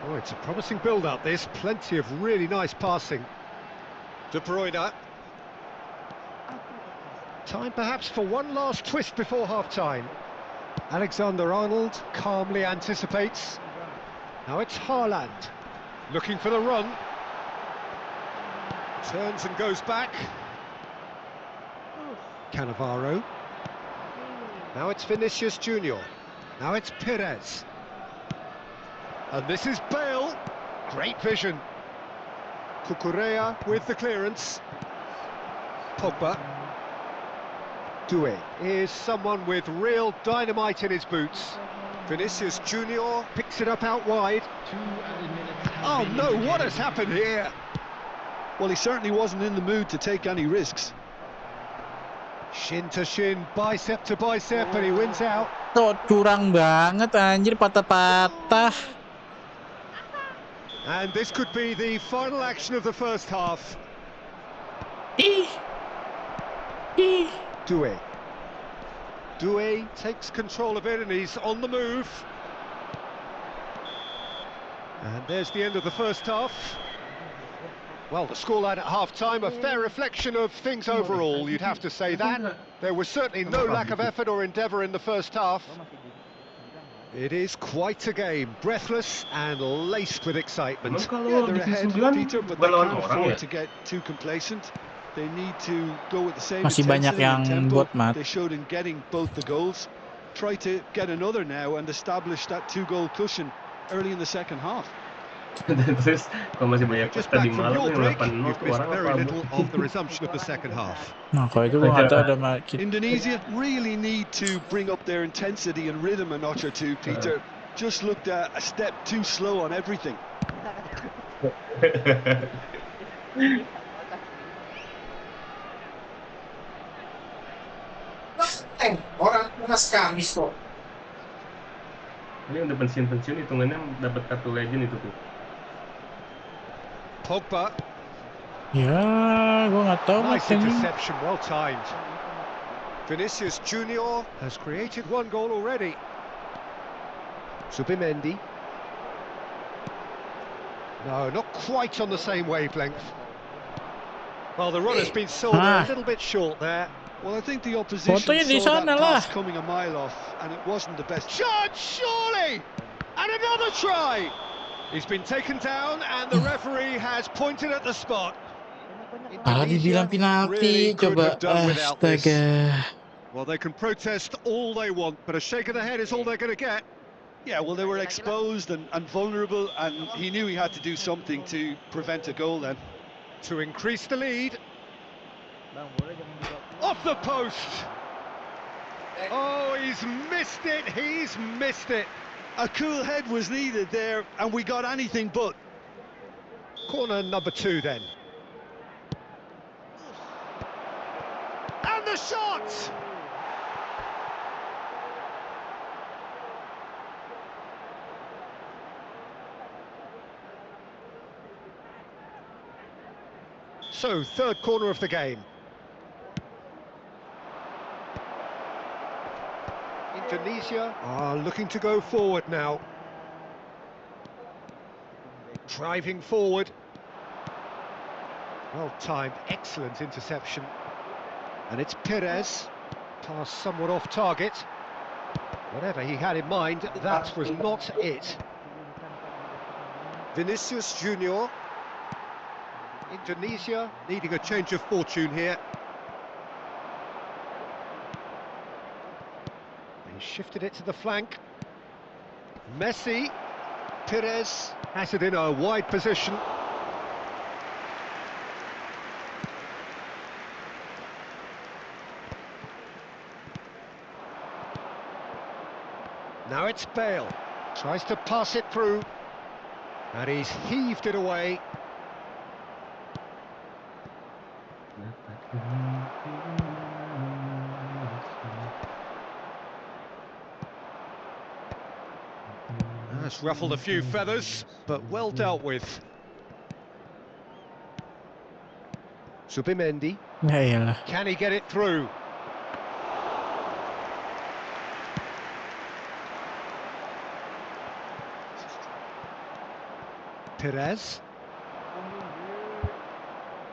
Speaker 3: Oh, it's a promising build-up, this. Plenty of really nice passing. De Bruyne. Time perhaps for one last twist before half-time. Alexander-Arnold calmly anticipates. Now it's Haaland, looking for the run. Turns and goes back. Cannavaro. Now it's Vinicius Junior. Now it's Perez. And this is Bale. Great vision. Cucurella with the clearance. Pogba. Doué is someone with real dynamite in his boots. Vinicius Junior picks it up out wide.
Speaker 6: 2 added minutes have
Speaker 3: Oh
Speaker 6: been
Speaker 3: no, what
Speaker 6: indicated.
Speaker 3: has happened here?
Speaker 4: Well, he certainly wasn't in the mood to take any risks.
Speaker 3: Shin to shin, bicep to bicep, and he wins out.
Speaker 2: curang banget anjir, patah-patah.
Speaker 3: And this could be the final action of the first half.
Speaker 2: Ih.
Speaker 3: Doué. Doué takes control of it and he's on the move. And there's the end of the first half. Well, the scoreline at half-time, a fair reflection of things overall, you'd have to say that. There was certainly no lack of effort or endeavour in the first half. It is quite a game, breathless and laced with excitement.
Speaker 4: Yeah, they're ahead, Peter, but they
Speaker 7: bukan lawan
Speaker 4: can't
Speaker 7: orang ya.
Speaker 4: afford to get too complacent. They need to go with the same
Speaker 2: Masih banyak
Speaker 4: intensity and
Speaker 2: yang
Speaker 4: tempo
Speaker 2: bot, Mat.
Speaker 4: they showed in getting both the goals. Try to get another now and establish that 2-goal cushion early in the second half.
Speaker 7: Terus kalau masih banyak
Speaker 3: Just
Speaker 7: tadi
Speaker 3: back from
Speaker 7: malam
Speaker 3: your
Speaker 7: yang
Speaker 3: break,
Speaker 7: 8-0
Speaker 3: you've
Speaker 7: tuh
Speaker 3: missed
Speaker 7: orang
Speaker 3: very
Speaker 7: apa?
Speaker 3: little of the resumption of the second half.
Speaker 2: Nah, kalau itu gue nggak tahu ada market.
Speaker 4: Indonesia really need to bring up their intensity and rhythm a notch or two, Peter. Just looked a step too slow on everything.
Speaker 8: Orang Mas Kamis kok.
Speaker 7: Ini udah pensiun-pensiun hitungannya dapat kartu legend itu tuh.
Speaker 3: Pogba,
Speaker 2: Ya, gue nggak tahu
Speaker 3: nice
Speaker 2: Mat, ini.
Speaker 3: interception, well timed. Vinicius Junior has created one goal already. Subimendi. No, not quite on the same wavelength. Well, the run has been sold a little bit short there.
Speaker 4: Well, I think the opposition
Speaker 2: Fotonya di
Speaker 4: saw
Speaker 2: sana
Speaker 4: that
Speaker 2: lah.
Speaker 4: pass coming a mile off, and it wasn't the best.
Speaker 3: Chance, surely! And another try! He's been taken down and the referee has pointed at the spot.
Speaker 2: Malah dibilang penalti,
Speaker 3: really could
Speaker 2: coba.
Speaker 3: have done without this.
Speaker 2: Astaga.
Speaker 3: Well, they can protest all they want, but a shake of the head is all they're going to get.
Speaker 4: Yeah, well, they were exposed and vulnerable, and he knew he had to do something to prevent a goal then.
Speaker 3: To increase the lead. Off the post! Oh, he's missed it, he's missed it.
Speaker 4: A cool head was needed there, and we got anything but.
Speaker 3: Corner number 2 then. And the shot! So, third corner of the game. Indonesia are looking to go forward now. Driving forward. Well timed, excellent interception. And it's Perez. Pass somewhat off target. Whatever he had in mind, that was not it. Vinicius Junior. Indonesia needing a change of fortune here. He shifted it to the flank. Messi. Perez has it in a wide position. Now it's Bale. Tries to pass it through. And he's heaved it away. That's ruffled a few feathers, but well dealt with. Subimendi.
Speaker 2: Ya iyalah.
Speaker 3: Can he get it through? Perez.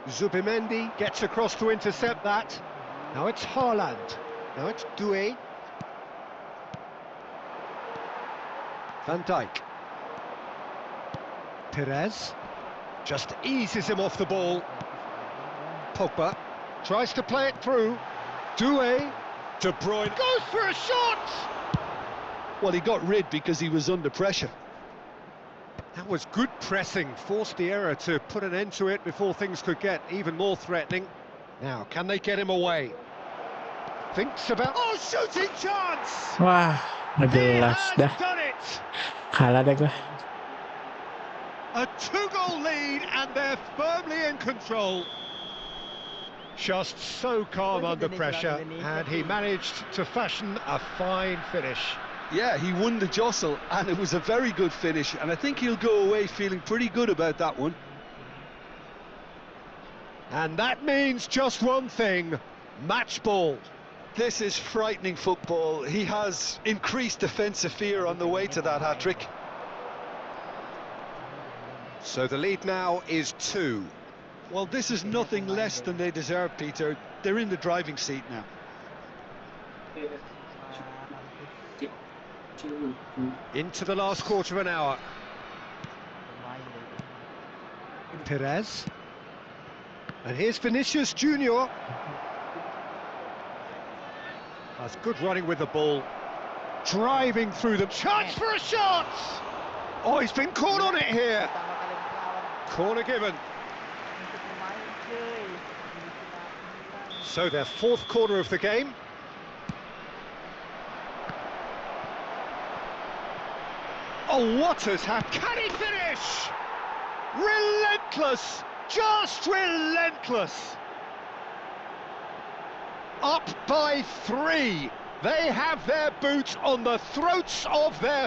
Speaker 3: Zubimendi gets across to intercept that. Now it's Haaland. Now it's Doué. Van Dijk. Perez just eases him off the ball. Pogba tries to play it through. Doué. De Bruyne goes for a shot!
Speaker 4: Well, he got rid because he was under pressure.
Speaker 3: That was good pressing, forced the error to put an end to it before things could get even more threatening. Now, can they get him away? Thinks about... Oh, shooting chance!
Speaker 2: Wah, nggak
Speaker 3: He
Speaker 2: jelas
Speaker 3: has
Speaker 2: dah.
Speaker 3: done it!
Speaker 2: Kalah dah gua.
Speaker 3: A 2-goal lead and they're firmly in control. Just so calm under pressure, and he managed to fashion a fine finish.
Speaker 4: Yeah, he won the jostle, and it was a very good finish, and I think he'll go away feeling pretty good about that one.
Speaker 3: And that means just one thing, match ball.
Speaker 4: This is frightening football. He has increased defensive fear on the way to that hat-trick.
Speaker 3: So the lead now is 2.
Speaker 4: Well, this is nothing less than they deserve, Peter. They're in the driving seat now.
Speaker 3: Into the last quarter of an hour. Perez. And here's Vinicius Junior. That's good running with the ball. Driving through the chance for a shot! Oh, he's been caught on it here. Corner given. So their 4th corner of the game. Oh, what has happened? Can he finish? Relentless, just relentless. Up by 3. They have their boots on the throats of their